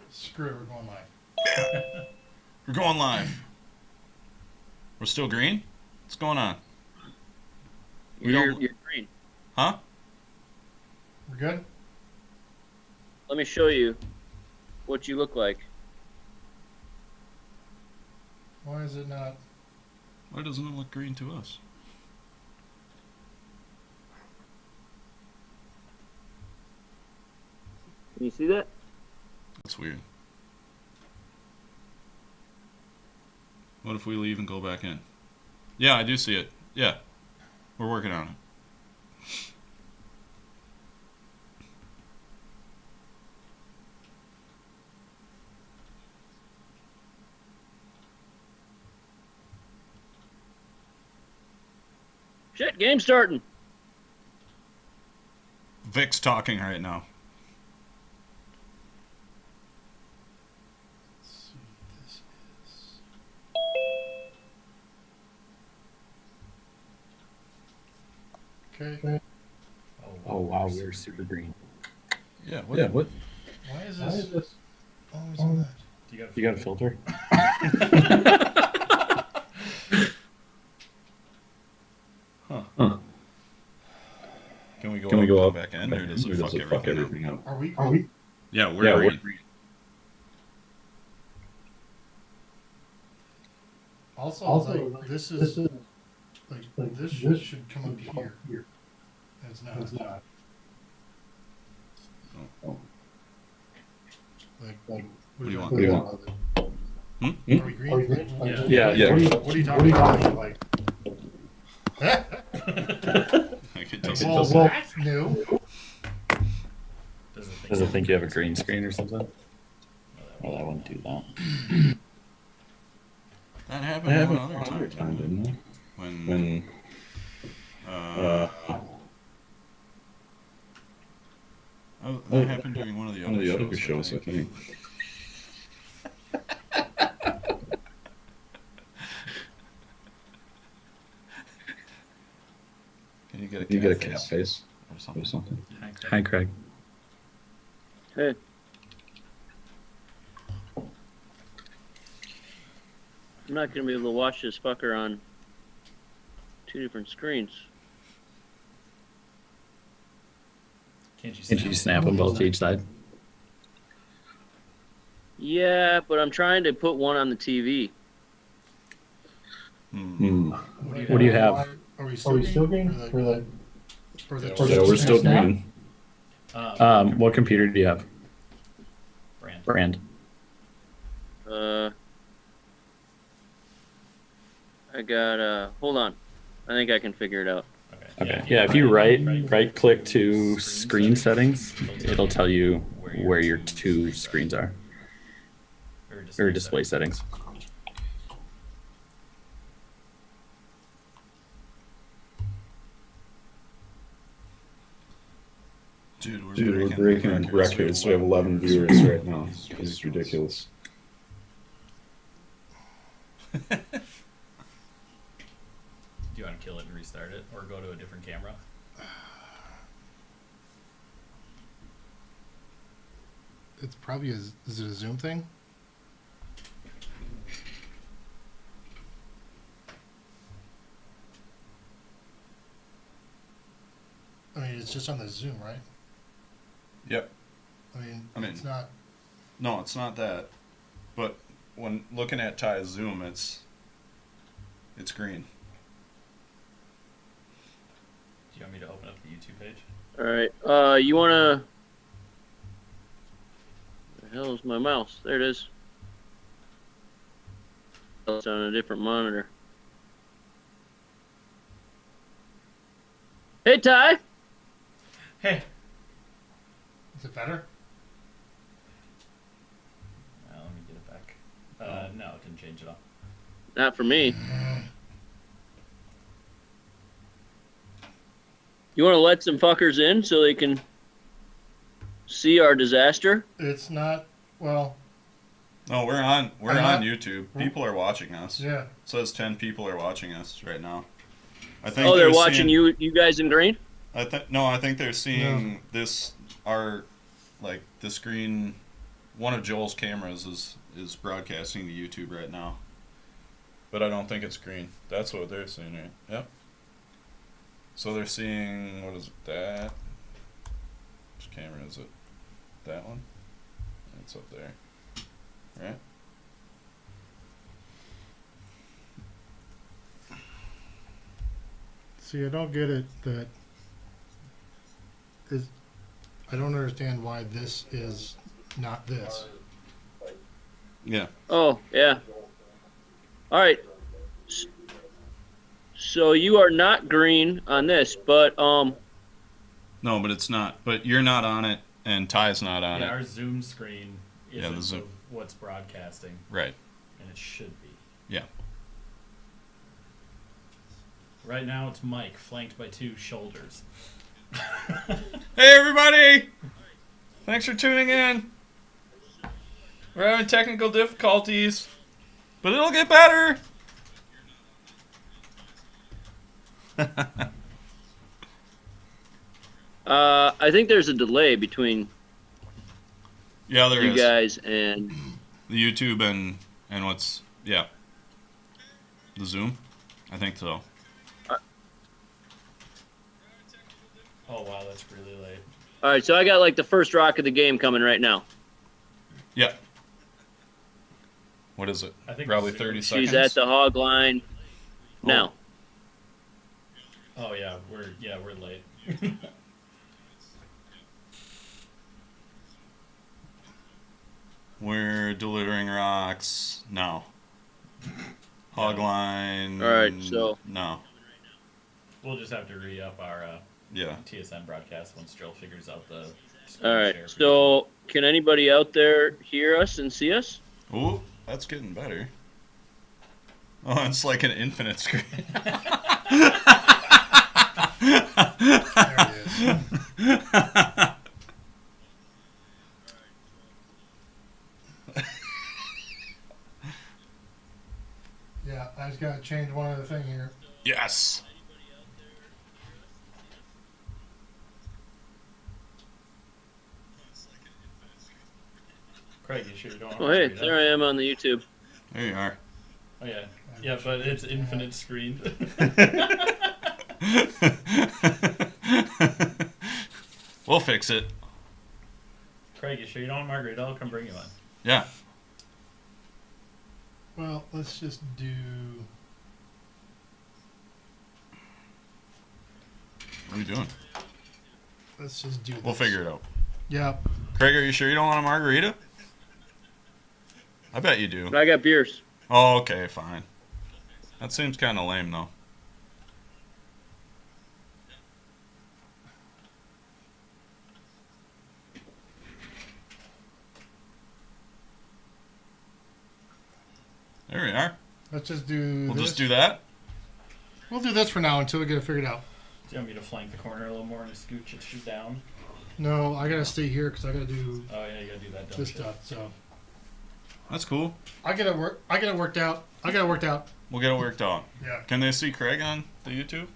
Screw it, we're going live. We're going live. We're still green? What's going on? You're green. Huh? We're good? Let me show you what you look like. Why is it not? Why doesn't it look green to us? Can you see that? That's weird. What if we leave and go back in? Yeah, I do see it. Yeah. We're working on it. Shit, game starting. Vic's talking right now. Let's see what this is. Okay. Oh wow, we're super green. Yeah, What? Why is this always on that? You got a filter? Huh. Can we go up back in, or does it fuck everything up? Are we? Yeah, we're green. Also, like, this is like this should come up here. And it's not. Oh. Like, What do you want? Are we green? Yeah. What are you talking about? Like, Like it doesn't. well, that's new. Does it think you have a green screen or something? Well, that wouldn't do that. That happened another time, didn't it? when that happened during one of the other shows, I think. Can you get a cat face or something? Hi, Craig. Hey. I'm not going to be able to watch this fucker on two different screens. Can't you snap them both to each side? Yeah, but I'm trying to put one on the TV. What do you have? Are we still green? Or Yeah, we're still green. What computer do you have? Brand. I got, hold on. I think I can figure it out. Okay. Yeah, if you right click to screen settings, it'll tell you where your two screens are. Or display settings. Dude, We're breaking records. We have 11 viewers right now. This is ridiculous. Do you want to kill it and restart it, or go to a different camera? It's probably is it a Zoom thing? I mean, it's just on the Zoom, right? Yep. I mean, it's not. No, it's not that. But when looking at Ty's Zoom, it's green. Do you want me to open up the YouTube page? Alright, you wanna... Where the hell is my mouse? There it is. It's on a different monitor. Hey, Ty! Hey! Is it better? Let me get it back. No, it didn't change at all. Not for me. You want to let some fuckers in so they can see our disaster? It's not. Well. No, we're on YouTube. People are watching us. Yeah. It says 10 people are watching us right now. I think Oh, they're watching you guys in green? I think they're seeing this our like the screen, one of Joel's cameras is broadcasting to YouTube right now. But I don't think it's green. That's what they're seeing, right? Yep. So they're seeing, what is it, that? Which camera is it? That one? It's up there. Right? See, I don't get it that is. I don't understand why this is not this. Yeah. Oh, yeah. All right. So you are not green on this, but No, but it's not. But you're not on it, and Ty's not on Yeah, it. our Zoom screen Yeah, the isn't Zoom. what's broadcasting, Right. and it should be. Yeah. Right now, it's Mike, flanked by 2 shoulders. Hey, everybody! Thanks for tuning in. We're having technical difficulties, but it'll get better. I think there's a delay between Yeah, there you is. guys and The YouTube and what's, yeah. The Zoom? I think so. Oh, wow, that's really late. all right. So I got like the first rock of the game coming right now. Yeah. What is it? I think Probably Zoom- 30 seconds. She's at the hog line now. Oh, yeah, we're late. We're delivering rocks. No. Hog line. All right, so- No. We'll just have to re-up our Yeah. TSN broadcast once Joel figures out the screen All right. share feature. So can anybody out there hear us and see us? Ooh, that's getting better. Oh, it's like an infinite screen. There it is. Yeah, I just gotta change one other thing here. Yes. Craig, you sure you don't Oh, want hey, to read there I am on the YouTube. There you are. Oh, yeah. Yeah, but it's infinite screen. We'll fix it. Craig, you sure you don't want Margarita? I'll come bring you one. Yeah. Well, let's just do. What are you doing? Let's just do this. We'll figure it out. Yeah. Craig, are you sure you don't want a margarita? I bet you do. I got beers. Oh, okay, fine. That seems kind of lame, though. There we are. Let's just do. We'll this. just do that. We'll do this for now until we get it figured out. Do you want me to flank the corner a little more and scooch it down? No, I gotta stay here because I gotta do Oh, yeah, you gotta do that dumb this shit. stuff. So That's cool. I get it worked out. I got it worked out. We'll get it worked out. Yeah. Can they see Craig on the YouTube?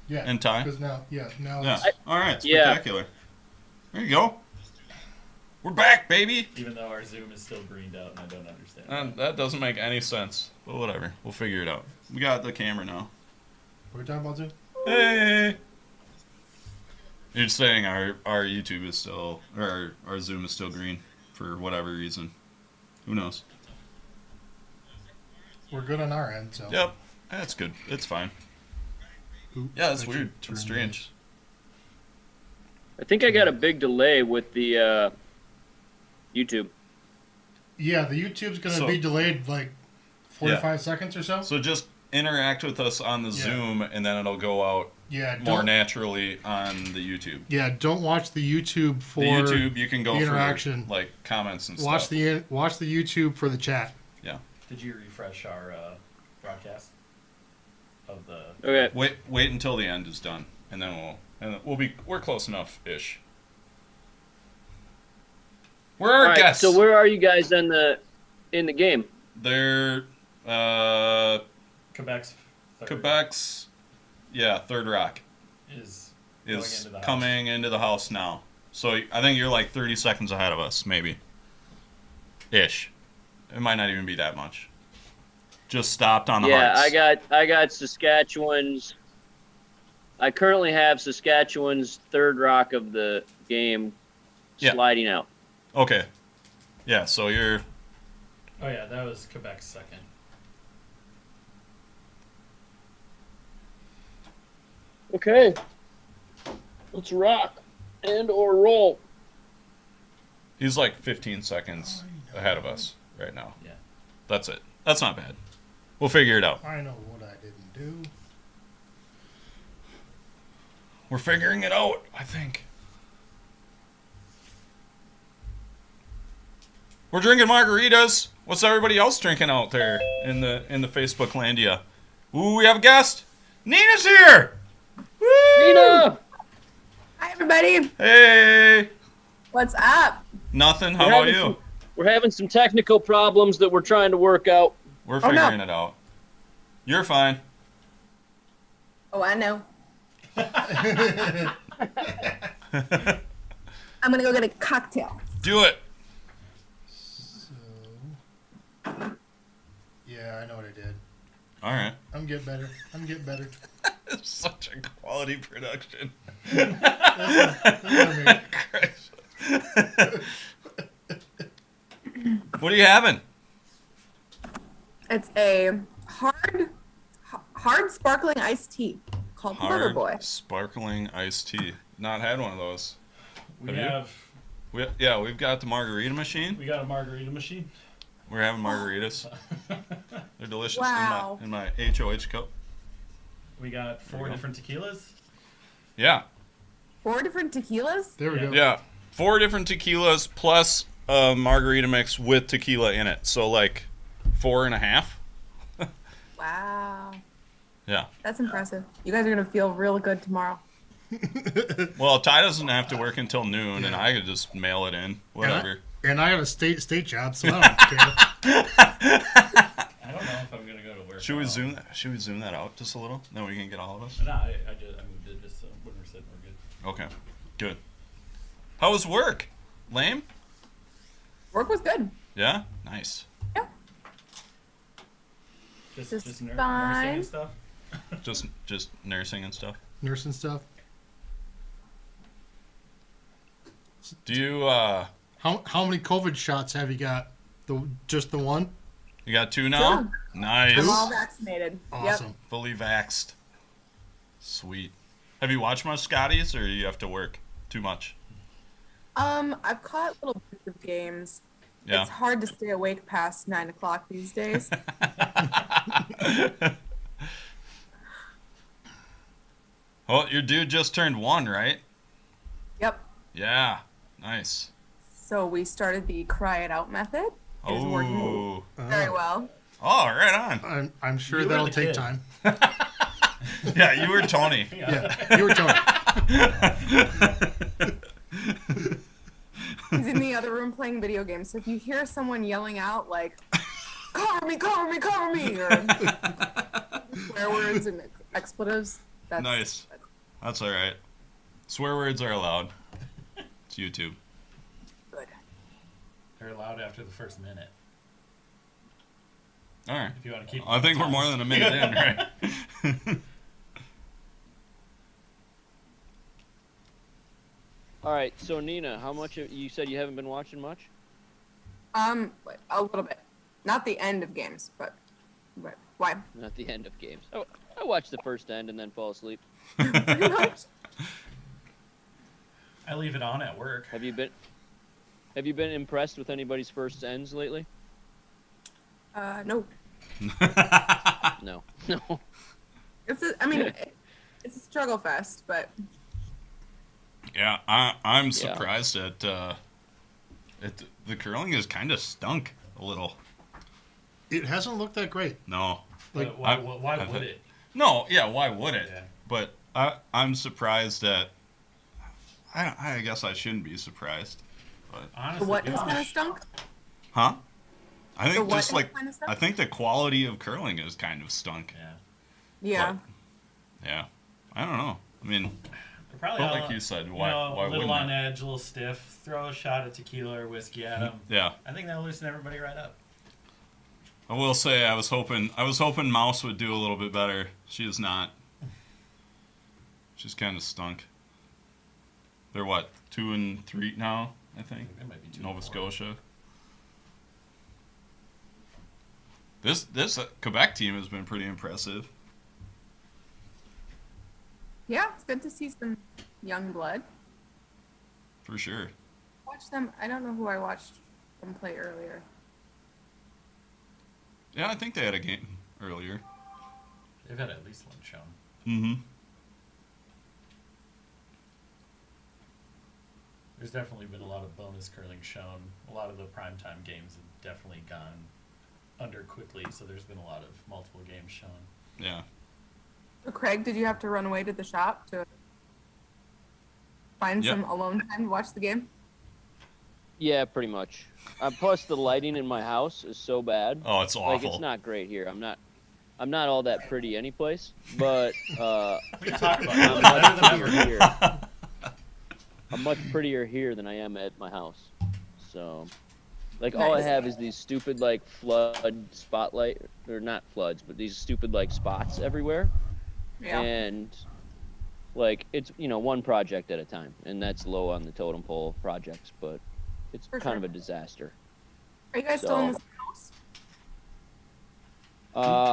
Yeah. And Ty? Because now, now Yeah. it's, All right. Yeah. Spectacular. There you go. We're back, baby. Even though our Zoom is still greened out and I don't understand. That doesn't make any sense. But whatever. We'll figure it out. We got the camera now. what are we talking about, Zoom? Hey. You're saying our YouTube is still, or our Zoom is still green for whatever reason. Who knows? We're good on our end, so. Yep. That's good. It's fine. Oops, Yeah, that's I should weird. turn It's strange. I think I got a big delay with the YouTube. Yeah, the YouTube's gonna So- be delayed like 45 seconds or so. So just interact with us on the Yeah. Zoom, and then it'll go out Yeah, more don't, naturally on the YouTube. yeah, don't watch the YouTube for The YouTube, you can go the for interaction. like comments and watch stuff. the YouTube for the chat. Did you refresh our broadcast of the? Okay. Wait until the end is done, and then we're close enough ish. Where are All our right. guests? So where are you guys in the game? They're Quebec's. Third Quebec's, yeah, third rock is going is into the house. coming into the house now. So I think you're like 30 seconds ahead of us, maybe. Ish. It might not even be that much. Just stopped on the Yeah, hearts. I got Saskatchewan's. I currently have Saskatchewan's third rock of the game Yeah. sliding out. Okay. Yeah, so you're... Oh yeah, that was Quebec's second. Okay. Let's rock and or roll. He's like 15 seconds ahead of us right now. Yeah. That's it. That's not bad. We'll figure it out. I know what I didn't do. We're figuring it out, I think. We're drinking margaritas. What's everybody else drinking out there in the Facebook landia? Ooh, we have a guest. Nina's here. Woo! Nina! Hi, everybody. Hey. What's up? Nothing. How about you? We're having some technical problems that we're trying to work out. We're Oh, no. figuring it out. You're fine. Oh, I know. I'm gonna go get a cocktail. Do it. So, yeah, I know what I did. All right. I'm getting better. I'm getting better. It's such a quality production. That's what I Christ. What are you having? It's a hard sparkling iced tea called Clever Boy. Sparkling iced tea. Not had one of those. We Have you? have We've got the margarita machine. we got a margarita machine. We're having margaritas. They're delicious. Wow. In my HOH cup. We got There four you go. different tequilas. Yeah. 4 different tequilas. There we go. Yeah. 4 different tequilas plus a margarita mix with tequila in it. So like 4.5. Wow. Yeah. That's impressive. You guys are gonna feel real good tomorrow. Well, Ty doesn't have to work until noon, and Yeah. I could just mail it in. Whatever. And I got a state job, so I don't care. I don't know if I'm gonna go to work. Should we tomorrow. zoom that? Should we zoom that out just a little? Then we can get all of us. No, I moved it just so when we're sitting, we're good. Okay. Good. How was work? Lame? Work was good. Yeah. Nice. Yeah. Just Just nursing fine. and stuff. Just nursing and stuff. Nursing stuff. Do you How many COVID shots have you got? Just the one? you got 2 now? Two. Nice. I'm all vaccinated. Awesome. Yep. Fully vaxxed. Sweet. Have you watched much Scotties, or you have to work too much? I've caught little bits of games. Yeah. It's hard to stay awake past 9 o'clock these days. Well, your dude just turned 1, right? Yep. Yeah. Nice. So we started the cry it out method. It is working Oh. very well. Oh, right on. I'm sure You were that'll the take kid. time. Yeah, you were Tony. Yeah, you were Tony. He's in the other room playing video games. So if you hear someone yelling out like, cover me, cover me, cover me, or swear words and expletives, that's Nice. That's all right. Swear words are allowed. It's YouTube. good. They're allowed after the first minute. All right. If you want to keep. I think we're more than a minute in, right? All right, so Nina, how much you said you haven't been watching much? A little bit. Not the end of games, but why? Not the end of games. Oh, I watch the first end and then fall asleep. Pretty much. I leave it on at work. Have you been impressed with anybody's first ends lately? No. No. No. It's a struggle fest, but Yeah, I'm surprised at the curling has kind of stunk a little. It hasn't looked that great. No. Like, But why would it? No, yeah, why would it? Yeah. But I'm surprised at. I guess I shouldn't be surprised. But Honestly, what yeah. has kind of stunk? huh? I The think what just has like kinda stunk? I think the quality of curling is kind of stunk. Yeah. Yeah. Yeah. I don't know. I mean, They're probably But all, like you said, you why know, a little wouldn't on it? edge, a little stiff. Throw a shot of tequila or whiskey at them. Yeah. I think that'll loosen everybody right up. I will say I was hoping Mouse would do a little bit better. She is not. She's kind of stunk. They're what, 2-3 now, I think. It might be 2 Nova more. Scotia. This Quebec team has been pretty impressive. Yeah, it's good to see some young blood. For sure. Watch them. I don't know who I watched them play earlier. Yeah, I think they had a game earlier. They've had at least one shown. Mm-hmm. There's definitely been a lot of bonus curling shown. A lot of the primetime games have definitely gone under quickly, so there's been a lot of multiple games shown. Yeah. So Craig, did you have to run away to the shop to find Yep. some alone time to watch the game? Yeah, pretty much. Plus, the lighting in my house is so bad. Oh, it's awful. Like, it's not great here. I'm not all that pretty anyplace, but We can talk about I'm that. Better much than prettier ever. here. I'm much prettier here than I am at my house. So, like, all I Nice. have is these stupid, like, flood spotlight, or not floods, but these stupid, like, spots everywhere. Yeah. And, like, it's, you know, one project at a time. And that's low on the totem pole projects, but it's For kind sure. of a disaster. Are you guys still in the So- same house?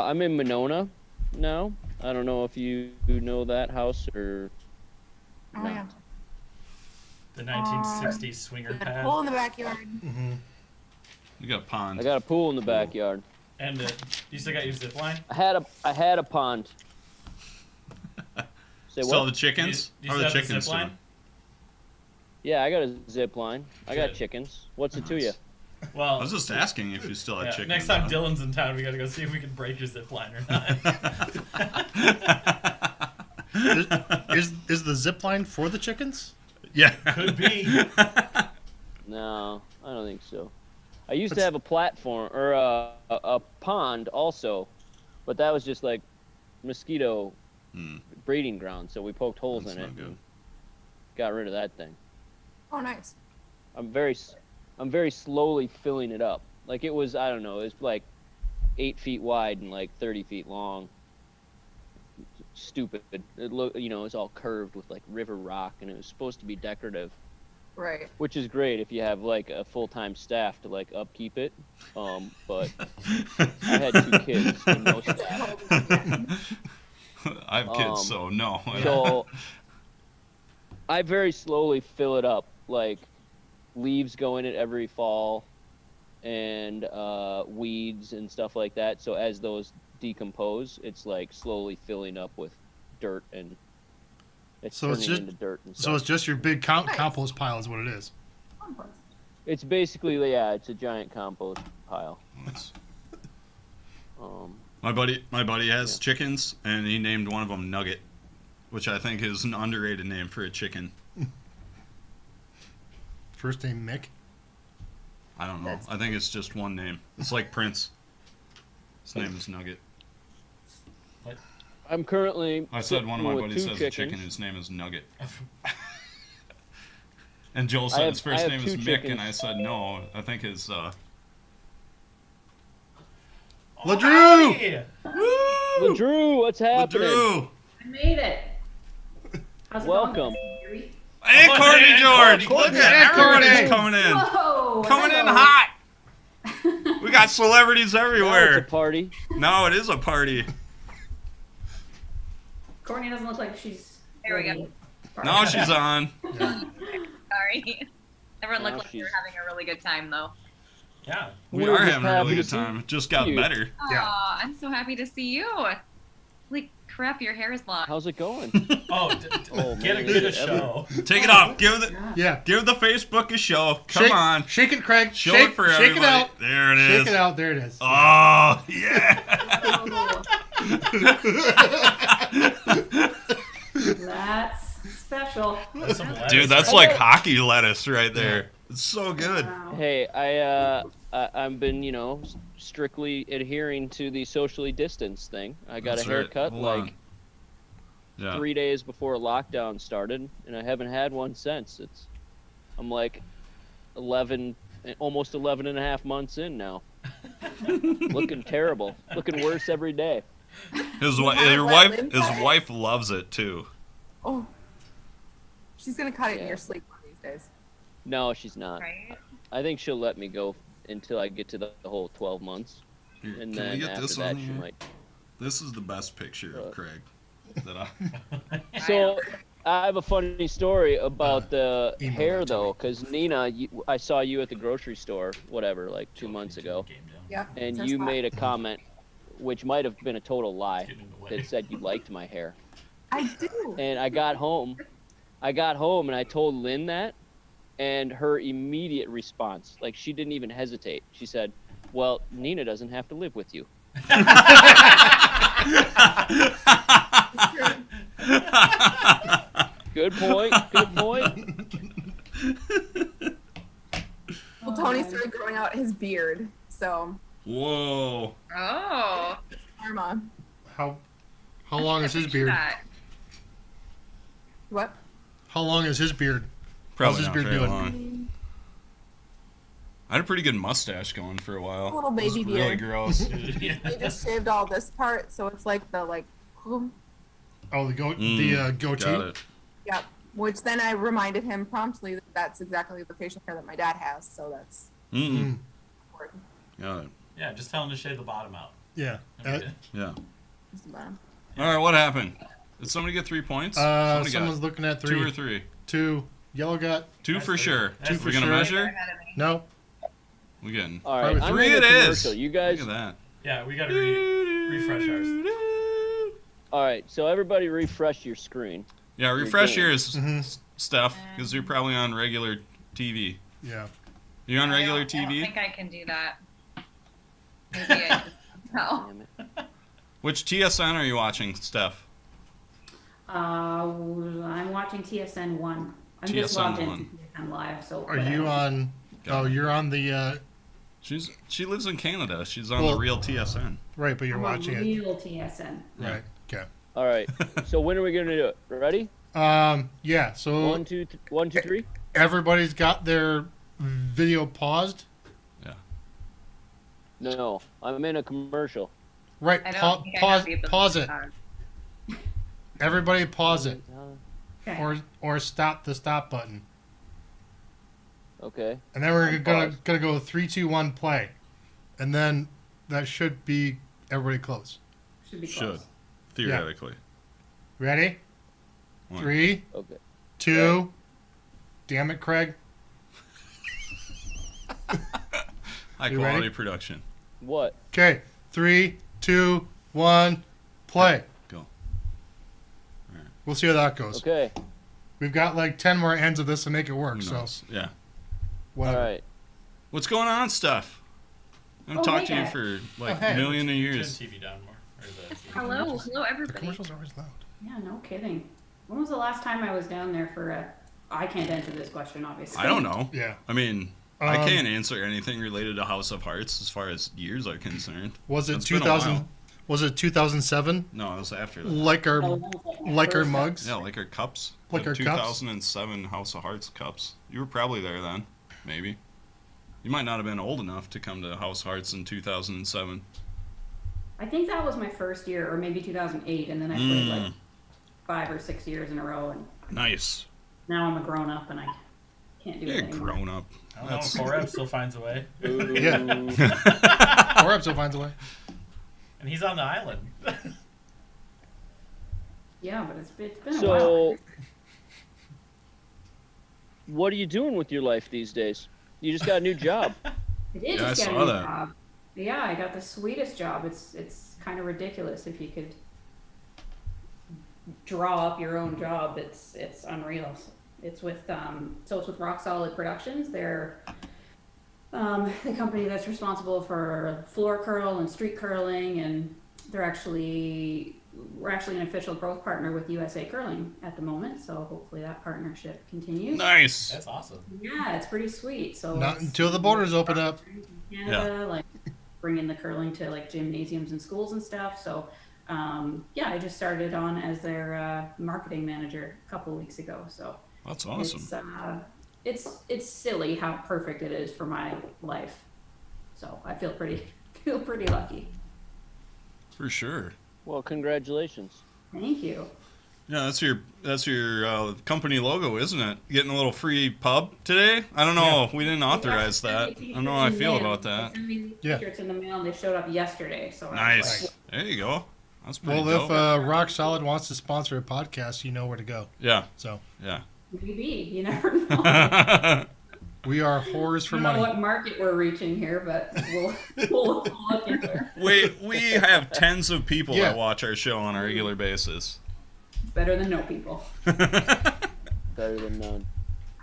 I'm in Monona now. I don't know if you know that house or Oh not. yeah. The 1960s swinger We had a pad. pool in the backyard. Mm-hmm. You got a pond. I got a pool in the backyard. And you still got your zip line? I had a pond. Say Still what? the chickens? You How are still the have the chickens zip line? doing? Yeah, I got a zip line. I got Good. chickens. What's it to you? Well, I was just asking if you still had yeah, chickens. next time huh? Dylan's in town, we gotta go see if we can break your zip line or not. Is the zip line for the chickens? Yeah. Could be. No, I don't think so. I used to have a platform or a pond also, but that was just like mosquito Hmm, breeding ground. So we poked holes that's in it not good. and got rid of that thing. Oh nice. I'm very slowly filling it up. Like it was, I don't know, it was like 8 feet wide and like 30 feet long. Stupid. It looked, you know, it's all curved with like river rock, and it was supposed to be decorative, Right. which is great if you have like a full-time staff to like upkeep it. But I had 2 kids and no staff. I have kids, so no. So I very slowly fill it up. Like leaves go in it every fall, and weeds and stuff like that. So as those decompose, it's like slowly filling up with dirt, and it's So it's turning just- into dirt and So stuff. it's just your big Nice. compost pile is what it is. It's basically, yeah, it's a giant compost pile. Nice. Um, My buddy has Yeah. chickens, and he named one of them Nugget, which I think is an underrated name for a chicken. First name Mick. I don't know. That's- I think it's just one name. It's like Prince. His name is Nugget. I'm currently I said one of my with buddies 2 has chickens. a chicken. His name is Nugget. And Joel I said have- his I first have name 2 is Mick, chickens. and I said no. I think his LaDrew! Hey! Woo! Drew, what's happening? LaDrew! I made it. How's it Welcome. going, Gary? Hey, Oh, Courtney hey, George! Courtney. Look at Courtney. everybody's coming in. Whoa! Coming in hello. hot. We got celebrities Now it's a everywhere. party. No, it is a party. Courtney doesn't look like she's. There we go. ready. Now she's on. Sorry. Everyone Now looked like they were she's- having a really good time, though. Yeah. We We're are just having a happy really to good see time. It just got you. better. Yeah. Aw, I'm so happy to see you. Holy crap, your hair is long. How's it going? Oh, Oh, get man. a show. Take it off. Give the Yeah. Facebook a show. Come Shake, on. Shake it, Craig. Show shake, it for shake everybody. it out. There it is. Shake it out. There it is. Oh, yeah. That's special. That's some lettuce Dude, that's right like hockey lettuce right there. It's so good. Wow. Hey, I've been, you know, strictly adhering to the socially distanced thing. I got That's a right. haircut Hold like on. Yeah. 3 days before lockdown started, and I haven't had one since. I'm like 11, almost 11 and a half months in now. Looking terrible. Looking worse every day. His wife loves it too. Oh. She's gonna cut it in Yeah. your sleep one of these days. No, she's not. Right? I think she'll let me go until I get to the whole 12 months. Here, And can we then get after this that, on she here? might. This is the best picture of Craig that I. So I have a funny story about the email hair, it to though, me. because Nina, I saw you at the grocery store, whatever, like 2 months ago, Game down. Yeah. and that's you hot. made a comment, which might have been a total lie, Getting in the way. that said you liked my hair. I do. And I got home and I told Lynn that, and her immediate response, like she didn't even hesitate. She said, "Well, Nina doesn't have to live with you." Good point. Good point. Well, Tony started growing out his beard, so Whoa. Oh. karma. How long is his Picture beard? that. What? How long is his beard? Probably his not beard very doing? long. I had a pretty good mustache going for a while. A little It was baby really beard. gross. Yeah. They just shaved all this part, so it's like the Oh, the goatee. Got it. yep. Which then I reminded him promptly that that's exactly the facial hair that my dad has, so that's Mm-mm. important. Got it. Yeah, just tell him to shave the bottom out. Yeah. That'd be good. Yeah. Just the bottom. All right, what happened? Did somebody get 3 points? Somebody Someone's got looking at 2 three. or 3. 2. Yellow got Two That's for the- sure. that's Two the- for We're gonna sure. measure. Ahead of me. No. We getting All right, Probably I'm 3 in it a is. commercial. You guys. Look at that. Yeah, we gotta refresh ours. All right, so everybody refresh your screen. Yeah, refresh game. yours, Mhm. Steph, because you're probably on regular TV. Yeah. You on regular I don't TV? think I can do that. Maybe I no. Damn it. Which TSN are you watching, Steph? I'm watching TSN 1. I'm just TSN logged into 1. TSN Live, so. Are you on? Got Oh, it. you're on the. She lives in Canada. She's on Well- the real TSN. Right, but you're I'm on watching it. real TSN. Yeah. Right. Okay. All right. So when are we gonna do it? Ready? Yeah. So 1, 2, 1, 2, 3. everybody's got their video paused. No, I'm in a commercial. Right. I don't think I have Pause. the ability Pause to it. pause. Everybody pause it, Okay. or stop the stop button, Okay. and then we're I'm gonna paused. go 3, 2, 1, play, and then that should be everybody close. Should be Should. close. Theoretically. Ready? One. 3, Okay. 2. Damn it, Craig. High You quality ready? production. What? Okay. 3, 2, 1, play. Go. We'll see how that goes. Okay. We've got like 10 more ends of this to make it work. Who So knows? Yeah. All whatever. right. What's going on, Steph? I haven't Oh, talked hey, to you guys. for like hey. a million of Turn years. TV down more. Or the Hello, hello The everybody. commercials are always loud. Yeah, no kidding. When was the last time I was down there for a. I can't answer this question, obviously. I don't know. Yeah. I mean, I Um, can't answer anything related to House of Hearts as far as years are concerned. Was it It's been a 2000? while. Was it 2007? No, it was after that. Like our Oh, that was my like our first- mugs. Yeah, like our cups. Like The our cups? 2007 House of Hearts cups. You were probably there then, maybe. You might not have been old enough to come to House of Hearts in 2007. I think that was my first year, or maybe 2008, and then I played like 5 or 6 years in a row, and Nice. now I'm a grown up and I can't do You're it anymore. grown up. I don't know. Korab still finds a way. Yeah. Or episode finds a way. And he's on the island. Yeah, but it's been a while. So, what are you doing with your life these days? You just got a new job. I did Yeah, just I get a saw new that. job. Yeah, I got the sweetest job. It's kind of ridiculous if you could draw up your own job. It's unreal. It's with it's with Rock Solid Productions. They're the company that's responsible for floor curl and street curling, and we're actually an official growth partner with USA Curling at the moment. So hopefully that partnership continues. Nice. That's awesome. Yeah, it's pretty sweet. So Not it's- until the borders open up. Canada, like bringing the curling to like gymnasiums and schools and stuff. So yeah, I just started on as their marketing manager a couple of weeks ago. So That's awesome. It's silly how perfect it is for my life. So I feel pretty lucky. For sure. Well, congratulations. Thank you. Yeah, that's your company logo, isn't it? Getting a little free pub today? I don't know. We didn't authorize that. I don't know how I feel about that. They sent me Yeah. t-shirts in the mail, and they showed up yesterday. So Nice. There you go. That's pretty Well, dope. if Rock Solid wants to sponsor a podcast, you know where to go. Yeah. So Yeah. maybe you never know. we are whores I for don't know money. what market we're reaching here, but we'll look into it. We have tens of people Yeah. that watch our show on a regular basis. Better than no people. Better than none.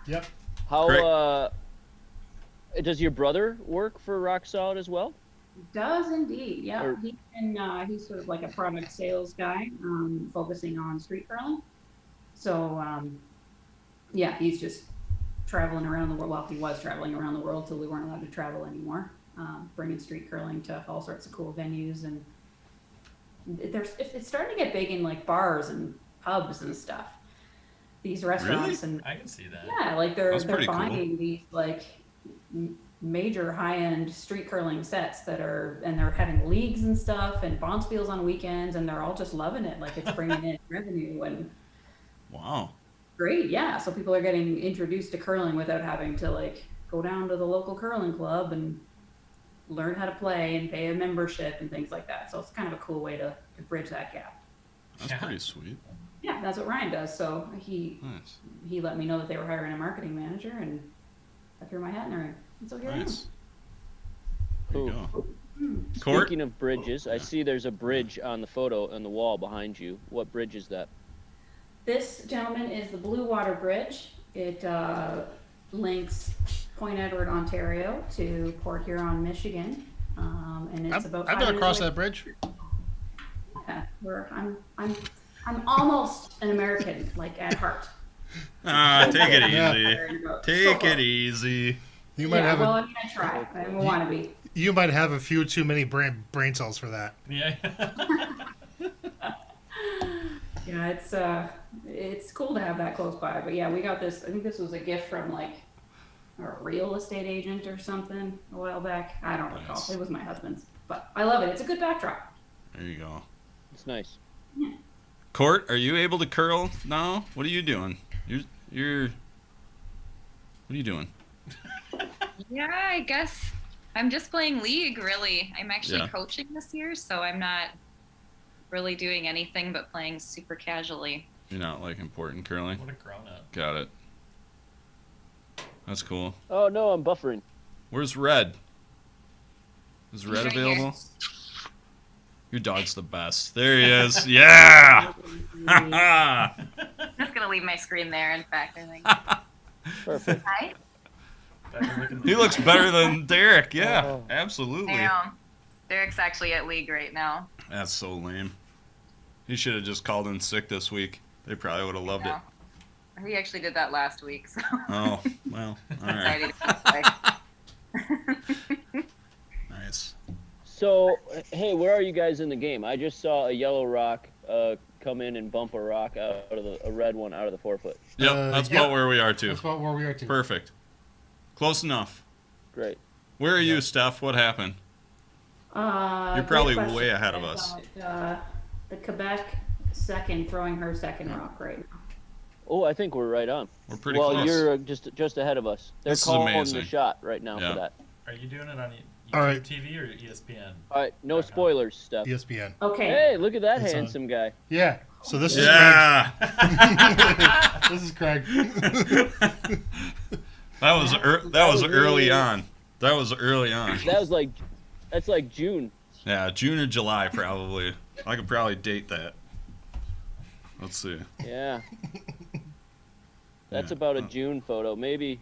Yep. How does your brother work for Rock Solid as well? Does indeed, yeah. Or- He's sort of like a product sales guy, focusing on street curling. So, yeah, he's just traveling around the world. Well, he was traveling around the world till we weren't allowed to travel anymore, bringing street curling to all sorts of cool venues. And it's starting to get big in like bars and pubs and stuff. These restaurants and I can see that. yeah, like they're That's pretty cool. buying these like major high-end street curling sets they're having leagues and stuff and bonspiels on weekends, and they're all just loving it. Like it's bringing in revenue and Wow. great, yeah. So people are getting introduced to curling without having to like go down to the local curling club and learn how to play and pay a membership and things like that. So it's kind of a cool way to bridge that gap. That's Yeah. pretty sweet. Yeah, that's what Ryan does. So Nice. he let me know that they were hiring a marketing manager, and I threw my hat in the ring. And so here Nice. There you Cool. go. I am. Court? Speaking of bridges, I see there's a bridge on the photo on the wall behind you. What bridge is that? This, gentlemen, is the Blue Water Bridge. It links Point Edward, Ontario to Port Huron, Michigan. And it's about I've 5 been minutes across away- that bridge. Yeah, I'm almost an American, like at heart. Take it Yeah. easy. Take it easy. You might Yeah, have well, I mean, I try. I'm a wannabe. you might have a few too many brain cells for that. Yeah. Yeah, it's cool to have that close by. But yeah, we got this. I think this was a gift from like a real estate agent or something a while back. I don't recall. Nice. It was my husband's. But I love it. It's a good backdrop. There you go. It's nice. Court, are you able to curl now? What are you doing? You're what are you doing? Yeah, I guess I'm just playing League, really. I'm actually Yeah. coaching this year, so I'm not really doing anything but playing super casually. You're not like important curling? What a grown up. Got it. That's cool. Oh no, I'm buffering. Where's Red? Is He's Red right here. available? Your dog's the best. There he is. Yeah! Ha I'm just gonna leave my screen there, in fact, I think. Perfect. Hi. Better looking He looks better than Derek. Yeah, Oh. absolutely. I know. Derek's actually at League right now. That's so lame. He should have just called in sick this week. They probably would have loved it. No. He actually did that last week, so Oh, well, all right. sorry to Nice. So, hey, where are you guys in the game? I just saw a yellow rock come in and bump a rock out of a red one out of the 4-foot. Yep, that's about yep. where we are, too. That's about where we are too. Perfect. Close enough. Great. Where are you, Steph? What happened? You're Great probably question. way ahead of I us. got, the Quebec second throwing her second rock right now. Oh, I think we're right on. We're pretty well, close. you're just ahead of us. They're This is calling amazing. the shot right now Yeah. for that. Are you doing it on YouTube All right. TV or ESPN? All right, no Okay. spoilers, Steph. ESPN. Okay. Hey, look at that It's on. handsome guy. Yeah. So this is Yeah. Craig. This is Craig. That was early on. That was early on. That's like June. Yeah, June or July probably. I could probably date that. Let's see. Yeah. That's Yeah. about a June photo. Maybe.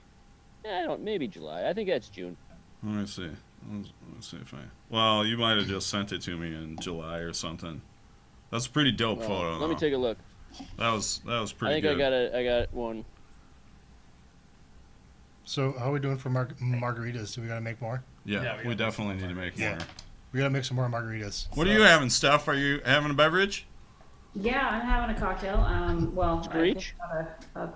Maybe July. I think that's June. Let me see. Let's see if I. Well, you might have just sent it to me in July or something. That's a pretty dope Well, photo. let me though. take a look. That was pretty I think good. I got one. So how are we doing for margaritas? Do we gotta make more? Yeah, Yeah, we we gotta definitely need to make more. Yeah. We gotta make some more margaritas. What are you having, Steph? Are you having a beverage? Yeah, I'm having a cocktail. Well, Screech? I got a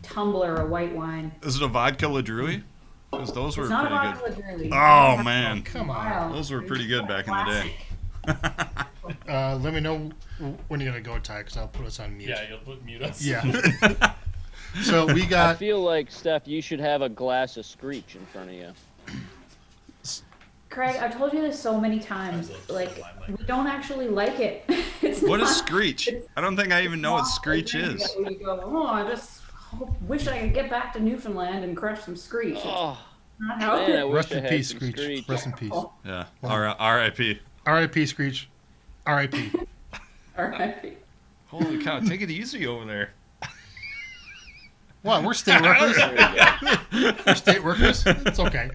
tumbler of white wine. Is it a vodka Ladrui? Because those were It's not pretty a good. vodka really. Oh, man. Come on. Wow. Those were pretty good back in the day. Let me know when you're gonna go, Ty, because I'll put us on mute. Yeah, you'll mute us. Yeah. So we I got. feel like, Steph, you should have a glass of Screech in front of you. Craig, I've told you this so many times. Like, we don't actually like it. It's What is not- Screech? I don't think I even know what not Screech a drink is. that we go, oh, I just wish I could get back to Newfoundland and crush some Screech. It's Oh, not how man, I wish Rest I in had peace, some Screech. Rest in peace. Yeah. Wow. R.I.P. R.I.P. Screech. R.I.P. Alright. Holy cow, take it easy over there. What? We're state workers. there you go. We're state workers. It's okay.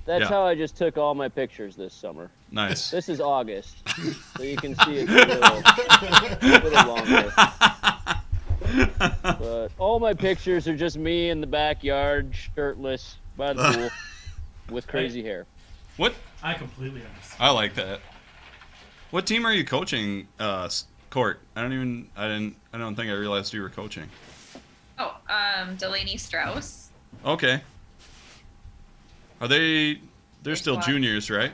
That's Yeah. how I just took all my pictures this summer. Nice. This is August, so you can see it's a little longer. But all my pictures are just me in the backyard, shirtless, by the pool, with crazy hair. What? I completely understand. I like that. What team are you coaching, Court? I don't think I realized you were coaching. Oh, Delaney Strauss. Okay. Are they're still Which one? juniors, right?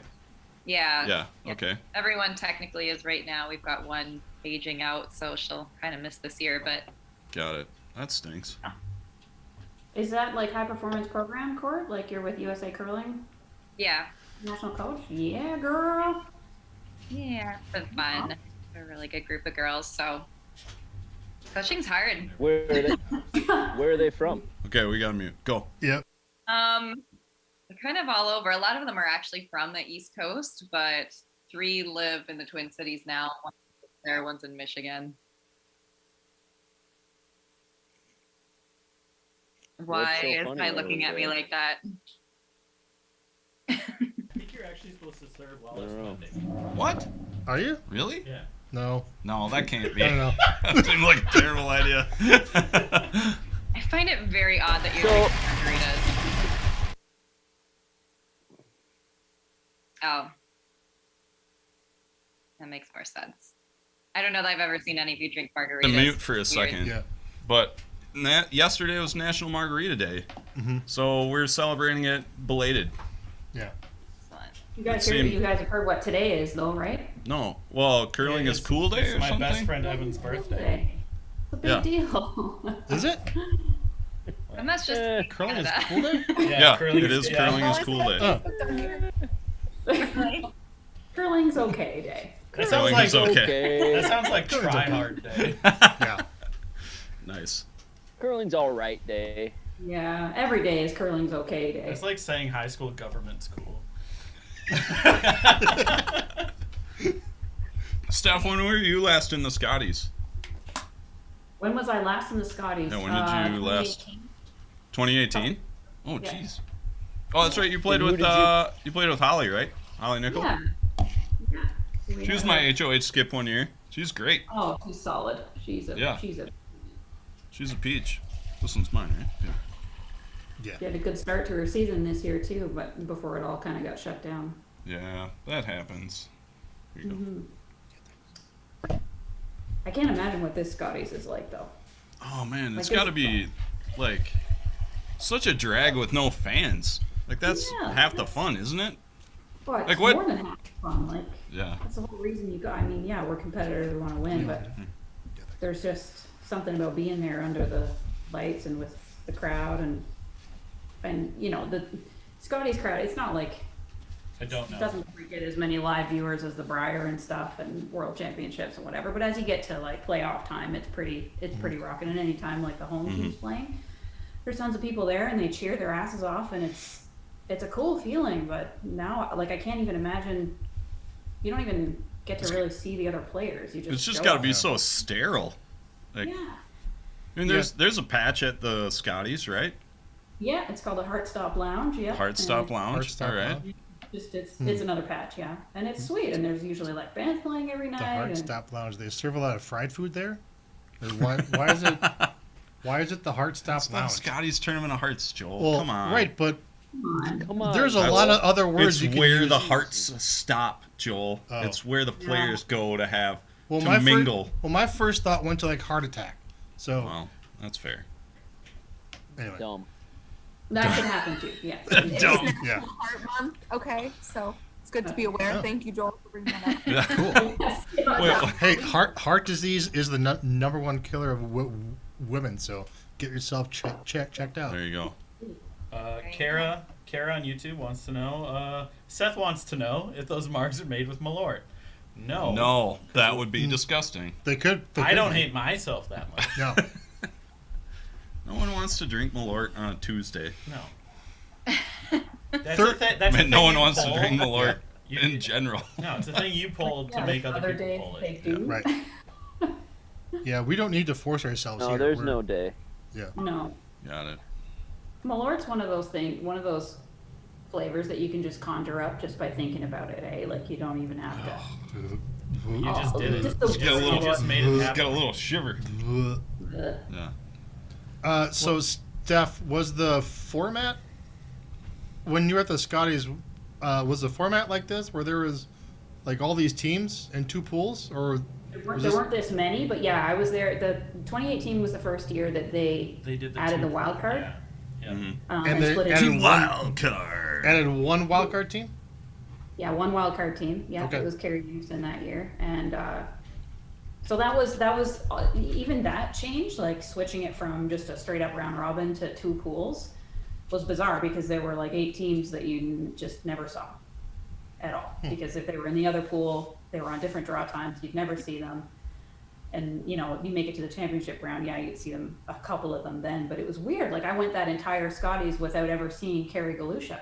Yeah. Yeah. Yep. Okay. Everyone technically is right now. We've got one aging out, so she'll kind of miss this year, but Got it. That stinks. Is that like high performance program, Court? Like you're with USA Curling? yeah. National coach? Yeah, girl. Yeah. It's been fun. We're a really good group of girls, so coaching's hard. Where are they from? Okay, we got to mute. Go. Yep. They're kind of all over. A lot of them are actually from the East Coast, but 3 live in the Twin Cities now. One's there, one's in Michigan. Why so is funny Ty about looking at me that? like that? I think you're actually supposed to serve while it's I don't know. Monday. What? Are you? Really? Yeah. No. No, that can't be. I don't know. That seemed like a terrible idea. I find it very odd that you're So- drinking margaritas. Oh. That makes more sense. I don't know that I've ever seen any of you drink margaritas. To mute for a It's weird. second. Yeah. But yesterday was National Margarita Day, Mm-hmm. so we're celebrating it belated. Yeah. Excellent. You guys, It seemed- you guys have heard what today is, though, right? No, well, curling Yeah, is cool day it's or my something. best friend Evan's birthday. It's a big Yeah. deal. Is it? And that's just Eh, Curling is Canada. cool day? Yeah, curling it is curling is cool day. Oh. Curling's okay day. That sounds Curling like is okay. Okay. that sounds like Curling's try okay. hard day. Yeah. Nice. Curling's all right day. Yeah, every day is curling's okay day. It's like saying high school government school. Steph, when were you last in the Scotties? When was I last in the Scotties? Yeah, when did you last? 2018. 2018. Oh, Yeah. jeez. Oh, that's right. You played And who with did you played with Holly, right? Holly Nickel. Yeah. Yeah. She was my HOH skip one year. She's great. Oh, she's solid. She's a. Yeah. She's a. She's a peach. This one's mine, right? Yeah. She had a good start to her season this year too, but before it all kind of got shut down. Yeah, that happens. Here you go. Mhm. I can't imagine what this Scotties is like though. Oh man, it's Like, got to be like such a drag with no fans. Like that's Yeah, half the fun, isn't it? But Like it's what- more than half the fun. Like Yeah. that's the whole reason you go. I mean, yeah, we're competitors, we want to win, but there's just something about being there under the lights and with the crowd and you know the Scotties crowd. It's not like I don't know. it doesn't get as many live viewers as the Briar and stuff and World Championships and whatever. But as you get to like playoff time, it's pretty rocking. And any time like the home team's playing, there's tons of people there and they cheer their asses off and it's a cool feeling. But now like I can't even imagine. You don't even get to really see the other players. You just It's just show got to up. be so sterile. Like, Yeah. I mean, there's a patch at the Scotties, right? Yeah, it's called the Heart Stop Lounge. Yeah. Heart Stop Lounge. Heart Stop All right. Lounge. It's another patch, yeah, and it's sweet. And there's usually like bands playing every night. The Heart and Stop Lounge. They serve a lot of fried food there. Or why is it? Why is it the Heart Stop It's not Lounge? Scotties Tournament of Hearts, Joel. Well, Come on. right, but Come on. There's a That's- lot of other words It's you can where use. the hearts stop, Joel. Oh. It's where the players go to have to my mingle. my first thought went to like heart attack. So Well, that's fair. anyway, Dumb. That could happen too. Yeah. Dumb. yeah, Heart month. Okay, so it's good to be aware. Yeah. Thank you, Joel, for bringing that up. Yeah. cool. Wait, Hey, heart disease is the number one killer of women. So get yourself checked out. there you go. Kara on YouTube wants to know. Seth wants to know if those margs are made with Malort. No. No, that would be disgusting. They could. I don't hate myself that much. No. No one wants to drink Malort on a Tuesday. No. That's Third- that's a Man, no thing one you wants to pull. drink Malort You- in general. No, it's a thing you pulled to make other people pull it. do. Right. Yeah, we don't need to force ourselves No, here. there's We're- no day. Yeah. No. Got it. Malort's one of those flavors that you can just conjure up just by thinking about it, eh? Like you don't even have to. You just did it. Just the Get a little, You just made it Got a happen. little shiver. Ugh. Yeah. So, Steph, was the format when you were at the Scotties? Was the format like this, where there was like all these teams and two pools, or There weren't this many, but yeah, I was there. The 2018 was the first year that they They did added two- the wild card. Yeah. Yeah. Mhm. And they split it added into one- card. added one wild card team? Yeah, one wild card team. Yeah, Okay. it was Kerry Houston that year, and so that was even that change, like switching it from just a straight up round robin to two pools, was bizarre because there were like 8 teams that you just never saw at all. Because if they were in the other pool, they were on different draw times. You'd never see them. And you know, you make it to the championship round, yeah, you'd see them, a couple of them then. But it was weird. Like I went that entire Scotties without ever seeing Carrie Galusha.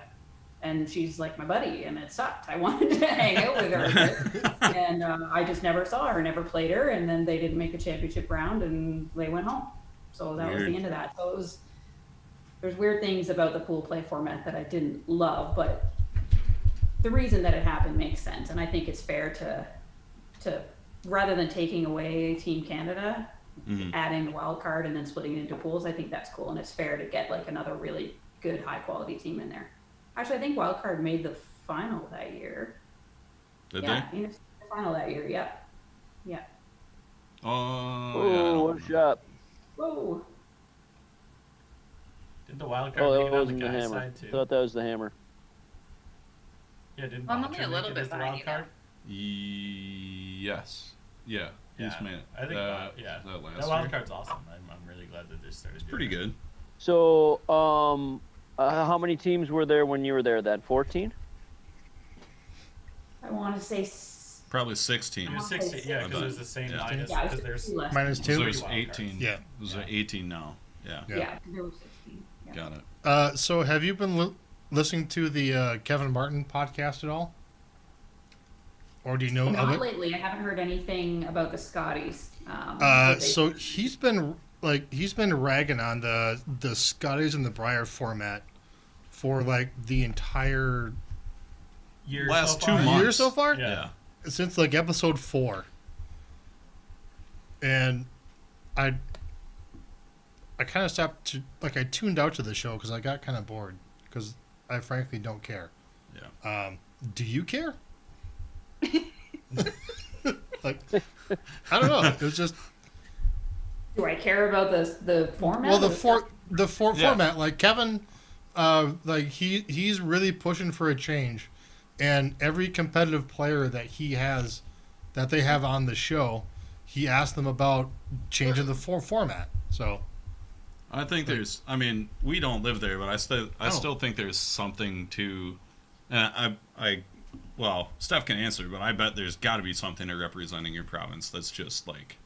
And she's like my buddy, and it sucked. I wanted to hang out with her, and I just never saw her, never played her, and then they didn't make a championship round, and they went home. So that was Weird. the end of that. So there's weird things about the pool play format that I didn't love, but the reason that it happened makes sense, and I think it's fair to rather than taking away Team Canada, adding the wild card and then splitting it into pools. I think that's cool, and it's fair to get like another really good high quality team in there. Actually, I think Wildcard made the final that year. Did Yeah, in the final that year. Yeah. Yeah. they? Oh, yeah. I Oh, don't what's remember. up? Whoa. Did the wild card Oh, make that it on the wasn't the guy's hammer. side too? Thought that was the hammer. Yeah, didn't I'm Botcher only a make little it bit as the behind wild you card? Yes. Yeah. He's Yeah, made it. I think yeah. That last That wild year. card's awesome. I'm really glad that they started doing Pretty it. good. So, how many teams were there when you were there? Then 14. I want to say. Probably 16. It was 16, yeah, because it was the same Yeah. minus, Yeah, because there's less. Minus So 2? there's Wild cards. 18. Yeah. There's Yeah. 18 now. Yeah. Yeah. Yeah, there were 16. Yeah. Got it. So have you been listening to the Kevin Martin podcast at all? Or do you know of Not it? lately. I haven't heard anything about the Scotties. But they- So he's been ragging on the Scotties and the Briar format for like the entire year Last so 2 far. months. year so far, Yeah. since like episode 4. And I kind of stopped to like I tuned out to the show because I got kind of bored because I frankly don't care. Yeah. Do you care? Like, I don't know. It was just Do I care about the format? well or the Yeah. format. Like Kevin, like he's really pushing for a change, and every competitive player that he has, that they have on the show, he asked them about changing the format. So I think there's. I mean, we don't live there, but I Oh. still think there's something to. Well, Steph can answer, but I bet there's got to be something to representing your province that's just like.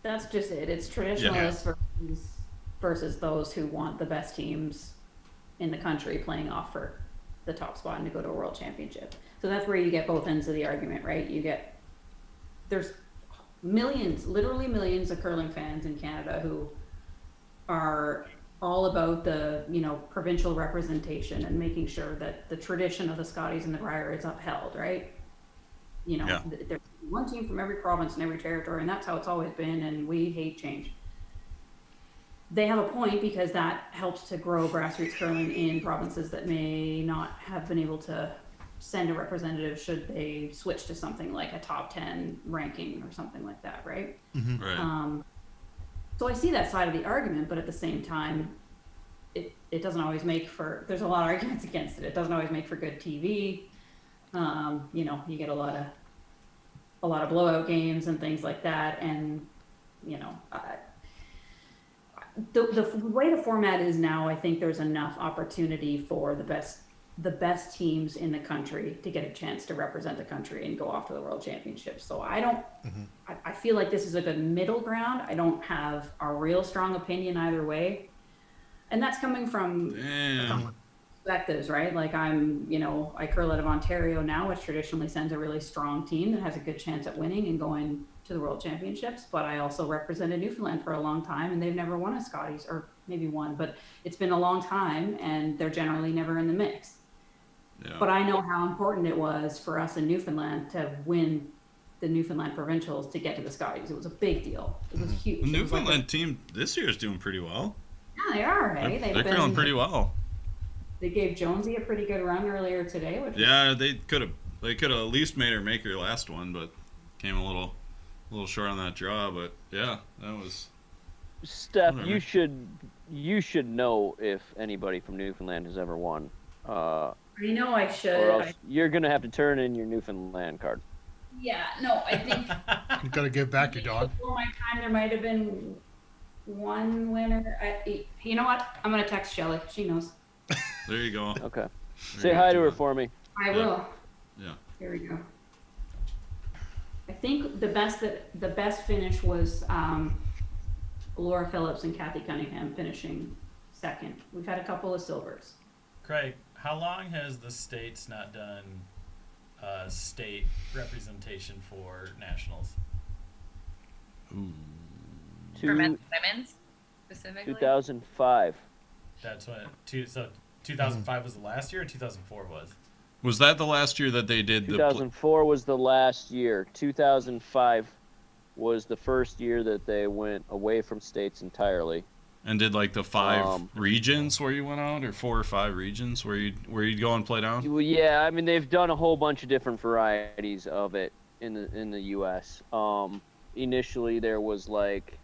That's just it. It's traditionalists versus those who want the best teams in the country playing off for the top spot and to go to a world championship. So that's where you get both ends of the argument, right? There's millions, literally millions of curling fans in Canada who are all about the, provincial representation and making sure that the tradition of the Scotties and the Briar is upheld, right? Yeah. There's one team from every province and every territory, and that's how it's always been, and we hate change. they have a point because that helps to grow grassroots curling in provinces that may not have been able to send a representative should they switch to something like a top 10 ranking or something like that, right? Right. So I see that side of the argument, but at the same time, it doesn't always make for, there's a lot of arguments against it. It doesn't always make for good TV. You know, you get a lot of blowout games and things like that. And, you know, the way the format is now, I think there's enough opportunity for the best teams in the country to get a chance to represent the country and go off to the World Championships. So I feel like this is a good middle ground. I don't have a real strong opinion either way. And that's coming from perspectives, right? Like I curl out of Ontario now, which traditionally sends a really strong team that has a good chance at winning and going to the World Championships. But I also represented Newfoundland for a long time, and they've never won a Scotties, or maybe one, but it's been a long time, and they're generally never in the mix. Yeah. But I know how important it was for us in Newfoundland to win the Newfoundland Provincials to get to the Scotties. It was a big deal. It was huge. The Newfoundland team this year is doing pretty well. Yeah, they are, hey? They're curling pretty well. They gave Jonesy a pretty good run earlier today. They could have at least made her make her last one, but came a little short on that draw. But yeah, that was. Steph, whatever. you should know if anybody from Newfoundland has ever won. I know I should. Or else you're gonna have to turn in your Newfoundland card. Yeah, no, I think you gotta give back your dog. Before my time, there might have been one winner. You know what? I'm gonna text Shelly. She knows. There you go. Okay. Say hi to her for me. I will. Yeah. Here we go. I think the best finish was Laura Phillips and Kathy Cunningham finishing second. We've had a couple of silvers. Craig, how long has the States not done state representation for nationals? For women's specifically? 2005. That's what. So 2005 was the last year, or 2004 was? Was that the last year that they did? 2004 was the last year. 2005 was the first year that they went away from states entirely. And did like the 5 regions where you went out, or 4 or 5 regions where you'd go and play down? Well, yeah, I mean they've done a whole bunch of different varieties of it in the U.S. Initially, there was like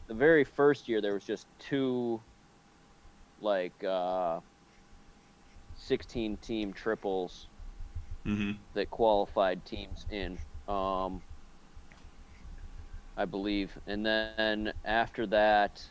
the very first year there was just 2 like 16-team triples that qualified teams in, I believe, and then after that.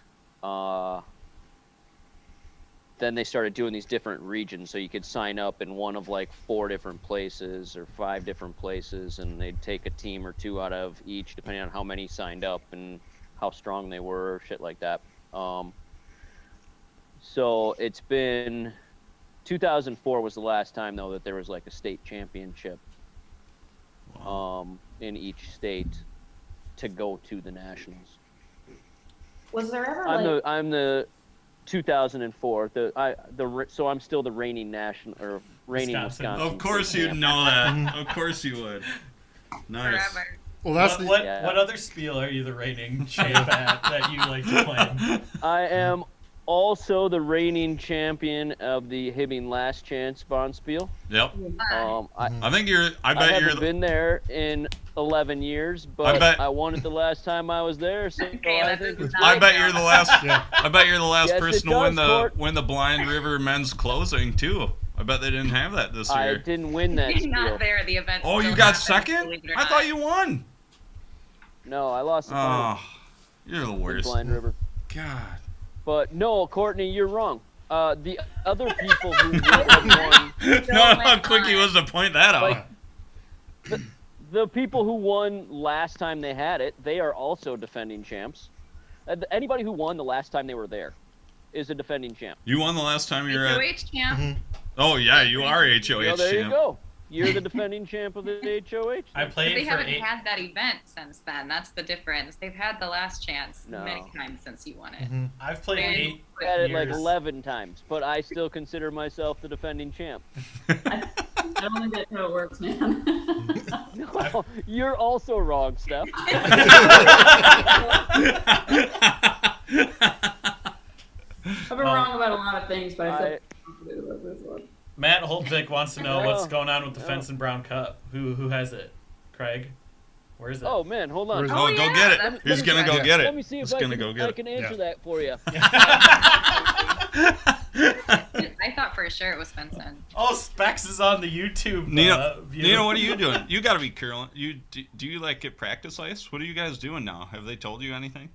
Then they started doing these different regions, so you could sign up in one of like 4 different places or 5 different places, and they'd take a team or 2 out of each, depending on how many signed up and how strong they were, shit like that. So it's been 2004 was the last time though that there was like a state championship in each state to go to the nationals. Was there ever I'm the 2004. So I'm still the reigning national or reigning Wisconsin. Of course you'd know that. Of course you would. Nice. Forever. Well, that's what other spiel are you the reigning champ at that you like to claim? I am also the reigning champion of the Hibbing Last Chance Bonspiel. Yep. I haven't been there in 11 years, but I won it the last time I was there. So I bet you're the last. I bet you're the last person to win the Blind River men's closing too. I bet they didn't have that this year. I didn't win that. You're not there at the event. Oh, you got second? I thought you won. No, I lost the final. You're the worst. Blind River. God. But no, Courtney, you're wrong. The other people who would have won. No, how quick he was to point that out. The people who won last time they had it, they are also defending champs. Anybody who won the last time they were there is a defending champ. You won the last time you were at HOH champ. Oh yeah, you are HOH champ. There you go. You're the defending champ of the HOH. I played. They haven't had that event since then. That's the difference. They've had the last chance many times since you won it. I've played 8 years. I've had it like 11 times, but I still consider myself the defending champ. I don't think that's how it works, man. No, you're also wrong, Steph. I've been wrong about a lot of things, but I feel confident about this one. Matt Holdvik wants to know what's No. going on with the No. Fence and Brown Cup. Who has it? Craig? Where is it? Oh man, hold on. Where's Oh, yeah, go get it. that's He's gonna go interesting. get it. Let me see if He's I gonna can, go get I it. can answer that for you. I thought for sure it was Vincent. Oh, Specs is on the YouTube. Nina, view. Nina, what are you doing? You gotta be curling. Do you like get practice ice? What are you guys doing now? Have they told you anything?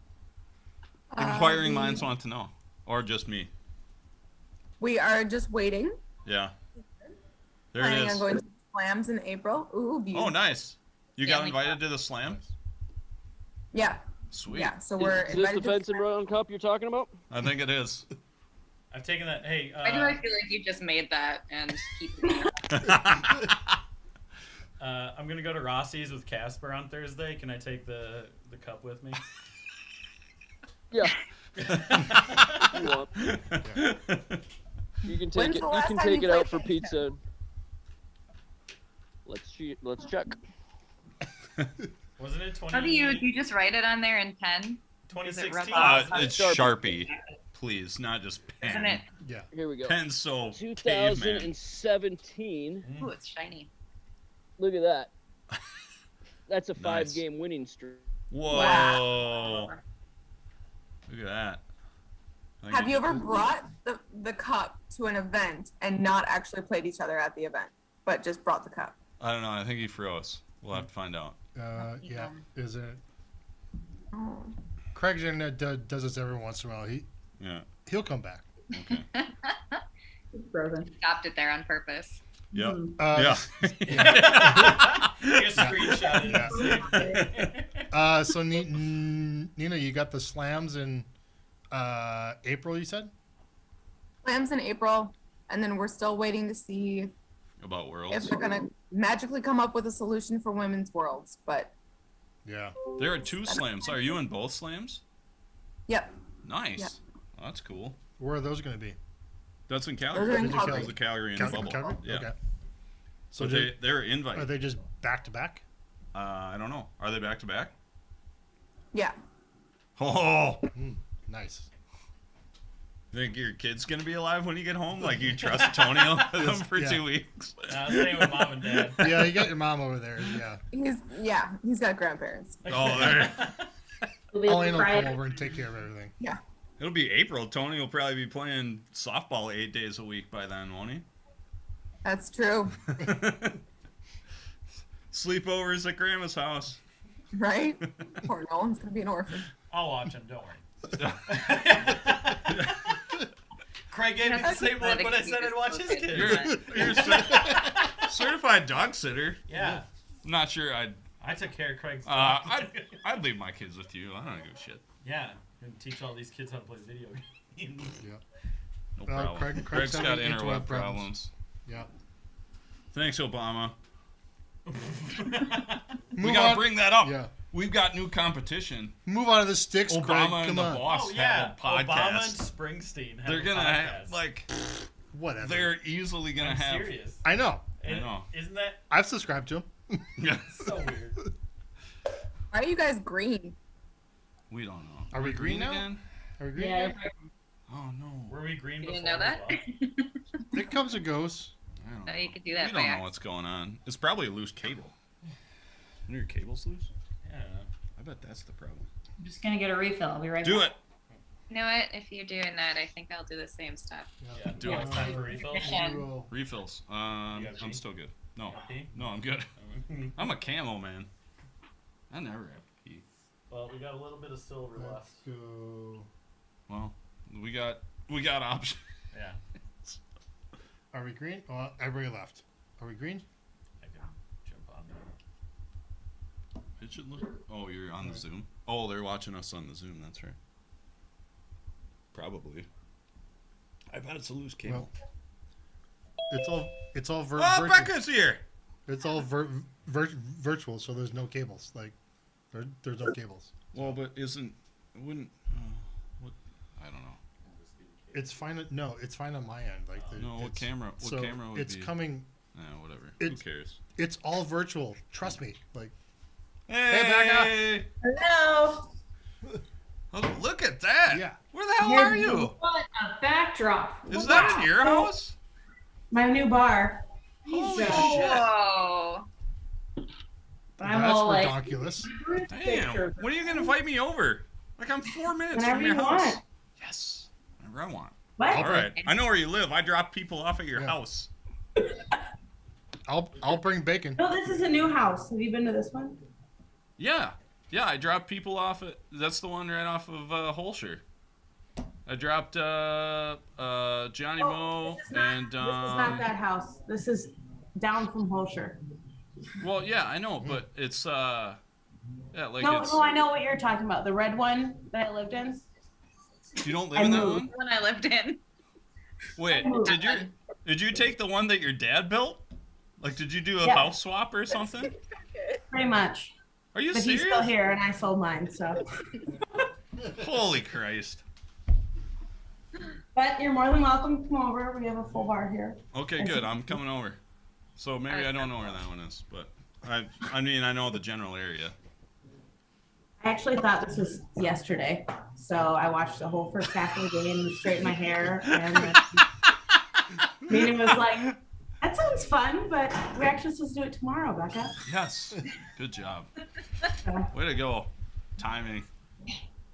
Inquiring minds want to know, or just me? We are just waiting. Yeah. There Planning it on is. going to slams in April. Ooh, beautiful. Oh, nice. You Yeah, got we invited to the slam? Yeah, Sweet. yeah. So we're Is this the invited to Fence and Brown Cup you're talking about? I think it is. I've taken that. Hey, Why do I feel like you just made that and keep it? I'm gonna go to Rossi's with Casper on Thursday. Can I take the cup with me? Yeah. You want. You can take When's it. the You last can time take you it out played for Fence pizza. Let's check. Wasn't it 20? How do you just write it on there in pen? Is it 2016? rub off? It's Sharpie. Sharpie. Please, not just pen. Isn't it? Yeah. Here we go. Pen's so caveman. 2017. Ooh, it's shiny. Look at that. That's a Nice. 5-game winning streak. Whoa. Wow. Look at that. I Have think you ever brought the cup to an event and not actually played each other at the event, but just brought the cup? I don't know. I think he froze. We'll have to find out. Yeah. Is it? Oh. Craig's internet does this every once in a while. Yeah. He'll come back. Okay. It's frozen. Stopped it there on purpose. Yep. Uh, Yeah. You screenshot it. So Nina, you got the slams in April. You said. Slams in April, and then we're still waiting to see About if worlds. they're gonna magically come up with a solution for women's worlds. But Yeah. There are 2 slams. Are you in both slams? yep, Nice. Yeah. Well, that's cool. Where are those going to be? That's in those are Calgary. in Calgary. Those are Calgary and the bubble. Calgary? Yeah. Okay. So So they're are invited. they just back to back? I don't know. Are they back to back? Yeah. Oh. Nice. Think your kid's gonna be alive when you get home? Like you trust Tony with them for Yeah. 2 weeks? Nah, staying with mom and dad. Yeah, you got your mom over there. Yeah. He's got grandparents. Oh, there. It'll be Elaine will come Friday. over and take care of everything. It'll be April. Tony will probably be playing softball 8 days a week by then, won't he? That's true, Sleepovers at Grandma's house. right? Poor Nolan's gonna be an orphan. I'll watch him. Don't worry. Craig gave me the same look when I said I'd watch his kids. You're a certified dog sitter. Yeah, I'm not sure I'd. I took care of Craig's. I'd leave my kids with you. I don't give a shit. Yeah, and teach all these kids how to play video games. No problem. Craig's Greg's got having interweb interweb problems. problems. Yeah. Thanks, Obama. We Move gotta on. bring that up. Yeah. We've got new competition. Move on to the sticks, Craig. Obama and Come the on. boss Oh yeah, have a podcast. Obama and Springsteen. Have They're a gonna podcast. have like Whatever. they're easily gonna I'm have. serious. I know. And know. Isn't that I've subscribed to him. so weird? Why are you guys green? We don't know. Are we green now? again? Are we green? Yeah. Oh no. Were we green You before? didn't know that? as well? It comes and goes. I don't No, know. you could do that We by don't know accident. what's going on. It's probably a loose cable. Are your cables loose? Yeah. I bet that's the problem. I'm just gonna get a refill. I'll be right Do back. it. You know what? If you're doing that, I think I'll do the same stuff. Yeah. Do Yeah, it. it's time for refill. Mission. Refills. You got I'm pee? still good. No. Pee? No, I'm good. I'm a camo man. I never have to pee. Well, we got a little bit of silver left. Go. Well, we got options. Yeah. Are we green? Oh, everybody left. Are we green? I can jump on there. It should look. Oh, you're on the Zoom. Oh, they're watching us on the Zoom. That's right. Probably. I bet it's a loose cable. It's all Oh, virtual. Becca's here. It's all virtual, so there's no cables. Like there's no cables. Well, but wouldn't? What? I don't know. It's fine. No, it's fine on my end. Like No, what it's- camera? What so camera would it's be? coming. Whatever. It's- Who cares? It's all virtual. Trust me. Like Hey, Becca. Hello. Oh, look at that. Yeah. Where the hell are you? What a backdrop! Is that in your house? My new bar. Holy shit. Whoa. I'm That's all like, ridiculous. Damn. When are you going to invite me over? Like, I'm 4 minutes whenever from your you house. want. Yes. Whenever I want. What? All right. I know where you live. I drop people off at your house. I'll bring bacon. No, this is a new house. Have you been to this one? Yeah. Yeah, I drop people off at... That's the one right off of Holscher. I dropped Johnny Moe and... This is not that house. This is down from Holscher. Well, yeah, I know, but it's... Yeah, like No, it's... no, I know what you're talking about. The red one that I lived in. You don't live in that one? The one I lived in. Wait, did you take the one that your dad built? Like, did you do a Yeah. house swap or something? Pretty much. Are you But serious? he's still here, and I sold mine, so. Holy Christ. But you're more than welcome to come over. We have a full bar here. Okay, good. I'm coming over. So maybe I don't know where that one is, but I mean, I know the general area. I actually thought this was yesterday, so I watched the whole first half of the game, straightened my hair, and Mina was like, "That sounds fun, but we're actually supposed to do it tomorrow, Becca." Yes. Good job. Way to go. Timing.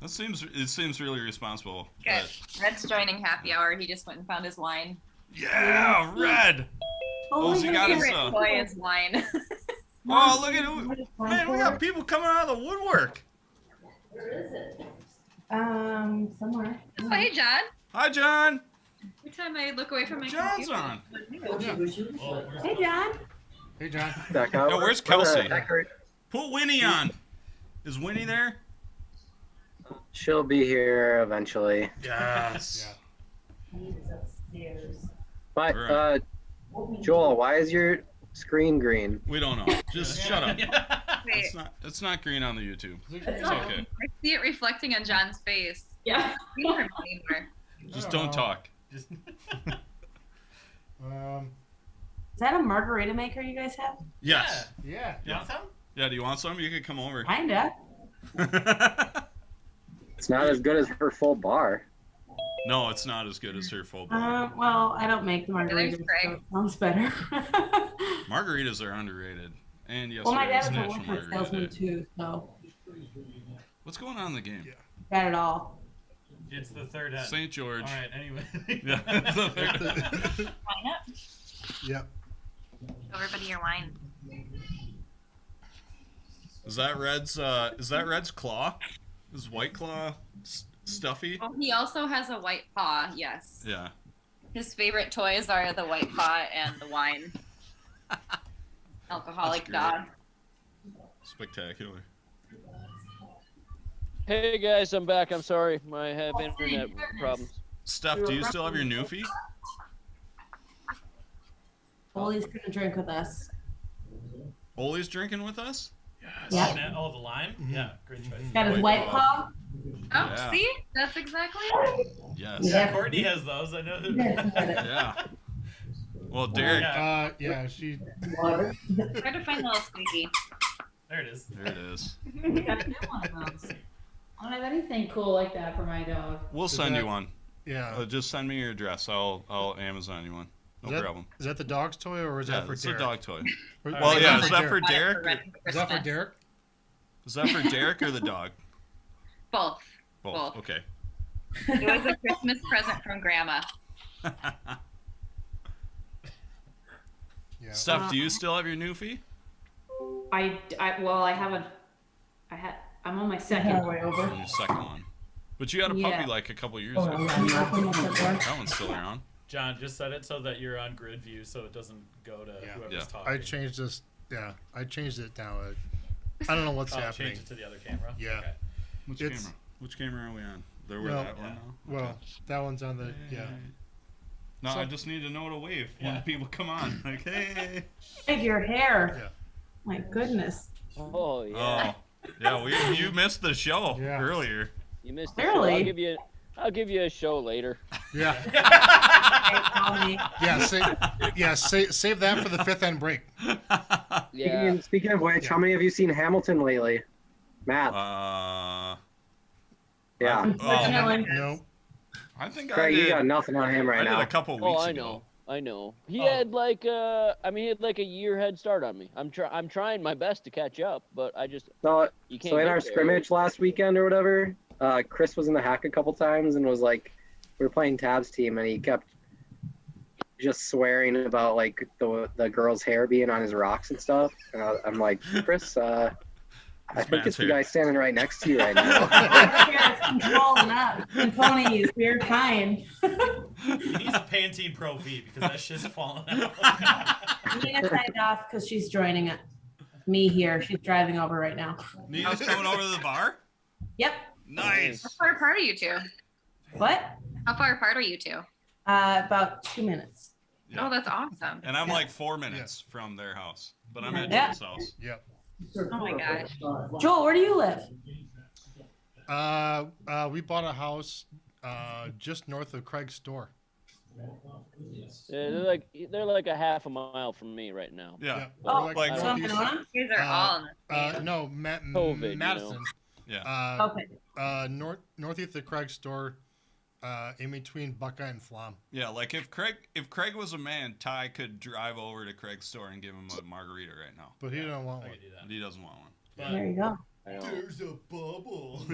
It seems really responsible. Okay. but- Red's joining happy hour. He just went and found his wine. Yeah, Red. Oh, so you got his, Favorite toy is wine. Oh, look at who. Man, we got people coming out of the woodwork. Where is it? Somewhere. Oh, hey, John. Hi, John. Every time I look away from my John's computer. on. Hey, John. Hey, John. Yo, where's Kelsey? Put Winnie on. Is Winnie there? She'll be here eventually. Yes. He's upstairs. But Right. Joel, why is your screen green? We don't know. Just shut up. Wait, It's not green on the YouTube. It's not. okay. I see it reflecting on John's face. Yeah. We don't remember anymore. Just don't talk. Just Is that a margarita maker you guys have? Yes. Yeah. You want some? Yeah, do you want some? You could come over. Kinda. It's not as good as her full bar. No, it's not as good as her full bowl. Well, I don't make the There's margaritas, so Craig. it sounds better. Margaritas are underrated. And Well, my yesterday was dad was a National Walmart Margarita salesman Day. too, so What's going on in the game? Yeah. got it all. It's the third head. St. George. All right. Anyway. Yeah. Wine up. Yep. Show everybody your wine. Is that Red's claw? Is White Claw stuffy? Oh, he also has a white paw. Yes. Yeah. His favorite toys are the white paw and the wine. Alcoholic That's great. dog. Spectacular. Hey guys, I'm back. I'm sorry, I have internet problems. Steph, do you still have your newfie? Ollie's gonna drink with us. Ollie's drinking with us? Yeah. Oh, the lime? Yeah, great choice. Got his White white paw. paw. Oh, Yeah. see? That's exactly it. Yes. Yeah. Courtney has those. I know. Yeah. Well, Derek. Yeah. Yeah, she. Water. Try to find the little squeaky. There it is. There it is. Got one of those. I don't have anything cool like that for my dog. We'll send you one. Yeah. Just send me your address. I'll Amazon you one. No Is that- problem. Is that the dog's toy or is Yeah, that for it's a Derek? dog toy. Or- Well, Well, is yeah. that Is that for Derek? Red for Is that for Christmas. Derek? Is that for Derek or the dog? Both. Both. Both. Okay. It was a Christmas present from Grandma. Yeah. Steph, do you still have your newfie? I'm on my second way over. Your second one. But you had a puppy Yeah. like a couple years Oh, ago. yeah. That one's still around. John, just set it so that you're on grid view, so it doesn't go to Yeah. whoever's Yeah. talking. I changed this. Yeah, I changed it now. I don't know what's Oh, happening. change it to the other camera. Yeah. Okay. Which It's- camera? Which camera are we on? There were No. that one now? Well, Okay. that one's on the. Yeah. No, So- I just need to know to wave Yeah. when people come on. Like, hey. Big your hair. Yeah. My goodness. Oh yeah, Oh. Yeah, you missed the show Yeah. earlier. you missed it. Barely. I'll give you a show later. Yeah. Hey, call me. Yeah. Save that for the fifth end break. Yeah. Speaking of which, how many of you seen Hamilton lately? Matt. Yeah. Unfortunately. No. I think I Craig, did. you got nothing on him I right did now. a couple Oh, weeks I ago. know. I know. He Oh. had like a year head start on me. I'm trying my best to catch up, but I just So, you can't. so in get our there. scrimmage last weekend or whatever, Chris was in the hack a couple times and was like, we were playing Tab's team and he kept just swearing about like the girl's hair being on his rocks and stuff. And I'm like, Chris, I think it's the guy standing right next to you right now. It's controlling up. And ponies, we're fine. He needs a Pantene Pro V because that shit's falling out. Nina signed off because she's joining me here. She's driving over right now. Nina's coming over to the bar? Yep. Nice. How far apart are you two? What? How far apart are you two? About 2 minutes. Yeah. Oh, that's awesome. And I'm like 4 minutes from their house, but I'm at Yeah. Joel's house. Yep. Oh my gosh. Joel, where do you live? We bought a house just north of Craig's store. Yeah, they're like a half a mile from me right now. Yeah. We're Oh, like so northeast- Winona? You guys are all in the same. no, COVID, you Madison. Yeah. Okay. Northeast of Craig's store, in between Buckeye and Flom. Yeah, like if Craig was a man, Ty could drive over to Craig's store and give him a margarita right now. But he don't want I one. could do that. But he doesn't want one. There you go. I know. There's a bubble.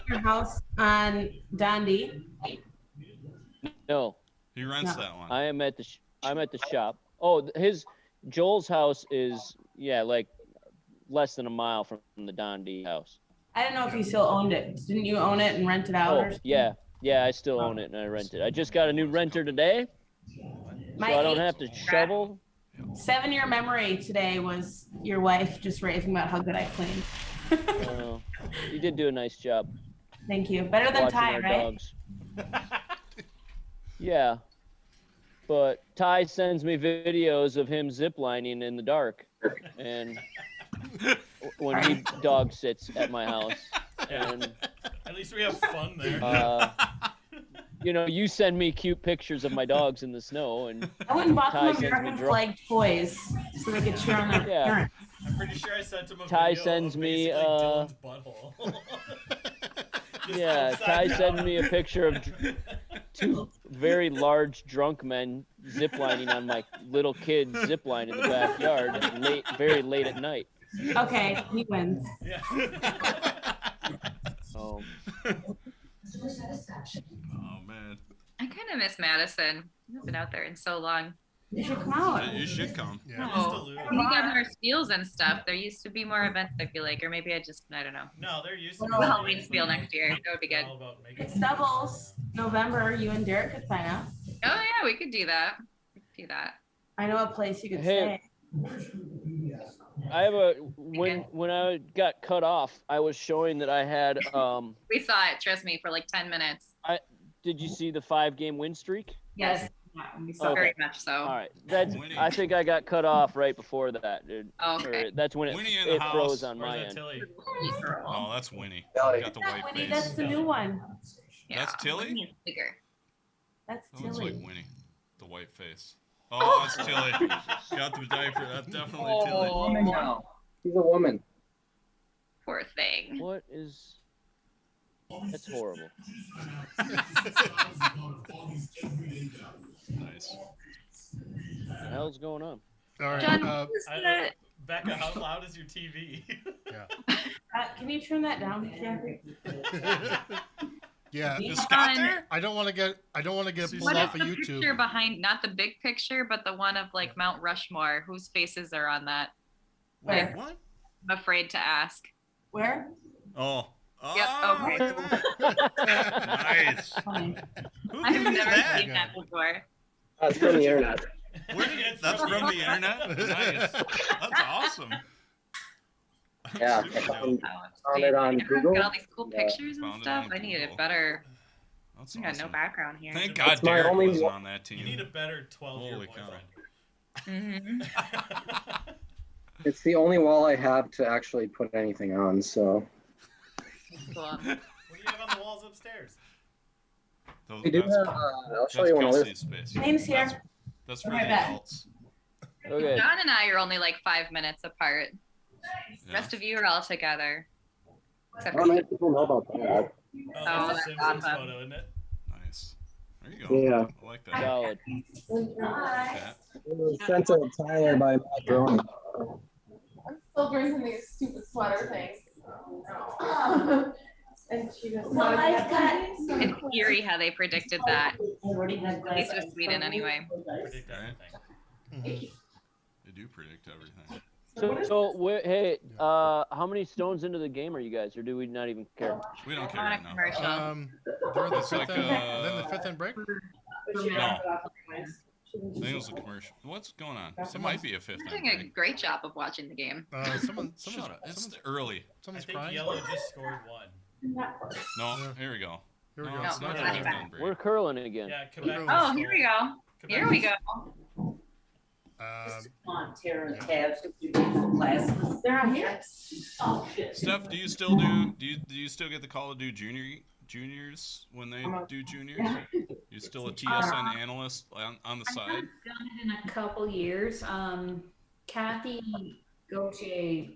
Your house on Dundee. No, He rents No. that one. I am at the I'm at the shop. Oh, Joel's house is like less than a mile from the Don D house. I don't know if you still owned it. Didn't you own it and rent it out? Oh, or something? yeah, I still own it and I rent it. I just got a new renter today, My so I don't have to shovel. 7-year memory today was your wife just raving about how good I cleaned. You did do a nice job Thank you. Better than watching Ty, our right? dogs. Yeah, but Ty sends me videos of him ziplining in the dark, and when he dog sits at my house, and At least we have fun there. you send me cute pictures of my dogs in the snow, and I went and bought Ty them sends me American dro- flag toys so they could cheer on their Yeah. parents. I'm pretty sure I sent him a Ty video sends of me, basically Dylan's butthole. Just yeah, upside Ty down. sent me a picture of two very large drunk men ziplining on my little kid zipline in the backyard very late at night. Okay, he wins. Yeah. Oh, Oh man. I kind of miss Madison. I've been out there in so long. You should come out. You should come. Yeah. Oh, Duluth. we got more steals and stuff. There used to be more events, I feel like, or maybe I don't know. No, there used to be The Halloween spiel next year. That would be good. All about making It's doubles. November, you and Derek could sign up. Oh yeah, we could do that. We could do that. I know a place you could Hey. stay. I have when I got cut off, I was showing that I had. We saw it. Trust me, for like 10 minutes. Did you see the 5-game win streak? Yes, We saw Okay. very much so. All right, that's. Winnie. I think I got cut off right before that, dude. Okay. Or that's when Winnie in the it froze house. on Where's my that end. Tilly? Oh, that's Winnie. Ellie. Got the That's white not Winnie, face. that's the new one. Yeah. That's Tilly? Winnie's bigger. That's That looks like Tilly. Winnie. The white face. Oh, that's Tilly. Got the diaper. That's definitely Tilly. Woman now. She's a woman. Poor thing. What is? That's horrible. Nice. What the hell's going on? All right. John, who's I the- don't- Becca, how loud is your TV? Can you turn that down, Kathy? Yeah. Is Scott John, there? I don't want to get pulled What off is of the YouTube. picture behind? Not the big picture, but the one of like Mount Rushmore. Whose faces are on that? Where? What? I'm afraid to ask. Where? Oh. Oh, Yep, okay. look at that. Nice. Fine. Who I've gave you never that? seen that before. That's from the internet. Where did you, that's from the internet? Nice. That's awesome. Yeah, Super I dope. found, Oh, found it on Everyone's Google. got all these cool Yeah. pictures and Found it stuff. on I need a Google. better. That's I got no awesome. background here. Thank God It's my Derek only was wa- on that team. You need a better 12-year Holy cow. boyfriend. Mm-hmm. It's the only wall I have to actually put anything on, so. Cool. What do you have on the walls upstairs? Those- We do that's- have, I'll show that's you one other. Kelsey's space. Name's here. That's for Right the back. adults. Okay. John and I are only like 5 minutes apart. The Yeah. rest of you are all together. Except Not many people know about that. Oh, Oh, that's a that's Simpsons awesome. photo, isn't it? Nice. There you go. Yeah. I like that. Solid. Chat. It was sent to Tyler by Matt Drone. I'm still drinking these stupid sweater things. And she just It's eerie how they predicted that. At least with Sweden, anyway. Predict everything. They do predict everything. Hey, how many stones into the game are you guys, or do we not even care? We don't care On a right now. commercial. They're in the It's fifth like, end, then the fifth end break. No. I think it was a commercial. What's going on? It might be a fifth You're end doing a break. great job of watching the game. Shut up. It's early. I Someone's think crying. yellow just scored one. No, here we go. Here we No, go. it's not a No, fifth end break. We're curling again. Yeah, Quebec. Oh, here we go. Here we go. On Tara and Tabs with your beautiful glasses. They're on here. Oh shit. Steph, do you still get the call to do juniors when they do juniors? You're still a TSN analyst on the side? I haven't done it in a couple years. Kathy Gauthier,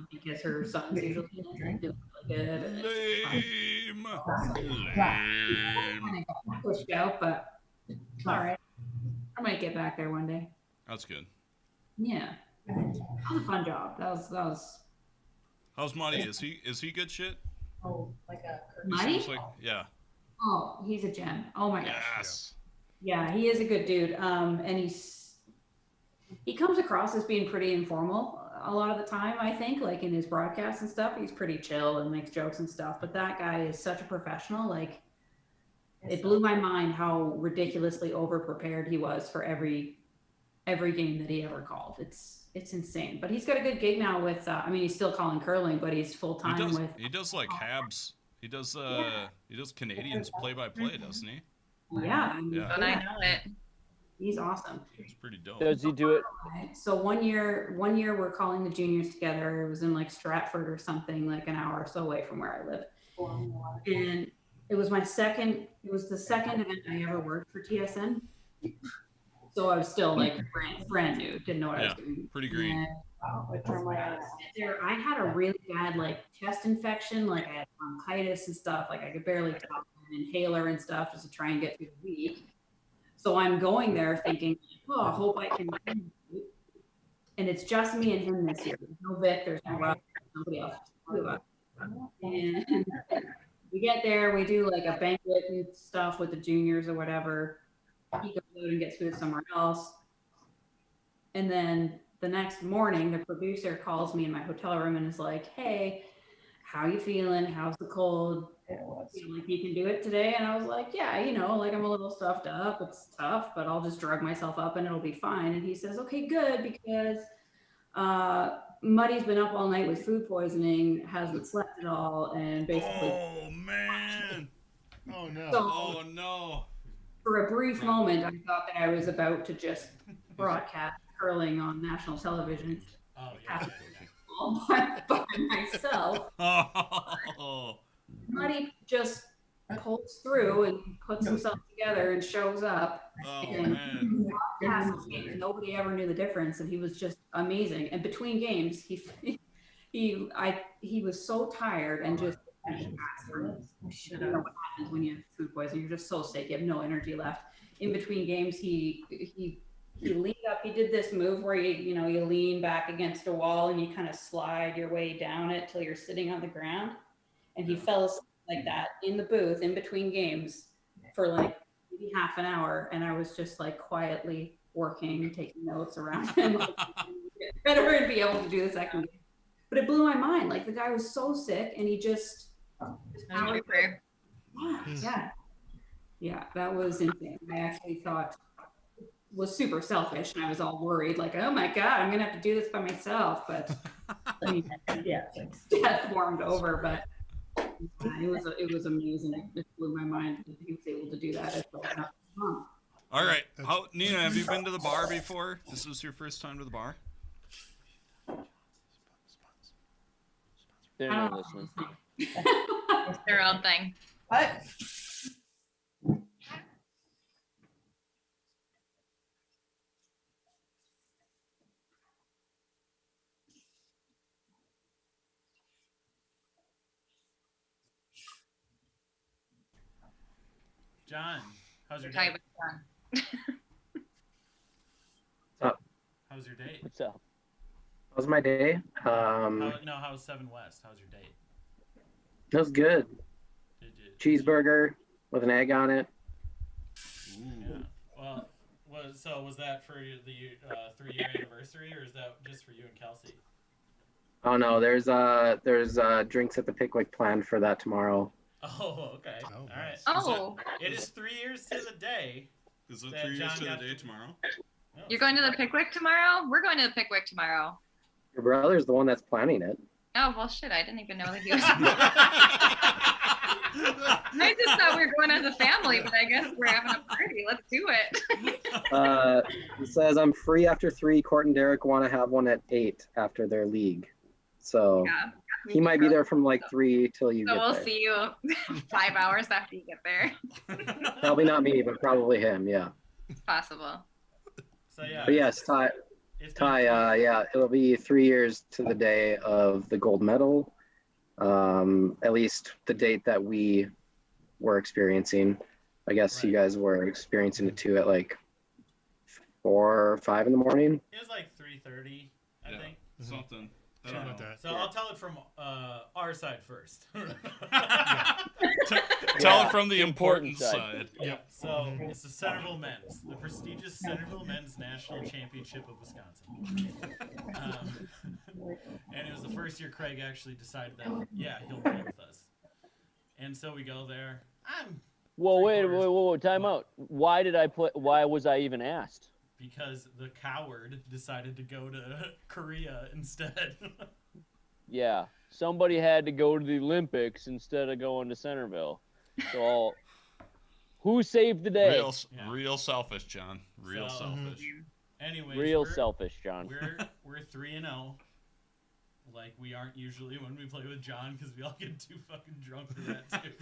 because her son's usually doing really good. Lame. Kind of got pushed out, but it's all right. I might get back there one day. That's good. Yeah, that was a fun job. That was. How's Muddy? Is he good shit? Oh, like a He Muddy? seems like, yeah. Oh, he's a gem. Oh my gosh. Yes. Yeah, he is a good dude. And he comes across as being pretty informal a lot of the time, I think, like in his broadcasts and stuff. He's pretty chill and makes jokes and stuff. But that guy is such a professional. Like, it blew my mind how ridiculously over prepared he was for every game that he ever called. It's insane. But he's got a good gig now with he's still calling curling, but he's full time with He does like Habs. He does Canadians play by play, doesn't he? yeah. Yeah. And I know it. He's awesome. It's pretty dope. Does he do it? So one year we're calling the juniors together. It was in like Stratford or something, like an hour or so away from where I live. And it was the second event I ever worked for TSN. So I was still like brand new, didn't know what I was doing. Pretty green. And there, I had a really bad like chest infection, like I had bronchitis and stuff, like I could barely talk, an inhaler and stuff just to try and get through the week. So I'm going there thinking, oh, I hope I can. And it's just me and him this year. There's no Vic, there's no Rob, nobody else. And we get there, we do like a banquet and stuff with the juniors or whatever. He goes out and gets food somewhere else. And then the next morning, the producer calls me in my hotel room and is like, hey, how you feeling? How's the cold? Feel like you can do it today? And I was like, yeah, like I'm a little stuffed up. It's tough, but I'll just drug myself up and it'll be fine. And he says, okay, good, because Muddy's been up all night with food poisoning, hasn't slept at all, and basically. Oh man! Oh no! Oh no! For a brief moment, I thought that I was about to just broadcast curling on national television. Oh yeah. All by myself. Oh. Muddy just pulls through and puts himself together and shows up. Oh and man! Nobody ever knew the difference, and he was just amazing. And between games, he was so tired and just. You know what happens when you have food poisoning? You're just so sick, you have no energy left. In between games, he leaned up. He did this move where you lean back against a wall and you kind of slide your way down it till you're sitting on the ground. And he fell asleep like that in the booth in between games for like maybe half an hour. And I was just like quietly working, taking notes around him. Better and be able to do the second game. But it blew my mind. Like the guy was so sick, and he just. Yeah, that was insane. I actually thought was super selfish, and I was all worried, like, oh my god, I'm gonna have to do this by myself. But death warmed over. But it was amazing. It blew my mind that he was able to do that. All right, Nina, have you been to the bar before? This was your first time to the bar? They're not listening. It's their own thing. What? John, how's your Hi, day? John. What's up? How's your date? What's up? How's my day? How's 7 West? How's your date? It was good. Did you? Cheeseburger with an egg on it. Yeah. Well, was that for the 3-year anniversary, or is that just for you and Kelsey? Oh no, there's drinks at the Pickwick planned for that tomorrow. Oh, okay. Oh, All right. nice. Oh, It is 3 years to the day. Is it That 3 years John to the got day to- tomorrow? No, you're going to the Pickwick tomorrow? We're going to the Pickwick tomorrow. Your brother's the one that's planning it. Oh, well, shit, I didn't even know that he was. I just thought we were going as a family, but I guess we're having a party. Let's do it. He says I'm free after 3. Court and Derek want to have one at 8 after their league, so Yeah. he might be there from like 3 till you So get we'll there. see you 5 hours after you get there. Probably not me, but probably him. Yeah. Possible. So yeah. But yes, Ty. It's been Ty, yeah, it'll be 3 years to the day of the gold medal. At least the date that we were experiencing. I guess you guys were experiencing it too at like 4 or 5 in the morning. It was like 3:30, I think. Something. I Something don't like know. that. So I'll tell it from our side first. Tell it from the Important important side. side. Yeah. So it's the Centerville Men's, the prestigious Centerville Men's National Championship of Wisconsin. And it was the first year Craig actually decided that, yeah, he'll play with us. And so we go there. Whoa, wait, time out. Why did I play? Why was I even asked? Because the coward decided to go to Korea instead. Yeah, somebody had to go to the Olympics instead of going to Centerville. So, who saved the day? Real selfish, John. Real So- selfish. Anyways, Real we're- selfish, John. We're 3-0. Like we aren't usually when we play with John because we all get too fucking drunk for that too.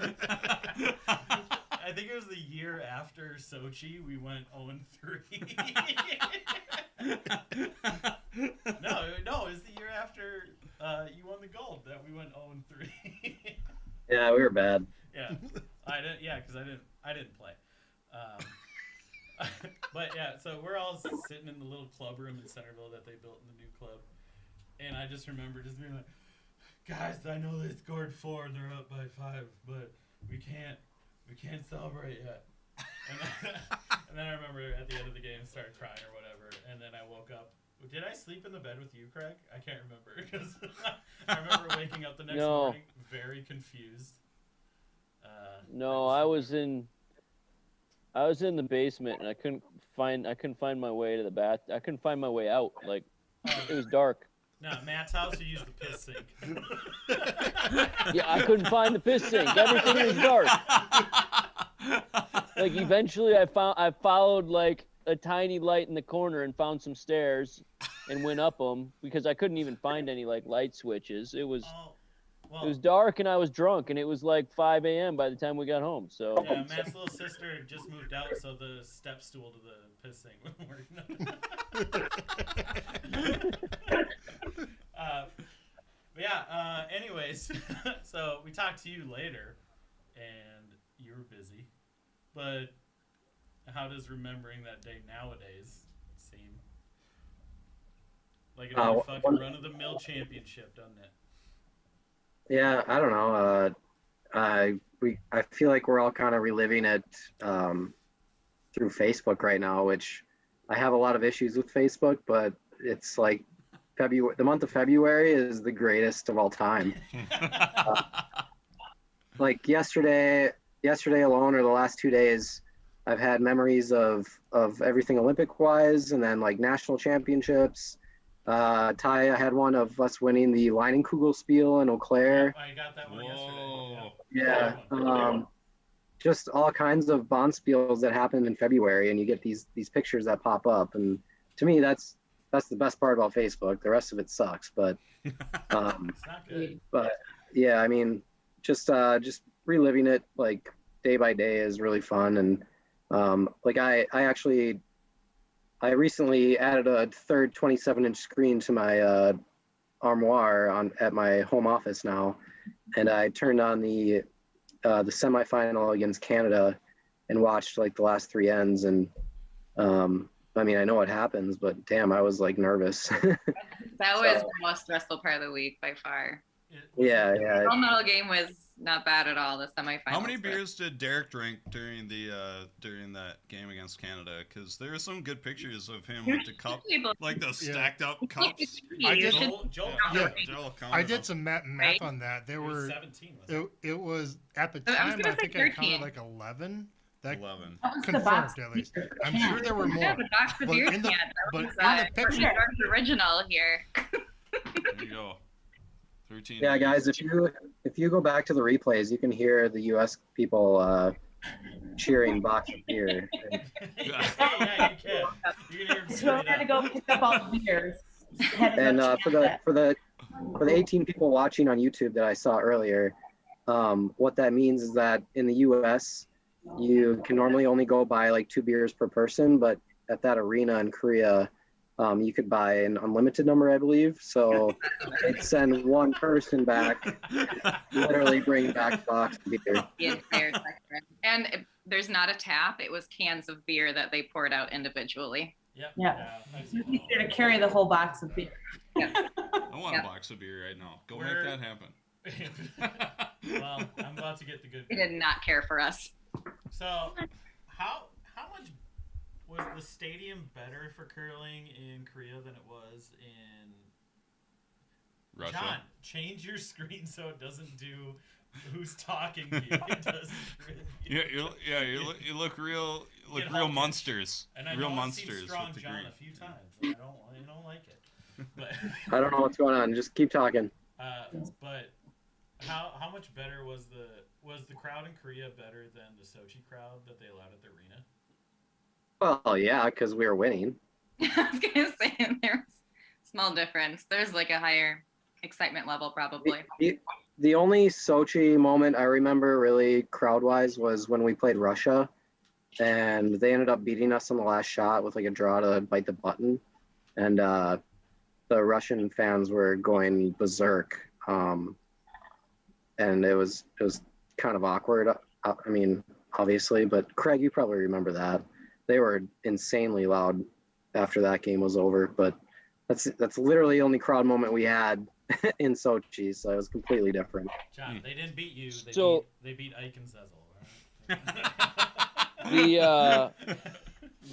I think it was the year after Sochi we went 0-3. No, it was the year after you won the gold that we went 0-3. Yeah, we were bad. Yeah, I didn't. Yeah, because I didn't play. But yeah, so we're all sitting in the little club room in Centerville that they built in the new club, and I just remember just being like, "Guys, I know they scored 4 and they're up by 5, but we can't celebrate yet." And then I remember at the end of the game started crying or whatever, and then I woke up. Did I sleep in the bed with you, Craig? I can't remember because I remember waking up the next morning very confused. No, I was in the basement and I couldn't find my way to the bath. I couldn't find my way out. Like it was dark. No, Matt's house. You used the piss sink. Yeah, I couldn't find the piss sink. Everything was dark. Like eventually, I followed like a tiny light in the corner and found some stairs and went up them because I couldn't even find any like light switches. It was dark and I was drunk and it was like 5 a.m. by the time we got home. So yeah, Matt's little sister just moved out, so the step stool to the piss sink wasn't working. But yeah. Anyways, so we talked to you later, and you were busy. But how does remembering that day nowadays seem? Like a fucking run-of-the-mill championship, doesn't it? Yeah, I don't know. I feel like we're all kind of reliving it through Facebook right now, which I have a lot of issues with Facebook, but it's like February. The month of February is the greatest of all time. Like yesterday alone, or the last 2 days, I've had memories of everything Olympic wise, and then like national championships. Ty, I had one of us winning the Leinenkugel in Eau Claire. I got that one yesterday. Yeah. Just all kinds of bonspiels that happen in February, and you get these pictures that pop up. And to me, that's the best part about Facebook. The rest of it sucks, but It's not good. but yeah, I mean, just reliving it like day by day is really fun. And like I recently added a third 27-inch screen to my armoire at my home office now, and I turned on the semifinal against Canada, and watched like the last 3 ends, and I mean, I know what happens, but damn, I was like nervous. That was the most stressful part of the week by far. Yeah. The gold medal game was not bad at all. The semifinals. How many beers did Derek drink during that game against Canada? Because there are some good pictures of him with the cup, like the stacked up cups. I did. Joel I did some math on that. There were 17. It was at the I was time. gonna I think say I counted 13. like 11. 11. That was the Confirmed, box at least. beer I'm can. sure there were more. Yeah, the box of But beer in the- can. but That was, in the picture- George's original here. There you go. 13. Yeah, guys, if you go back to the replays, you can hear the U.S. people cheering box of beer. Yeah, you can. You can hear him So I had to go pick up all the beers. Had to go And check for that. the 18 people watching on YouTube that I saw earlier, what that means is that in the U.S. you can normally only go buy like 2 beers per person, but at that arena in Korea, you could buy an unlimited number, I believe. So they'd send one person back, literally bring back a box of beer. The entire section. And there's not a tap. It was cans of beer that they poured out individually. Yep. Yeah. I've You seen need to carry the whole box of beer. I want Yeah. a box of beer right now. Go We're- make that happen. Well, I'm about to get the good. They did not care for us. So, how much was the stadium better for curling in Korea than it was in Russia. John? Change your screen so it doesn't do who's talking to you. It doesn't. You look real Get real hawkish. monsters. And I real know I've seen monsters Strong with the John green. a few times. And I don't like it. But I don't know what's going on. Just keep talking. but how much better was the crowd in Korea better than the Sochi crowd that they allowed at the arena? Well, yeah, because we were winning. I was gonna say there's a small difference. There's like a higher excitement level probably. The only Sochi moment I remember really crowd-wise was when we played Russia, and they ended up beating us on the last shot with like a draw to bite the button, and the Russian fans were going berserk, and it was kind of awkward. I mean, obviously, but Craig, you probably remember that. They were insanely loud after that game was over, but that's literally the only crowd moment we had in Sochi, so it was completely different. John, they didn't beat you. They beat Ike and Sezel.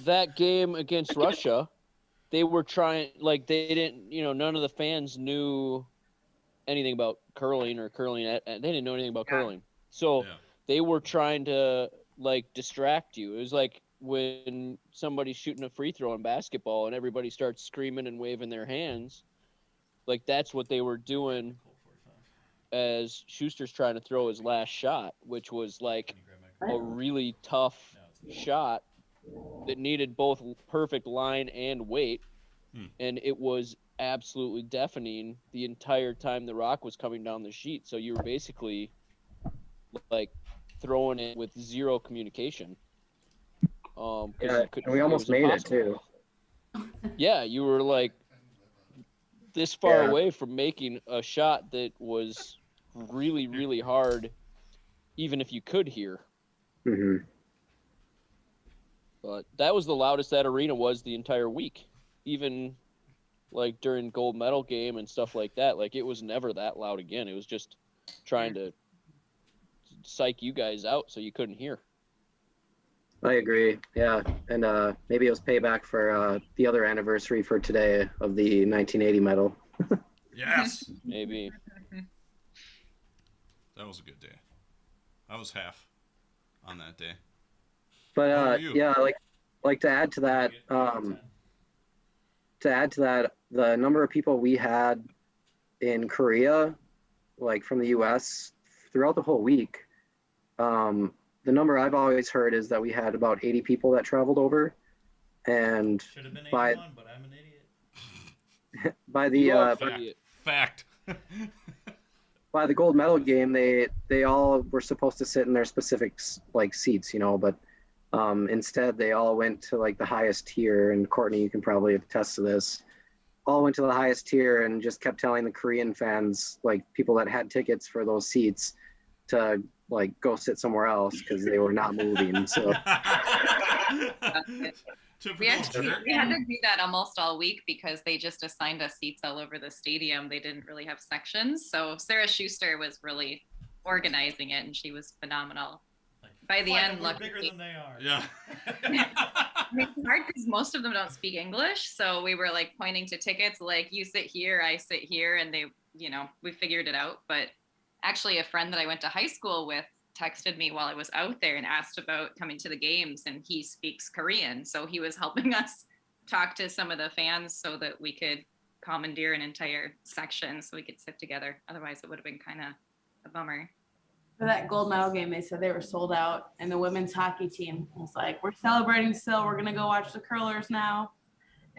That game against Russia, they were trying, like, they didn't, none of the fans knew anything about curling or curling. They didn't know anything about curling. So they were trying to, like, distract you. It was like when somebody's shooting a free throw in basketball and everybody starts screaming and waving their hands. Like, that's what they were doing as Schuster's trying to throw his last shot, which was, like, a really tough shot that needed both perfect line and weight. And it was absolutely deafening the entire time the rock was coming down the sheet. So you were basically, like, throwing it with zero communication. And we almost made it, too. Yeah, you were, like, this far away from making a shot that was really, really hard, even if you could hear. Mm-hmm. But that was the loudest that arena was the entire week. Even, like, during gold medal game and stuff like that. Like, it was never that loud again. It was just trying to psych you guys out so you couldn't hear. I agree. Yeah, and maybe it was payback for the other anniversary for today of the 1980 medal. Yes. Maybe. That was a good day. I was half on that day. But yeah, like to add to that, the number of people we had in Korea, like from the U.S. throughout the whole week, the number I've always heard is that we had about 80 people that traveled over, and should have been 81, but I'm an idiot. By the fact. By the gold medal game, they all were supposed to sit in their specific like seats, but instead they all went to like the highest tier. And Courtney, you can probably attest to this. All went to the highest tier and just kept telling the Korean fans, like people that had tickets for those seats, to like go sit somewhere else because they were not moving. So We had to do that almost all week because they just assigned us seats all over the stadium. They didn't really have sections. So Sarah Schuster was really organizing it, and she was phenomenal. By the end, we're bigger than they are. Yeah. It's hard because most of them don't speak English. So we were like pointing to tickets, like you sit here, I sit here, and they, we figured it out. But actually, a friend that I went to high school with texted me while I was out there and asked about coming to the games, and he speaks Korean. So he was helping us talk to some of the fans so that we could commandeer an entire section so we could sit together. Otherwise, it would have been kind of a bummer. For that gold medal game, they said they were sold out, and the women's hockey team was like, we're celebrating still. We're going to go watch the curlers now.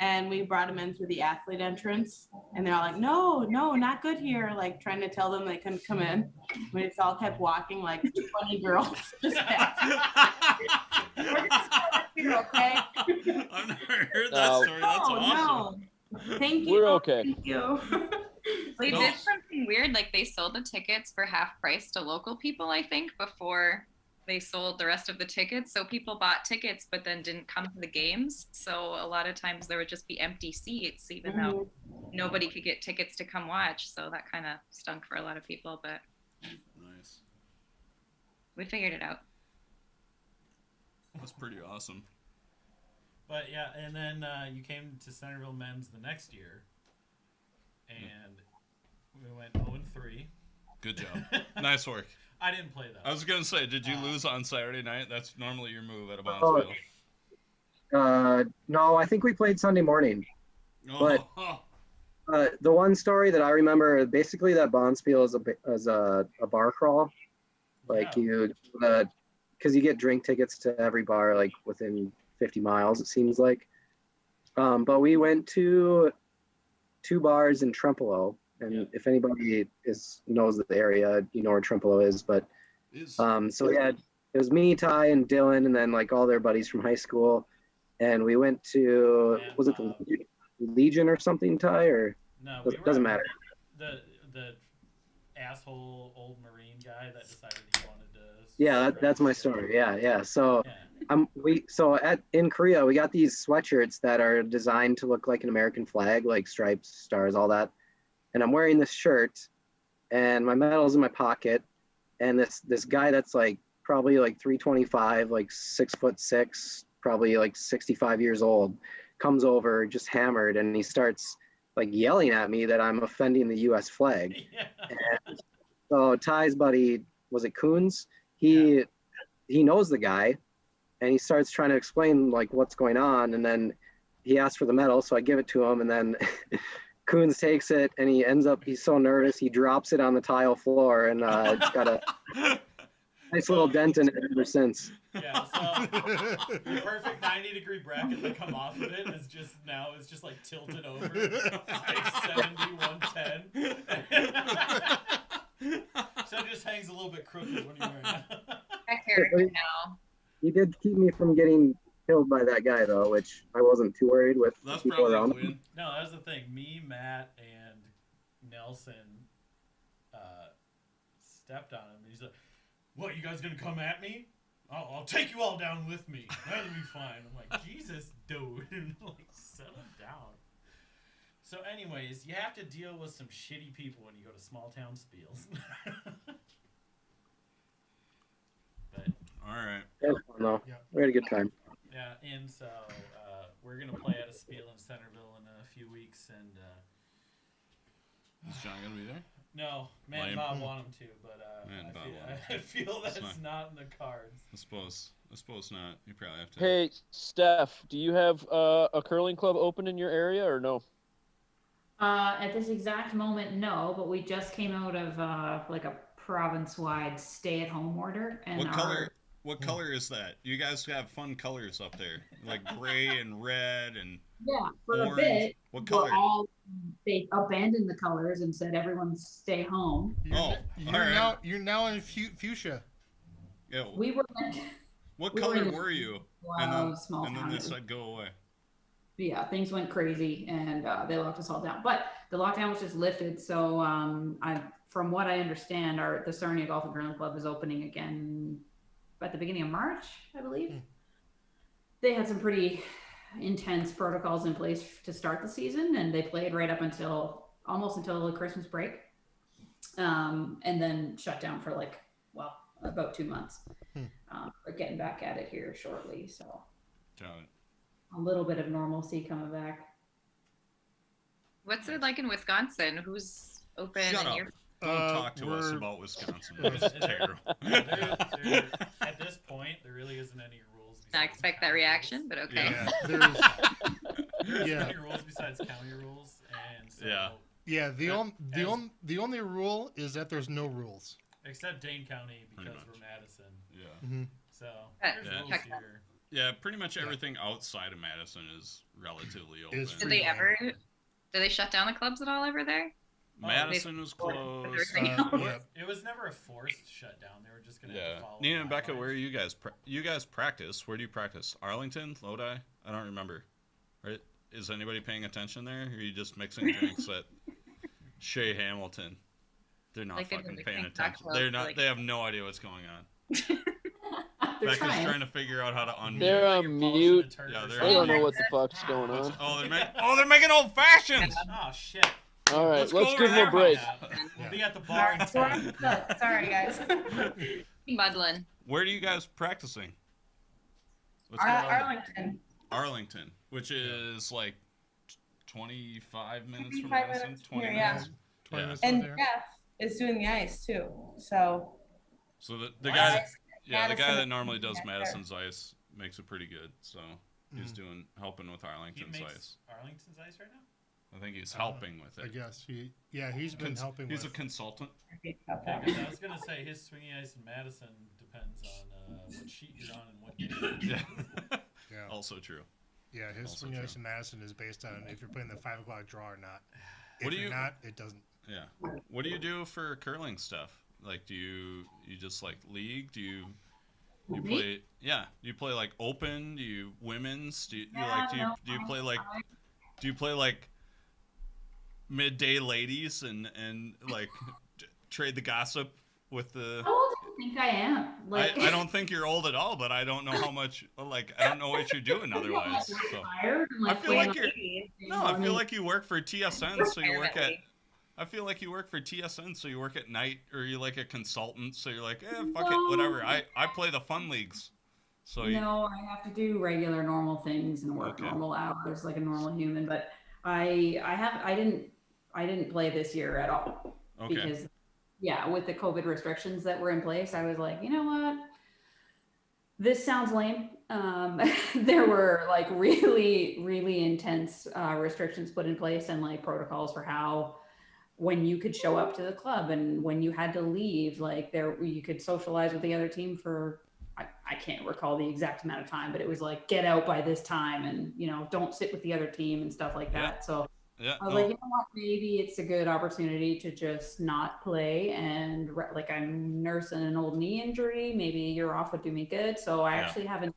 And we brought them in through the athlete entrance, and they're all like, no, not good here, like trying to tell them they couldn't come in. We just all kept walking like 20 girls just past. We're just here, okay? I've never heard that story. That's awesome. No. Thank you. We're okay. Thank you. They did something weird, like they sold the tickets for half price to local people, I think, before they sold the rest of the tickets. So people bought tickets but then didn't come to the games. So a lot of times there would just be empty seats, even though nobody could get tickets to come watch. So that kind of stunk for a lot of people, but nice. We figured it out. That's pretty awesome. But yeah, and then you came to Centerville Men's the next year, and we went 0-3. Good job. Nice work. I didn't play though. I was gonna say, did you lose on Saturday night? That's normally your move at a Bondsville. No, I think we played Sunday morning. But the one story that I remember, basically that Bondsville is a bar crawl. Like because you get drink tickets to every bar like within 50 miles, it seems like. But we went to 2 bars in Trempealeau. And if anybody knows the area, you know where Trempealeau is. But so it was me, Ty, and Dylan, and then like all their buddies from high school. And we went to was it the Legion or something, Ty? Or no, doesn't matter. The asshole old Marine guy that decided he wanted to. Yeah, that's my story. Yeah. So in Korea we got these sweatshirts that are designed to look like an American flag, like stripes, stars, all that. And I'm wearing this shirt, and my medal's in my pocket, and this guy that's like probably like 325, like 6'6", probably like 65 years old, comes over just hammered, and he starts like yelling at me that I'm offending the U.S. flag. And so Ty's buddy, was it Coons? He knows the guy, and he starts trying to explain like what's going on, and then he asks for the medal, so I give it to him, and then Coons takes it, and he's so nervous, he drops it on the tile floor, and it's got a nice little dent in it ever since. Yeah, so the perfect 90-degree bracket to come off of it is just like tilted over, like 70, 110. So it just hangs a little bit crooked when you're wearing it. He did keep me from getting killed by that guy, though, which I wasn't too worried with. That's people probably around a win. No, that was the thing. Me, Matt, and Nelson stepped on him. He's like, "What, you guys gonna come at me? I'll take you all down with me. That'll be fine." I'm like, Jesus, dude. Like, settle down. So anyways, you have to deal with some shitty people when you go to small town spiels. But all right. That was fun, though. We had a good time. yeah, and so we're gonna play at a spiel in Centerville in a few weeks, and Is John gonna be there? no, man, Bob want him to, but I feel that's not in the cards. I suppose not. You probably have to. Hey, Steph, do you have a curling club open in your area or no? At this exact moment, no, but we just came out of like a province-wide stay-at-home order. And What color is that? You guys have fun colors up there, like gray and red and for orange. a bit. What color? They abandoned the colors and said everyone stay home. You're now in fuchsia. Yeah. We were. What we color were in were you? small And then town. they said go away. Yeah, things went crazy, and they locked us all down. But the lockdown was just lifted, so from what I understand, the Sarnia Golf and Curling Club is opening again at the beginning of March, I believe. They had some pretty intense protocols in place to start the season, and they played right up almost until the Christmas break, and then shut down for about 2 months. We're getting back at it here shortly, so a little bit of normalcy coming back. What's it like in Wisconsin? Who's open? Shut in up. your... Don't talk to us about Wisconsin. It's terrible. At this point, there really isn't any rules. I expect that reaction, but okay. There's any rules besides county rules, and so the only rule is that there's no rules. Except Dane County because we're Madison. Yeah. So there's rules here. Yeah, pretty much everything outside of Madison is relatively open. Did they shut down the clubs at all over there? Madison was closed. It was never a forced shutdown. They were just going to follow. Nina and Becca, where are you guys? You guys practice? Where do you practice? Arlington? Lodi? I don't remember. Right? Is anybody paying attention there? Or are you just mixing drinks at Shea Hamilton? They're not fucking paying attention. They're not. They have no idea what's going on. Becca's trying to figure out how to unmute. They're on mute. Yeah, they don't know what the fuck's going on. They're making old fashions. Oh shit. All right, let's give them a break. We'll be at the bar in time. Sorry, guys. Muddling. Where are you guys practicing? Arlington. Arlington, which is like 25 minutes from 25 Madison. minutes 20 here, minutes. Yeah. 20 minutes And there. Jeff is doing the ice too. So The guy that normally does Madison's ice makes it pretty good. So he's helping with Arlington's ice. Arlington's ice right now? I think he's helping with it. I guess he's been helping. He's a consultant. I was gonna say his swinging ice in Madison depends on what sheet you're on and what game. Yeah. Also true. Yeah, his swinging ice in Madison is based on if you're playing the 5 o'clock draw or not. If you're not, it doesn't. Yeah. What do you do for curling stuff? Like, do you just like league? Do you play? Yeah. Do you play like open? Do you women's? Do you play like midday ladies and like trade the gossip with the? How old do you think I am? I don't think you're old at all, but I don't know how much. Like, I don't know what you're doing otherwise. So. I feel like I feel like you work for TSN, so you work at. I feel like you work for TSN, so you work at night, or you're like a consultant, so you're like, fuck it, whatever. I play the fun leagues. So I have to do regular normal things and work normal hours like a normal human, but I didn't play this year at all because with the COVID restrictions that were in place, I was like, you know what, this sounds lame. There were like really, really intense restrictions put in place and like protocols for when you could show up to the club and when you had to leave, like you could socialize with the other team for, I can't recall the exact amount of time, but it was like, get out by this time and, don't sit with the other team and stuff like that. So I was like, you know what, maybe it's a good opportunity to just not play. And like I'm nursing an old knee injury. Maybe a year off would do me good. So I actually haven't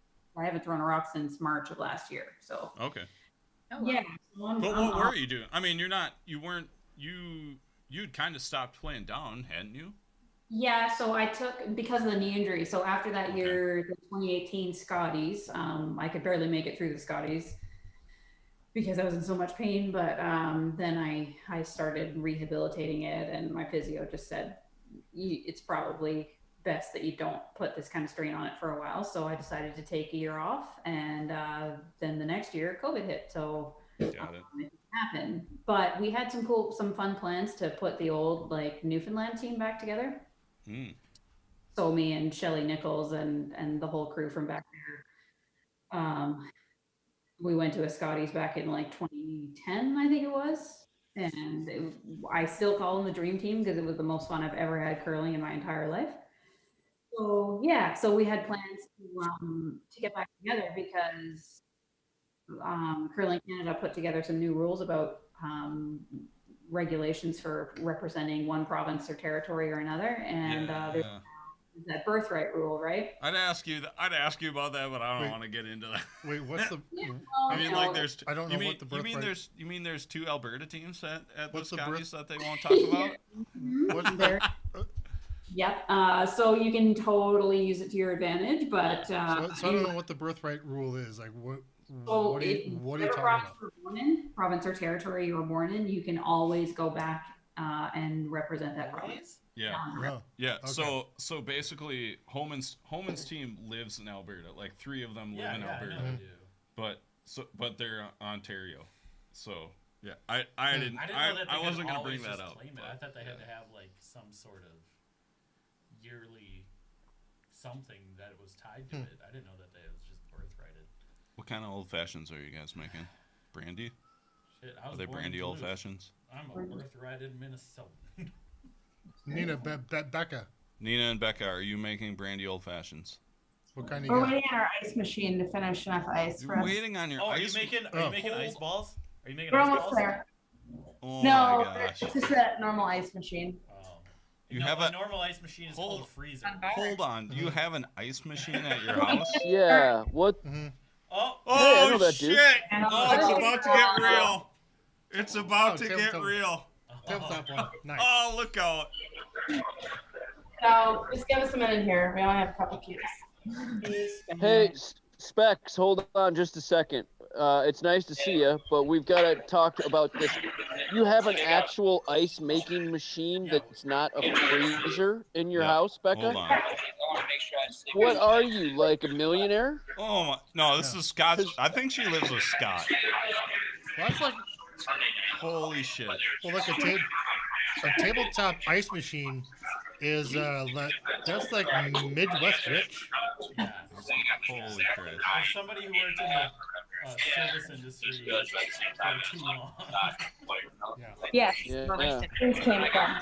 thrown a rock since March of last year. So. Okay. Oh, wow. Yeah. But what were you doing? I mean, you'd kind of stopped playing down, hadn't you? Yeah, so I took, because of the knee injury, so after that year, the 2018 Scotties, I could barely make it through the Scotties because I was in so much pain, but then I started rehabilitating it, and my physio just said, it's probably best that you don't put this kind of strain on it for a while, so I decided to take a year off, and then the next year, COVID hit, so it didn't happen. But we had some fun plans to put the old like Newfoundland team back together. So me and Shelly Nichols and the whole crew from back there, we went to a Scotties back in like 2010, I think it was. And I still call them the dream team because it was the most fun I've ever had curling in my entire life. So yeah, so we had plans to get back together because Curling Canada put together some new rules about regulations for representing one province or territory or another, and there's is that birthright rule, right? I'd ask you about that, but I don't want to get into that. Wait, what's the? I mean, like, there's. I don't know what the birthright. You mean there's 2 Alberta teams at the What's the Scotties that they won't talk about? What's the? Yep. So you can totally use it to your advantage, but So I don't know what the birthright rule is. Like what? so What are you whatever talking province about? you were born in, province or territory you were born in, you can always go back and represent that province. Yeah. Oh, Yeah. okay. So basically, Homan's team lives in Alberta. Like 3 of them live in Alberta, I know they do. but they're Ontario. So yeah, I didn't know that they wasn't could gonna bring always that just up. claim it. I thought they had to have like some sort of yearly something that was tied to it. I didn't know that it was just birthrighted. What kind of old fashions are you guys making? Brandy? Shit, I was Are they born in brandy old Duluth. fashions? I'm a birthrighted Minnesotan. Nina, Becca, Nina and Becca, are you making brandy old fashions? what kind you We're got? waiting on our ice machine to finish enough ice for You're us. waiting on your Oh, are you ice. making ice balls? Are you making We're ice almost balls? there. Oh No, my gosh! it's just that normal ice machine. Oh. You No, have a a normal ice machine is called a freezer. hold on. You have an ice machine at your house? Yeah. What? Oh, I know that, dude. shit! And Oh, it's about to get real. It's about to get tabletop. real. Tabletop one. Nice. Oh, look out! So just give us a minute here. We only have a couple cues. Hey, Specs, hold on just a second. It's nice to see you, but we've got to talk about this. You have an actual ice making machine that's not a freezer in your house, Becca? Hold on. What are you, like a millionaire? Oh my! No, this is Scott. I think she lives with Scott. Well, that's like Holy shit! like a tabletop ice machine is that's like Midwest rich. yeah. Holy crap! As somebody who worked in the service industry for too long. Yeah. Yes. Yeah. Things came from.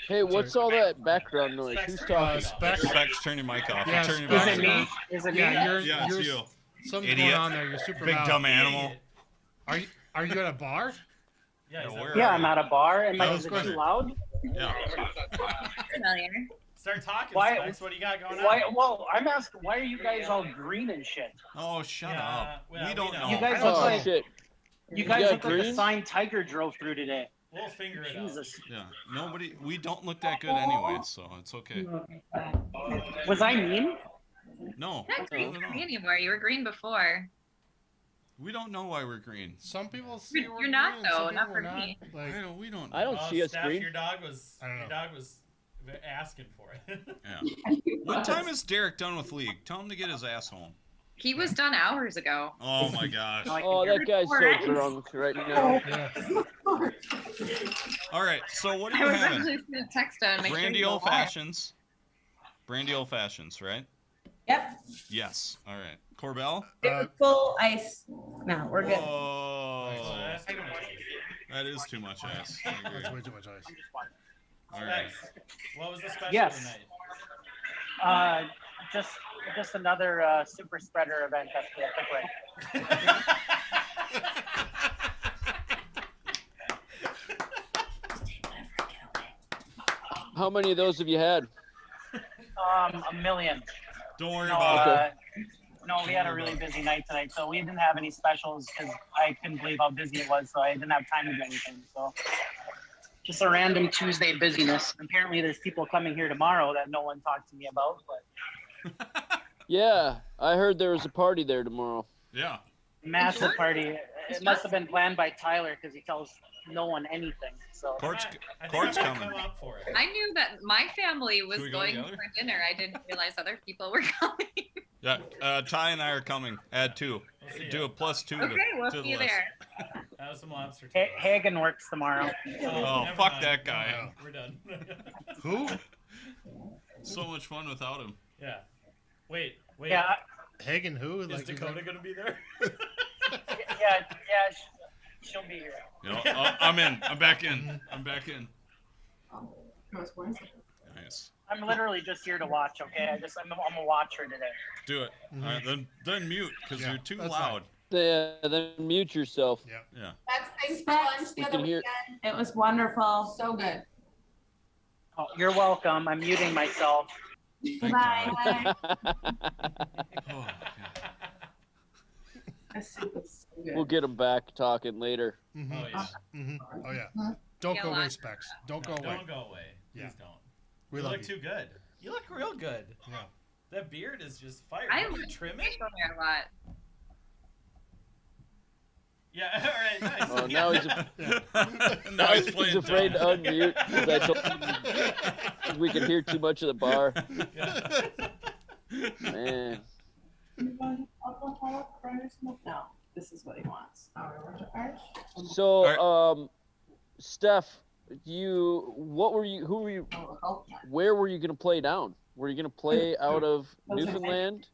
Hey, what's all that background noise? Who's talking? Specs, turn your mic off. Yeah, Turn your Specs. mic Is it me? off. Is it me? Yeah, Yeah, it's you're you. something's Idiot. going on there. You're super Big loud. dumb animal. Are you at a bar? Yeah, Yeah, he's where like, Yeah, I'm at a bar. And That like, was is it quick. too loud? Yeah. Familiar. start talking, Why- Specs. What do you got going on? Why? Well, I'm asking, why are you guys all green and shit? Oh, shut Yeah, up. well, we don't we know. know. You guys Oh, look like shit. you guys got look like green? a signed tiger drove through today. We'll figure it out. Jesus. Yeah. We don't look that good anyway, so it's okay. Was I mean? No. You're not green not at for all. me anymore. You were green before. We don't know why we're green. Some people see You're we're not, green, some though, people not we're for not. me. Like, We don't. I don't see us Steph, green. your dog was I don't know. asking for it. Yeah. What time is Derek done with league? Tell him to get his ass home. He was done hours ago. Oh my gosh. Oh, that guy's so drunk right now. yeah. All right. So what are I you was having? actually going to text him and make Brandy sure old fashions. Brandy old fashions, right? Yep. Yes. All right. Corbell. Full ice. No, we're good. Oh, That's too much ice. that is too much ice. I agree. That's way too much ice. All right. Specs, what was the special Yes. tonight? Just another super spreader event that's the quick way. How many of those have you had? A million. Don't worry No, about it. no, we had a really busy night tonight, so we didn't have any specials because I couldn't believe how busy it was, so I didn't have time to do anything. So just a random Tuesday busyness. Apparently, there's people coming here tomorrow that no one talked to me about, but Yeah, I heard there was a party there tomorrow. Yeah. massive party. It must have been planned by Tyler because he tells no one anything. So Court's I think Court's I might coming. come up for it. I knew that my family was Should we go going together? for dinner. I didn't realize other people were coming. Yeah. Ty and I are coming. Add 2. We'll see Do ya. a +2 Okay, we'll to the see you list. there. That was some lobster. Ha- tails. Hagen works tomorrow. Oh, never fuck mind. that guy. Never mind. We're done. Who? So much fun without him. Yeah. Wait. Yeah, Hagen who? Is Like, Dakota gonna be there? yeah. She'll be here. You know, I'm in. I'm back in. I'm back in. Nice. I'm literally just here to watch. Okay, I'm a watcher today. Do it. Mhm. All right, then mute because Yeah, you're too that's loud. Yeah, then mute yourself. Yeah. Yeah. That's thanks for lunch the We other can hear- weekend. It was wonderful. So good. Oh, you're welcome. I'm muting myself. Thank Bye. Oh, That soup is so good. We'll get them back talking later. Mm-hmm. Oh yeah. Mm-hmm. Oh yeah. Don't Yeah, go away, lots of Specs. that. Don't No, go away. don't go away. Please Yeah. don't. We You love look too good. You look real good. Yeah. That beard is just fire. I Are you like trimming? facial hair a lot. Yeah. All right. Nice. Oh, now he's now he's playing he's afraid to dumb. unmute because I told him we could hear too much of the bar. Man. No, this is what he wants. So, Steph, where were you gonna play down? Were you gonna play out of Newfoundland?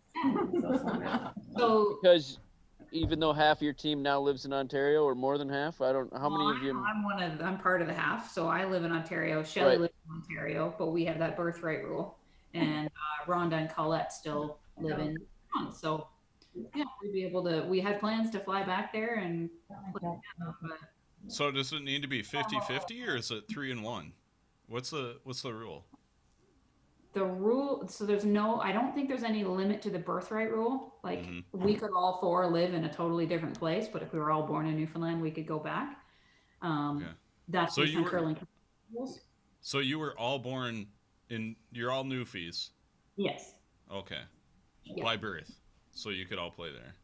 So Because even though half your team now lives in Ontario, or more than half, how many of you? I'm part of the half, so I live in Ontario. Shelley Right. lives in Ontario, but we have that birthright rule, and Rhonda and Colette still live in Vermont. So yeah, we'd be able to. We had plans to fly back there and play together, but So does it need to be 50-50 or is it 3-1? What's the rule? the rule. So I don't think there's any limit to the birthright rule. Like we could all four live in a totally different place, but if we were all born in Newfoundland, we could go back. Okay. That's So based you on were- curling rules. So you were all born you're all Newfies. Yes. Okay. Yeah. By birth. So you could all play there.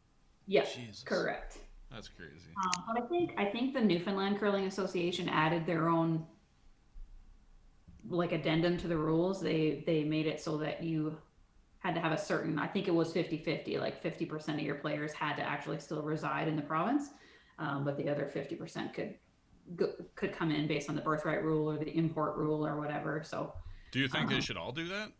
Yeah. Jesus. Correct. That's crazy. But I think the Newfoundland Curling Association added their own like addendum to the rules. They made it so that you had to have a certain, I think it was 50-50, like 50% of your players had to actually still reside in the province, but the other 50% could come in based on the birthright rule or the import rule or whatever. So Do you think they should all do that?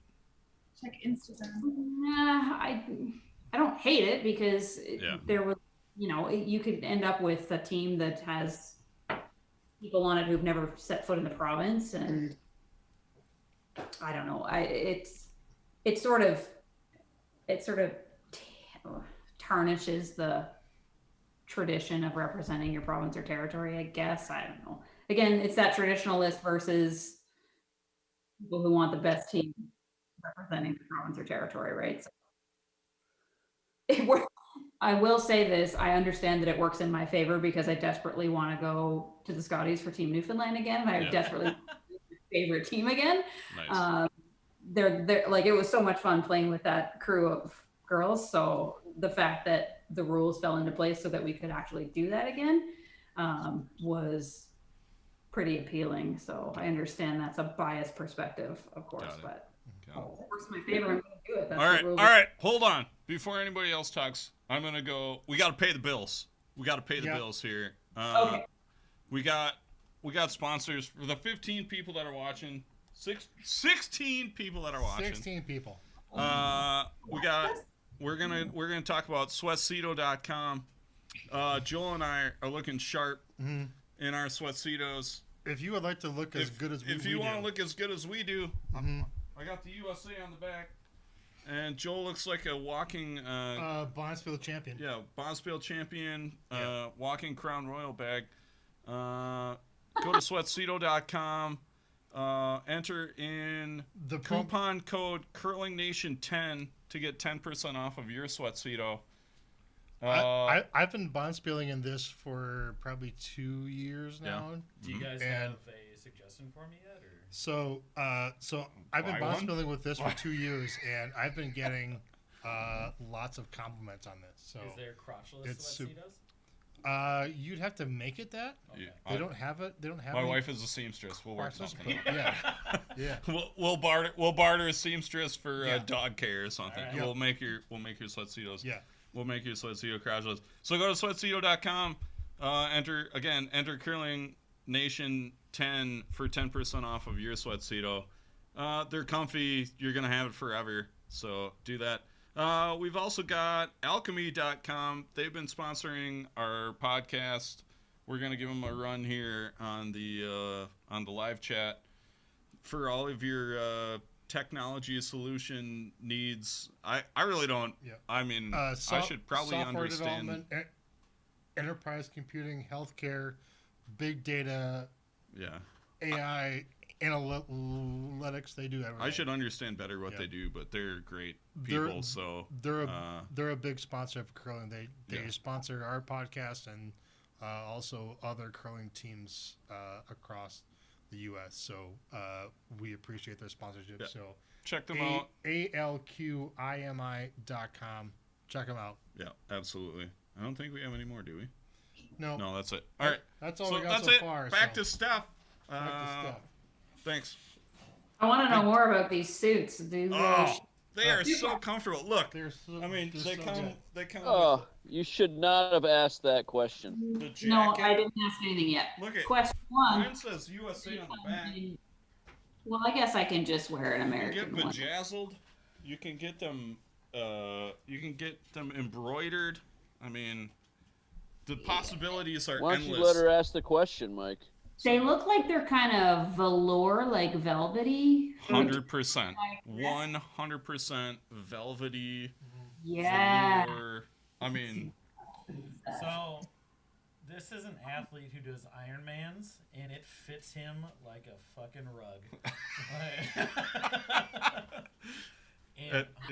Check Instagram. I don't hate it because Yeah. there was, you could end up with a team that has people on it who've never set foot in the province, and I don't know. It sort of tarnishes the tradition of representing your province or territory, I guess. I don't know. Again, it's that traditionalist versus people who want the best team representing the province or territory, right? So I will say this, I understand that it works in my favor because I desperately want to go to the Scotties for Team Newfoundland again. I desperately want to be my favorite team again. Nice. They're like, it was so much fun playing with that crew of girls. So the fact that the rules fell into place so that we could actually do that again was pretty appealing. So I understand that's a biased perspective, of course, but it works in my favor. I'm going to do it. That's All right, the rules. all right. Hold on. Before anybody else talks, I'm gonna go. We got to pay the bills. We got to pay the bills here. Okay. We got sponsors for the 15 people that are watching. 16 people that are watching. 16 people. We're gonna talk about sweatcedo.com. Joel and I are looking sharp in our sweatcedos. If you would like to look as good as we do. If you want to look as good as we do, I got the USA on the back. And Joel looks like a walking Bonspiel champion. Yeah, Bonspiel champion, walking Crown Royal bag. Go to sweatcedo.com. Enter in the coupon code CurlingNation10 to get 10% off of your sweatcedo. I've been Bonspieling in this for probably 2 years now. Yeah. Do you guys have a suggestion for me yet? Or? So I've been Bonspieling with this for 2 years, and I've been getting lots of compliments on this. So is there crotchless sweatcedos? You'd have to make it that. Okay. They don't have it. They don't have. My wife is a seamstress. We'll work something. Yeah. We'll barter a seamstress for dog care or something. Right. We'll make your sweatcedos. Yeah. We'll make your sweatcedo crotchless. So go to sweatcedo.com. Enter Curling Nation 10 for 10% off of your sweatcedo. They're comfy. You're gonna have it forever. So do that. We've also got alchemy.com. They've been sponsoring our podcast. We're going to give them a run here on the live chat for all of your technology solution needs. I really don't. Yeah. I mean, I should probably understand. Development, enterprise computing, healthcare, big data, AI, analytics. They do everything. I should understand better what they do, but they're great people. They're a big sponsor of curling. They sponsor our podcast and also other curling teams across the U.S. So we appreciate their sponsorship. So check them out. alqimi.com. Check them out. Yeah, absolutely. I don't think we have any more, do we? No, that's it. All right, that's all we got so far. Back to Steph. Thanks. I want to know more about these suits. They are so comfortable. Look, they come. Oh, you should not have asked that question. The jacket. No, I didn't ask anything yet. Look at question one. Mine says USA on the back. Well, I guess I can just wear an American You one. get bejazzled. You can get them. You can get them embroidered. I mean, the possibilities are Why don't endless. you let her ask the question, Mike? They look like they're kind of velour, like velvety. 100%. 100% velvety. Yeah. Velour. I mean, So, this is an athlete who does Ironmans, and it fits him like a fucking rug.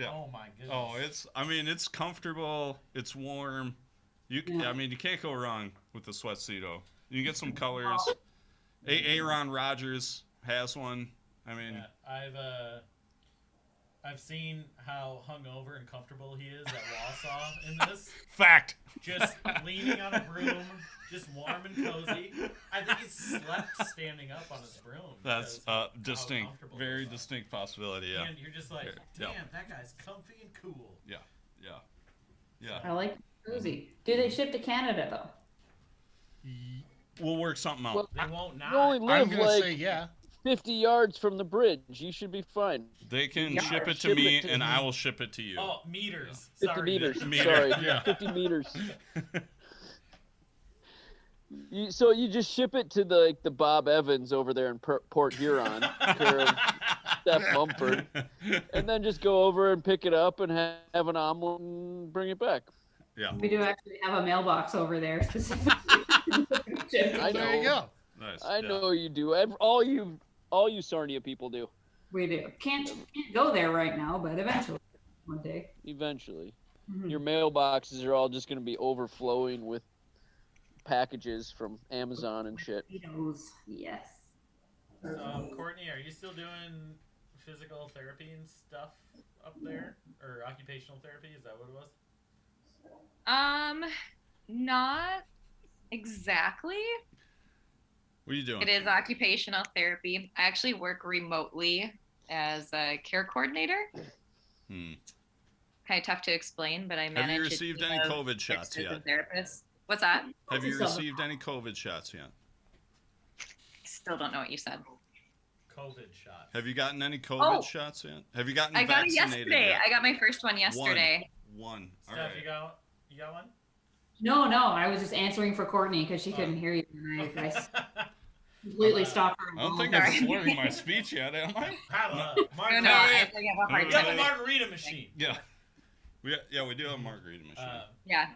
Oh my goodness. Oh, it's comfortable. It's warm. You can't go wrong with the sweatsuit. You can get some colors. Aaron Rodgers has one. I mean, I've seen how hungover and comfortable he is at Wausau in this. Fact. Just leaning on a broom, just warm and cozy. I think he slept standing up on his broom. That's distinct, very distinct possibility. Yeah. And you're just like, damn, that guy's comfy and cool. Yeah. I like cozy. Do they ship to Canada though? We'll work something out. Well, they won't not. You only live say 50 yards from the bridge. You should be fine. They can ship it to me, and I will ship it to you. Oh, meters. 50 Sorry. meters. Meter. Sorry, 50 meters. So you just ship it to the Bob Evans over there in Port Huron, care of Steph Mumford, and then just go over and pick it up and have an omelet and bring it back. Yeah. We do actually have a mailbox over there specifically. I know. There you go. Nice. I know you do. All you Sarnia people do. We do. Can't go there right now, but eventually, one day. Eventually. Mhm. Your mailboxes are all just going to be overflowing with packages from Amazon and shit. Yes. So, Courtney, are you still doing physical therapy and stuff up there? Or occupational therapy? Is that what it was? Not exactly. What are you doing? It is occupational therapy. I actually work remotely as a care coordinator. Kind of tough to explain, but I manage. Have you received any COVID shots yet? Therapists. What's that? Have you received any COVID shots yet? Still don't know what you said. COVID shots. Have you gotten any COVID shots yet? Have you gotten I got it vaccinated yesterday. yet? I got my first one yesterday. One. All Steph, right. you got one? No, I was just answering for Courtney because she couldn't hear you. And I completely stopped her. I don't think I'm slurring my speech yet, am I? I think we have a margarita machine. Yeah. We do have a margarita machine. Yeah.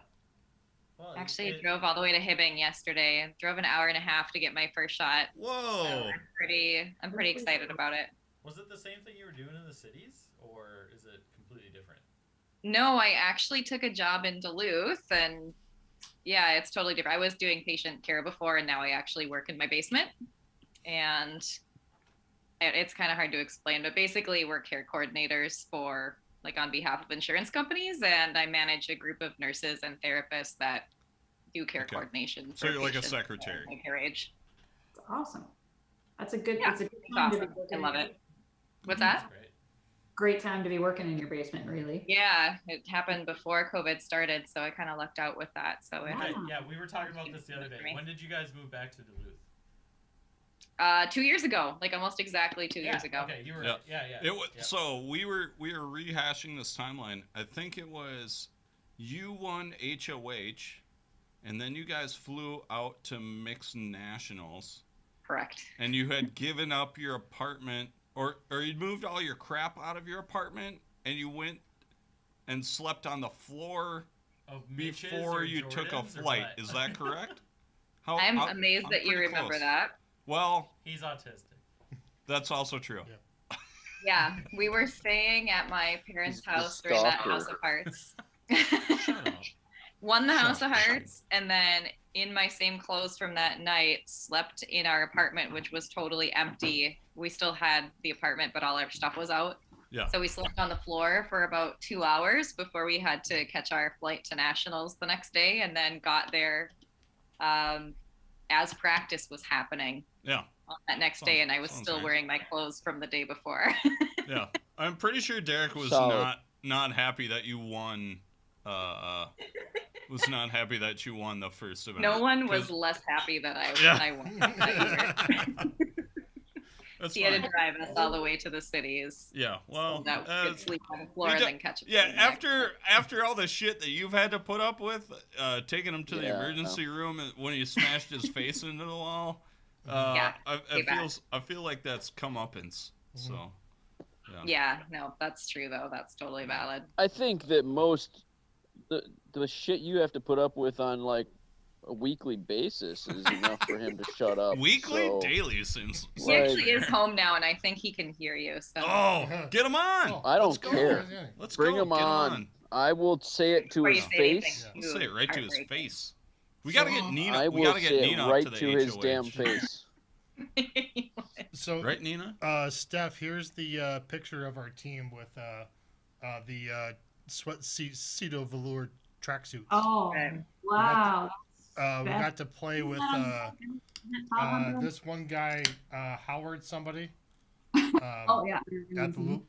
Well, Actually, drove all the way to Hibbing yesterday. I drove an hour and a half to get my first shot. Whoa! So I'm pretty excited about it. Was it the same thing you were doing in the cities, or is it completely different? No, I actually took a job in Duluth, and yeah, it's totally different. I was doing patient care before, and now I actually work in my basement. And it's kind of hard to explain, but basically we're care coordinators for on behalf of insurance companies, and I manage a group of nurses and therapists that do care coordination. So you're like a secretary. My care age. That's awesome. That's a good. Yeah, it's a good it's time to awesome. be working. I love it. What's that? Great time to be working in your basement, really. Yeah, it happened before COVID started, so I kind of lucked out with that. So Yeah, we were talking about this the other day. When did you guys move back to Duluth? 2 years ago, almost exactly 2 years ago. Okay, you were right. Yeah. So we were rehashing this timeline. I think it was you won HOH, and then you guys flew out to mixed nationals. Correct. And you had given up your apartment, or you'd moved all your crap out of your apartment, and you went and slept on the floor before you took a flight. Is that correct? I'm amazed that you remember that. Well, he's autistic. That's also true. Yeah. Yeah, we were staying at my parents' He's the house during that stalker. House of Hearts. Shut up. Won the House Shut of up. Hearts, and then in my same clothes from that night, slept in our apartment, which was totally empty. We still had the apartment, but all our stuff was out. Yeah. So we slept on the floor for about 2 hours before we had to catch our flight to nationals the next day, and then got there as practice was happening Yeah. on that next day, and I was Sounds still right. wearing my clothes from the day before. Yeah. I'm pretty sure Derek was Solid. not happy that you won. Was not happy that you won the first event. No one 'Cause- was less happy than I, Yeah. when I won that year. That's He had fine. to drive us all the way to the cities. Yeah. Well. So that we could sleep on the floor we and do- then catch a Yeah. plane back. After all the shit that you've had to put up with, taking him to the Yeah. emergency room when he smashed his face into the wall. Yeah, way back. I feel like that's comeuppance. So. Yeah, no, that's true though. That's totally valid. I think that most the shit you have to put up with on like a weekly basis is enough for him to shut up. Weekly, so, daily seems. He Like- actually is home now, and I think he can hear you. So Oh, get him on! I don't Let's go. care. Let's Bring go. him Get on. I will say it to Before his you say anything. face. Let's say it right to his Heartbreaking. face. We gotta get Nina. I we will gotta get say Nina it right up to the to his HOH. damn face. So, Right, Nina? Steph, here's the picture of our team with the Cedo velour tracksuits. Oh, Okay. wow. We got to play with this one guy, Howard somebody. Oh, yeah. At the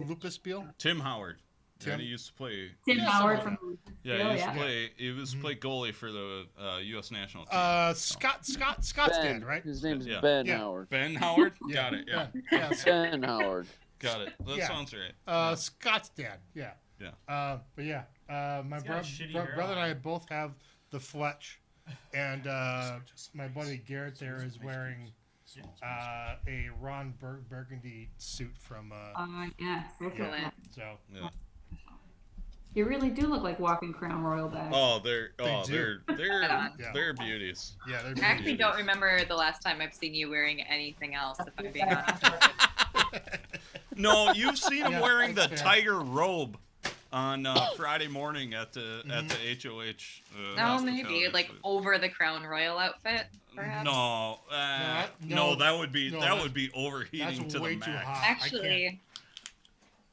Lucas Spiel. Tim Howard. Tim? And he used to play. Tim Yeah, Howard something from Yeah, he Oh, used to yeah. play. He was to play goalie for the U.S. national team. Scott's Ben, dad, right? His name's Yeah. Ben Yeah. Howard. Ben Howard. Got it. Yeah, Yeah. Ben Howard. got it. That Yeah. sounds right. Scott's dad. Yeah. Yeah. But yeah, my He's got a shitty brother and I hairline. both have the Fletch, and my buddy Garrett there is wearing a Ron Burgundy suit from. yeah. Excellent. So Yeah. You really do look like walking Crown Royal bags. Oh, they're do. Yeah. they're beauties. yeah, they're I actually beautiful. don't remember the last time I've seen you wearing anything else. If I'm being honest. No, you've seen him Yeah, wearing the that's fair. tiger robe on Friday morning at the HOH. No, maybe hospitality like suite. over the Crown Royal outfit, perhaps. No, no, that would be no, that that- would be overheating That's to way the too max. hot. Actually,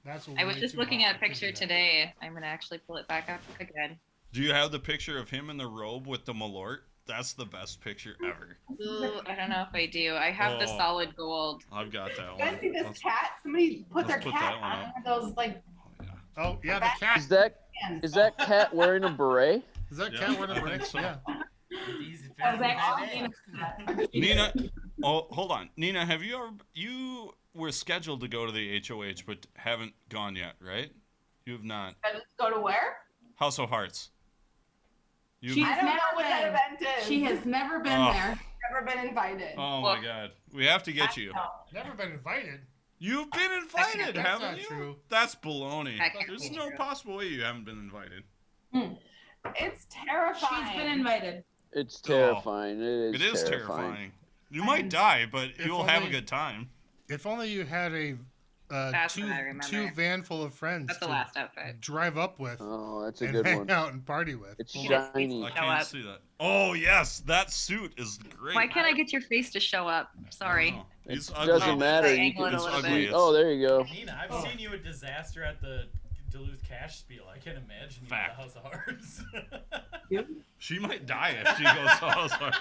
That's I was way just too looking hot at a to do picture that. today. I'm gonna actually pull it back up again. Do you have the picture of him in the robe with the malort? That's the best picture ever. Ooh, I don't know if I do. I have the Oh. solid gold. I've got that You guys one. see this Let's- cat? Somebody put their let's put cat that one on up. one of those like oh, yeah. Oh yeah, the cat. Is that cat wearing a beret? Is that Yeah, cat wearing a I think beret? so. Yeah. These I was very actually bad. Nina, oh, hold on. Nina, have you ever, you were scheduled to go to the HOH, but haven't gone yet, right? You have not. go to where? House of Hearts. She's You, never I don't know what that been. event is. She has never been Oh. there. Never been invited. oh my God. We have to get you. Never been invited. You've been invited, That's haven't not you? true. That's baloney. That can't There's be no true. possible way you haven't been invited. It's terrifying. She's been invited. It's terrifying. It is terrifying. You might die, but If you'll have a only- good time. If only you had a That's what I remember. two van full of friends That's the to last outfit. drive up with Oh, that's a and good hang one. out and party with. It's Yes, shiny. I Show can't up. see that. Oh yes, that suit is great. Why can't I get your face to show up? Sorry. Oh, he's It ugly. doesn't matter. I You angle it can, a little ugly. bit. oh, there you go. Nina, I've seen you a disaster at the Duluth Cash Spiel. I can't imagine you Fact. at the House of Hearts. She might die if she goes to House of Hearts.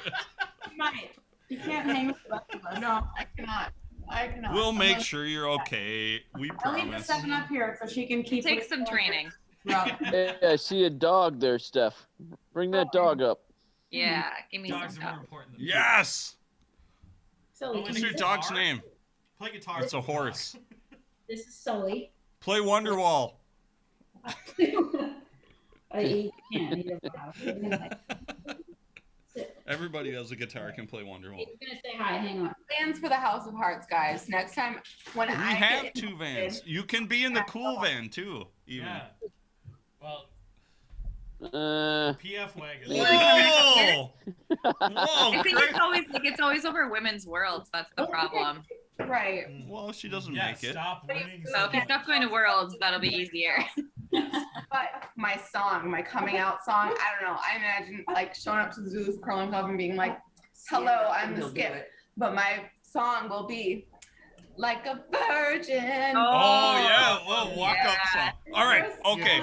She might. She can't hang with the rest of us. No, I cannot. I cannot. We'll make sure you're okay. We I'll leave the promise. 7 up here so she can keep. Take some training. Yeah. Hey, I see a dog there, Steph. Bring that dog up. Yeah, give me Dogs some are more stuff. important than Yes. So Oh, What's and your a dog's guitar? name? Play guitar. It's a horse. this is Sully. Play Wonderwall. He can't. He doesn't have. Everybody has a guitar can play Wonderwall. He's gonna say hi. Hang on. Plans for the House of Hearts, guys. Next time when We I have get two vans. You can be in the cool van too. Even. Yeah. Well, PF wagon. Whoa! Whoa! I think Craig. it's always over women's worlds. That's the problem. Right. Well, if she doesn't Yeah, make it. stop winning. So if you stop going to worlds, that'll be easier. But my song, my coming out song, I don't know. I imagine like showing up to the Zeus Curling Club and being like, "Hello, I'm the Skip," but my song will be like a virgin. Oh yeah, well, walk up song. All right, okay.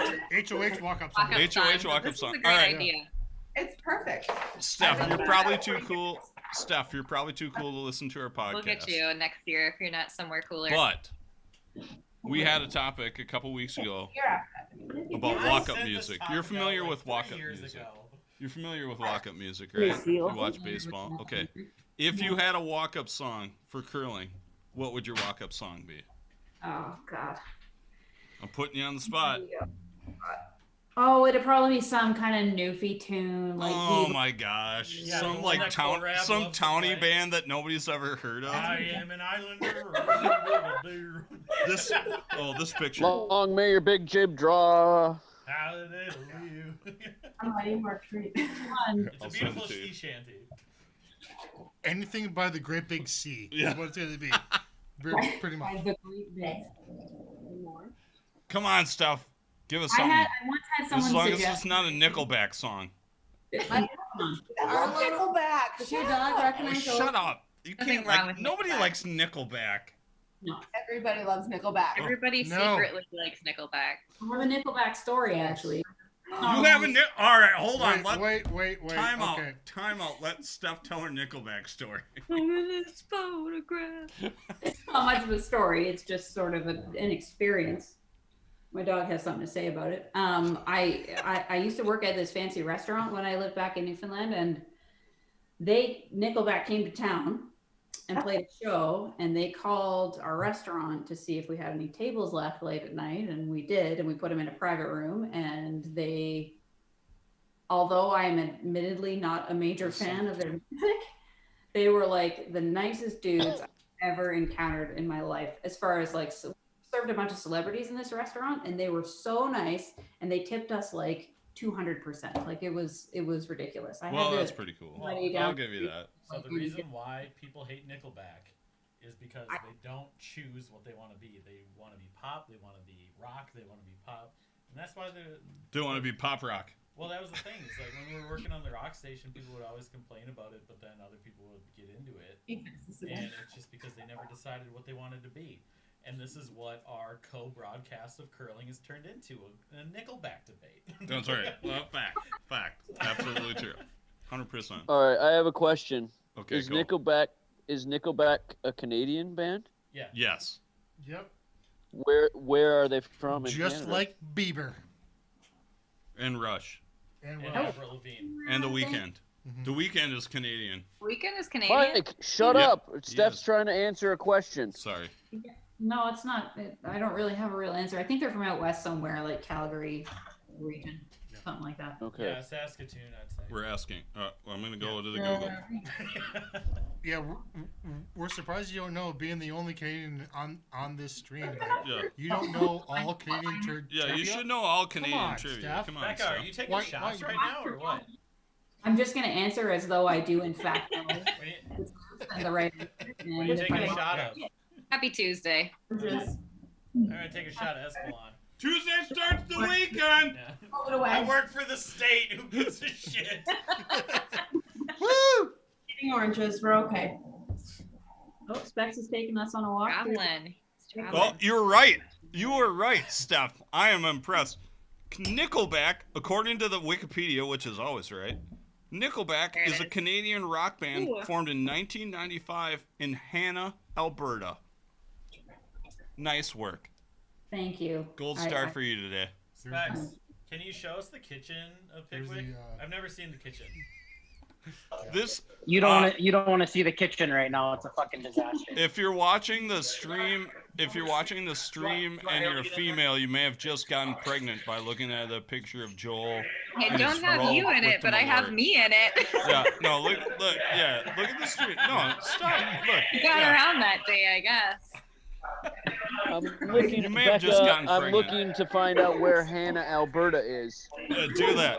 HOH walk up song. HOH walk up This is song. a All great right, idea. It's perfect. Steph, you're probably too cool. Steph, you're probably too cool to listen to our podcast. We'll get you next year if you're not somewhere cooler. But we had a topic a couple weeks ago Yeah. about I walk-up sent this music. topic You're out, familiar like, with 3 walk-up years music. ago. You're familiar with walk-up music, right? You watch baseball. Okay. If you had a walk-up song for curling, what would your walk-up song be? Oh God. I'm putting you on the spot. Oh, it'd probably be some kind of newfie tune, like Oh my gosh. Yeah, the Some one like that town Corab some loves to towny play. band that nobody's ever heard of. I am an islander. This this picture. Long may your big jib draw. Hallelujah. I'm waiting for a treat. It's I'll a send beautiful it to you. sea shanty. Anything by the Great Big Sea. Yeah. Is what it's going to be. Pretty much. The Great Big. Come on, Steph. Give us I something. once had As someone long as suggest. it's not a Nickelback song. Our Nickelback. Does your dog recognize those? Shut up. You Nothing can't wrong like with nobody Nickelback. likes Nickelback. Everybody loves Nickelback. Everybody No. secretly likes Nickelback. I have a Nickelback story actually. You have a all right, hold on. Wait. Time out. Okay. Time out. Let Steph tell her Nickelback story. Look at this photograph. It's not much of a story. It's just sort of an experience. My dog has something to say about it. I used to work at this fancy restaurant when I lived back in Newfoundland, and Nickelback came to town and played a show, and they called our restaurant to see if we had any tables left late at night, and we did, and we put them in a private room, and they, although I am admittedly not a major fan of their music, they were like the nicest dudes I've ever encountered in my life, as far as like served a bunch of celebrities in this restaurant, and they were so nice, and they tipped us like 200%. Like it was ridiculous. Well, that's pretty cool. Let you I'll down. give you that. So the reason why people hate Nickelback is because they don't choose what they want to be. They want to be pop, they want to be rock, they want to be pop, and that's why they're. Don't want to be pop rock. Well, that was the thing. It's like when we were working on the rock station, people would always complain about it, but then other people would get into it, and it's just because they never decided what they wanted to be. And this is what our co-broadcast of curling has turned into, a Nickelback debate. That's right. Well, fact. Absolutely true. 100%. All right, I have a question. Okay, Is go. Nickelback a Canadian band? Yeah. Yes. Yep. Where are they from in Just Canada? like Bieber. And Rush. And And Rush. Avril Lavigne. And The Weeknd. The Weeknd is Canadian. Weekend is Canadian. Mike, shut Yep, up. he Steph's is. trying to answer a question. Sorry. No, it's not. I don't really have a real answer. I think they're from out west somewhere, like Calgary region, something like that. Okay. Yeah, Saskatoon, I'd say. We're asking. Well, I'm going to go to the Google. Yeah, we're surprised you don't know, being the only Canadian on this stream. Yeah. You don't know all Canadian Yeah, trivia? you should know all Canadian on, trivia. Steph. Come on, Becca, Steph. are you taking Why- shots why- right now or what? I'm just gonna answer as though I do in fact know What are you, and the right. what are you taking a shot of? Happy Tuesday. I'm gonna take a shot of Escalon. Tuesday starts the weekend. Yeah. Hold it away. I work for the state. Who gives a shit? Woo! Eating oranges. We're okay. Oh, Specs is taking us on a walk. Traveling. Oh, you're right. You were right, Steph. I am impressed. Nickelback, according to the Wikipedia, which is always right, Nickelback There it is a is. Canadian rock band Ooh. formed in 1995 in Hanna, Alberta. Nice work. Thank you. Gold I- star I- for you today. Specs, can you show us the kitchen of Here's Pickwick? the, I've never seen the kitchen. This, You don't want to see the kitchen right now. It's a fucking disaster. if you're watching the stream, and you're a female, you may have just gotten pregnant by looking at a picture of Joel. I and don't his have robe you in with it, the but I have malort. me in it. Yeah, no, look at the stream. No, stop. Look. You got yeah. around that day, I guess. I'm looking. You may have just gotten I'm pregnant. looking to find out where Hannah, Alberta is. Do that.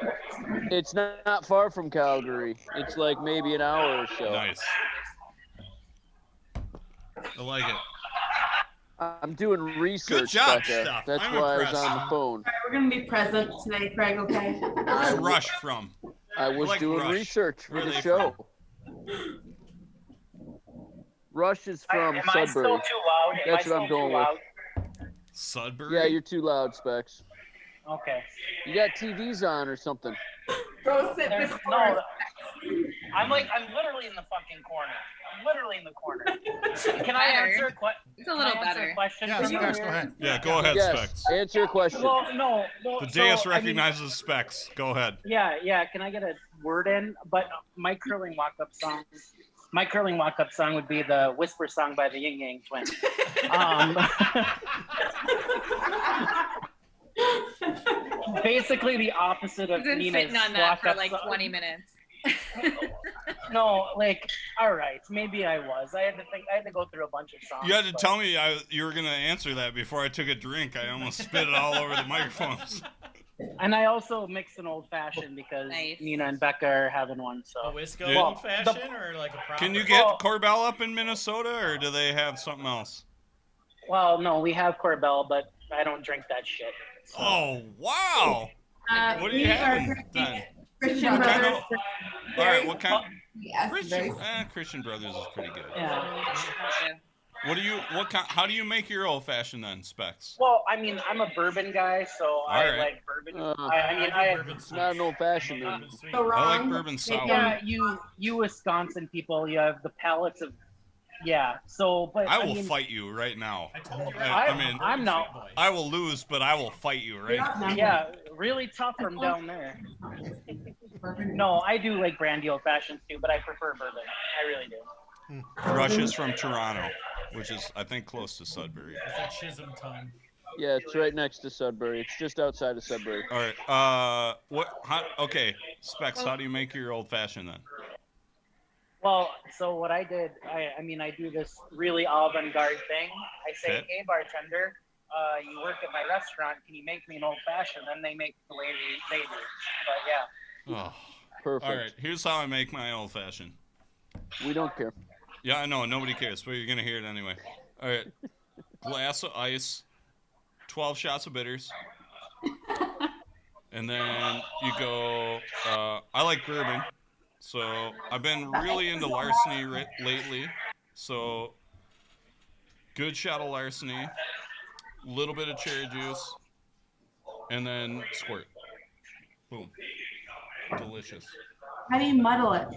It's not far from Calgary. It's like maybe an hour or so. Nice. I like it. I'm doing research. Good job, Becca. Steph. That's I'm why impressed. I was on the phone. All right, we're gonna be present today, Craig. Okay. Where's Rush from? I was like doing Rush. research for Where are the they show. Rush is from Am I still too Sudbury. loud? Am I That's still what I'm going too loud? with. Sudbury? Yeah, you're too loud, Specs. Okay. You got TVs on or something. Go sit There's before. no. I'm literally in the fucking corner. I'm literally in the corner. Can I Better. answer a question? It's a little better. Question Yeah, for you? Specs, go ahead. Yeah, go ahead, Yes, Specs. answer your question. Well, no. The so, dais I mean, recognizes Specs. Go ahead. yeah. Can I get a word in? But my curling walk-up song. My curling walk-up song would be the Whisper song by the Yin Yang Twins. Basically the opposite of I've been Nina's sitting on that for walk-up like song. 20 minutes. No, like, all right, maybe I was. I had to go through a bunch of songs. You had to but- tell me you were going to answer that before I took a drink. I almost spit it all over the microphones. And I also mixed an old fashioned because Nice. Nina and Becca are having one. So A Wisco Yeah. old fashioned or like a proper? Can you get Well- Corbell up in Minnesota, or do they have something else? well, no, we have Corbell, but I don't drink that shit. So. Oh, wow. What are you we having are then? Christian What kind Brothers. of- All right, what kind? Yes, very Christian Brothers is pretty good. Yeah. How do you make your old fashioned then, Specs? Well, I mean, I'm a bourbon guy, so I right. like bourbon. Uh, I bourbon It's not an old fashioned. Bourbon sweet. So I like wrong. bourbon sour. yeah, you Wisconsin people, you have the palates of, yeah. So, but I will mean, fight you right now. I told you. I mean, I'm not. I will lose, but I will fight you right now. Yeah, really tough from down there. No, I do like brandy old fashions too, but I prefer bourbon. I really do. Rush is from Toronto, which is, I think, close to Sudbury. It's like Chisholm tongue. Yeah, it's right next to Sudbury. It's just outside of Sudbury. All right. Okay, Specs, how do you make your old fashioned then? Well, so what I did, I mean, I do this really avant-garde thing. I say, Okay. hey, bartender, you work at my restaurant. Can you make me an old-fashioned? Then they make the way they do. But, yeah. Oh. Perfect. All right, here's how I make my old fashioned. We don't care. Yeah, I know, nobody cares, but you're going to hear it anyway. All right. Glass of ice, 12 shots of bitters. And then you go, I like bourbon. So I've been really into larceny lately. So good shot of larceny, little bit of cherry juice, and then squirt. Boom. Delicious. How do you muddle it?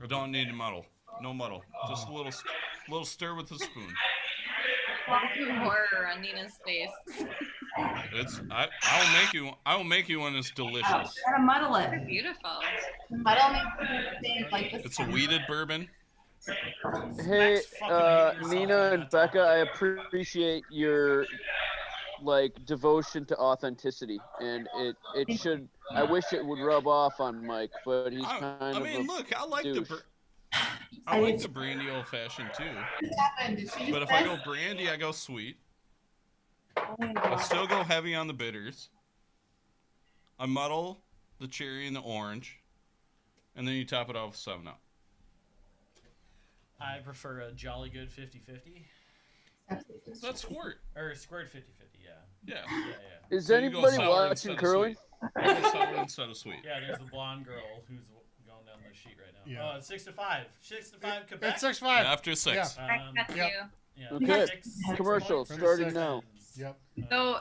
I don't need to muddle. No muddle. Just a little stir with a spoon. Walking horror on Nina's face. I will make you one that's delicious. Gotta muddle it. Beautiful. Muddle means like this. It's a weeded bourbon. Hey, fucking hate yourself Nina on and that Becca, I appreciate your devotion to authenticity, and it should. I wish it would rub off on Mike, but he's kind I of mean, a look, I like douche. I like the brandy old fashioned too. What happened? Did she But if I go brandy, I go sweet. I still go heavy on the bitters. I muddle the cherry and the orange, and then you top it off with 7-Up. I prefer a Jolly Good 50-50. That's squirt. Or Squirt 50-50, yeah. Yeah. Yeah. Is So you go anybody sour watching instead of curling? sweet. I go sour instead of sweet. Yeah, there's the blonde girl who's going down the sheet right now. Yeah. Oh, it's 6-5. 6-5 Quebec. It's 6-5. After 6. Yeah. That's Yep. you. Yeah. Okay. Six Commercial points. starting now. Yep. So,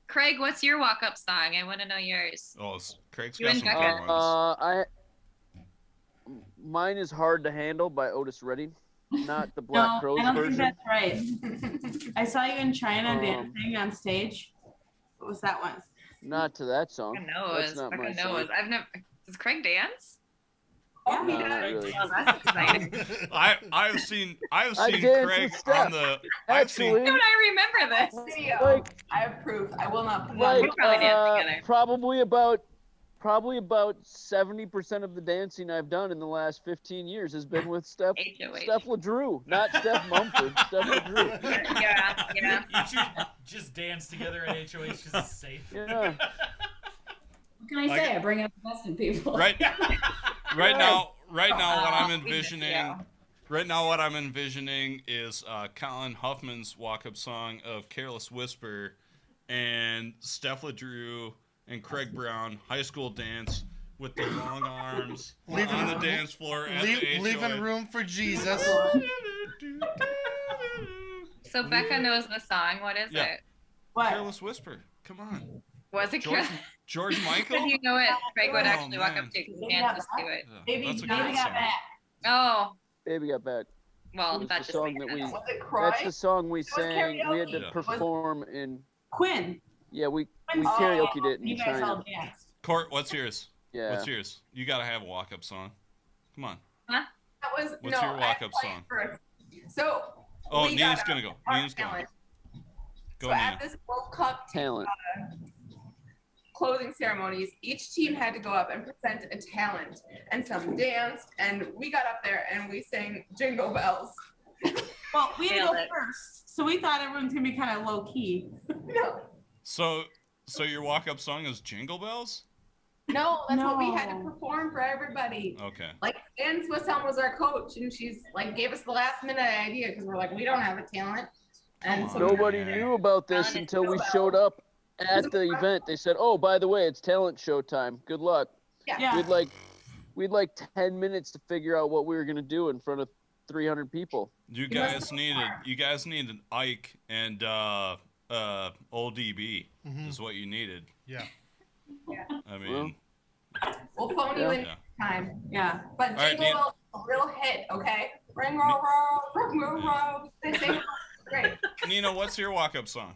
Craig, what's your walk-up song? I want to know yours. Oh, Craig's You got and some Becca. good ones. Mine is Hard to Handle by Otis Redding, not the Black No, Crowes I don't version. think that's right. I saw you in China dancing on stage. What was that one? Not to that song. Fucking knows. That's not my Fucking song. knows. I've never. Does Craig dance? Yeah, No, not really. Oh, that's exciting. I've seen I Craig danced with Steph. on the. I've seen. Actually, Don't I remember this? Video. Like- I approve. I will not put it like We'll probably dance together. probably about probably about 70% of the dancing I've done in the last 15 years has been with Steph LeDrew, not Steph Mumford, Steph LeDrew. Yeah. You should just dance together at HOH because it's safe. Yeah. What can I say? I bring out the best in people. Right now, what I'm envisioning. Right now, what I'm envisioning is Colin Huffman's walk-up song of "Careless Whisper," and Steph LeDrew and Craig Brown high school dance with the long arms on the dance floor at the HOA. Leaving room for Jesus. So Becca knows the song. What is it? What? Careless Whisper. Come on. Was it George Michael? If you know it, Craig would Oh, actually walk man. up to because he dances to it. Baby, That's a baby great got song. back. Oh, Baby Got Back. well, That's that the just song makes that we. sense. Was it Cry? That's the song we sang. We had to karaoke. perform in. Quinn. Yeah, we Quinn's karaoke'd it in You guys all China. danced. Court, what's yours? Yeah. What's yours? You gotta have a walk-up song. Come on. Huh? That was What's your I walk-up played song? first. So Oh, we Nina's got gonna go. our Nina's going. talent. Go, So Nina. at this World Cup Talent. closing ceremonies, each team had to go up and present a talent, and some danced, and we got up there and we sang Jingle Bells. Well, we had to Nailed go it. first, so we thought everyone's gonna be kind of low key. No, So your walk-up song is Jingle Bells? no, that's what we had to No. perform for everybody. Okay. Like Ann Swisshelm was our coach, and she's like gave us the last minute idea because we're like we don't have a talent, and so Nobody knew about this Talent until we Jingle showed up at the event. They said, "Oh, by the way, it's talent show time. Good luck." Yeah. We'd like 10 minutes to figure out what we were gonna do in front of 300 people. You must guys have needed Ike and old DB Mhm. is what you needed. Yeah. I mean, we'll phone you in Yeah. next time. Yeah. But All right, Jingle Nina. Bells is a real hit, okay? Ring roll roll, ring roll roll. They sing it great. Nina, what's your walk-up song?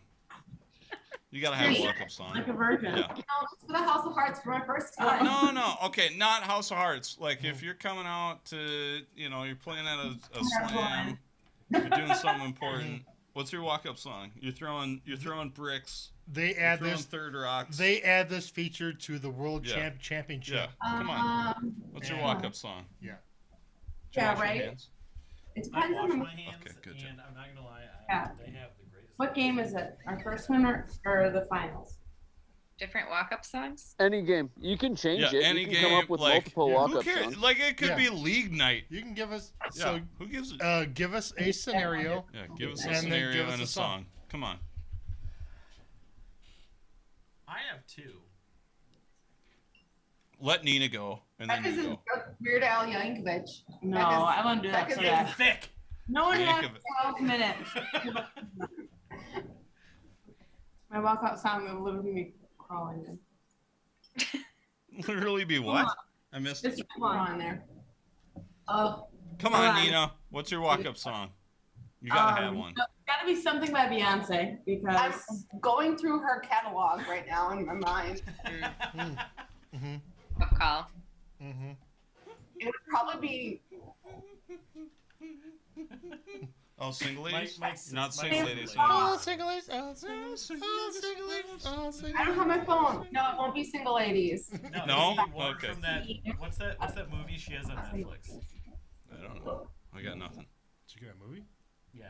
You gotta have a walk-up song. Like a virgin. Yeah. It's for the House of Hearts for my first time. No. Okay, not House of Hearts. Like if you're coming out to, you're playing at a slam, you're doing something important. What's your walk-up song? You're throwing bricks. They You're add throwing this. third rocks. They add this feature to the World Yeah. Championship. Yeah. Come on. What's your Yeah. walk-up song? Yeah. Did you Yeah, wash your right? hands? It I depends on wash the my hands, Okay, good job. and I'm not gonna lie, Yeah. they have the greatest. What game is it? Our first one or the finals? different walk-up songs. Any game. You can change Yeah, it. any You can game. come up with like, multiple who walk-up cares? songs. Like it could Yeah. be league night. You can give us. Yeah. So Who gives it? give us a scenario. Yeah, give us a And then scenario give us and a a song. song. Come on. I have two. Let Nina go, and then Becca's you is go. Weird Al Yankovic. No, Becca's- I wouldn't do that. Becca's So is- that. Thick. No one has Yankovic. 12 minutes. My walkout song will literally be crawling in. Literally be what? I missed it. It's Come on there. Come hold on, on. Nina. What's your walk-up song? You gotta have one. Gotta be something by Beyonce I'm because going through her catalog right now in my mind. Mm-hmm. Tough call. Mm-hmm. It would probably be Oh, single ladies? Mike's- Not Mike's single single ladies. ladies. Oh, single ladies. Oh, single ladies. Oh, single ladies. Oh, single I don't have my phone. No, it won't be single ladies. No? maybe one Okay. From that, what's that movie she has on Netflix? I don't know. I got nothing. Did you get a movie? Yeah.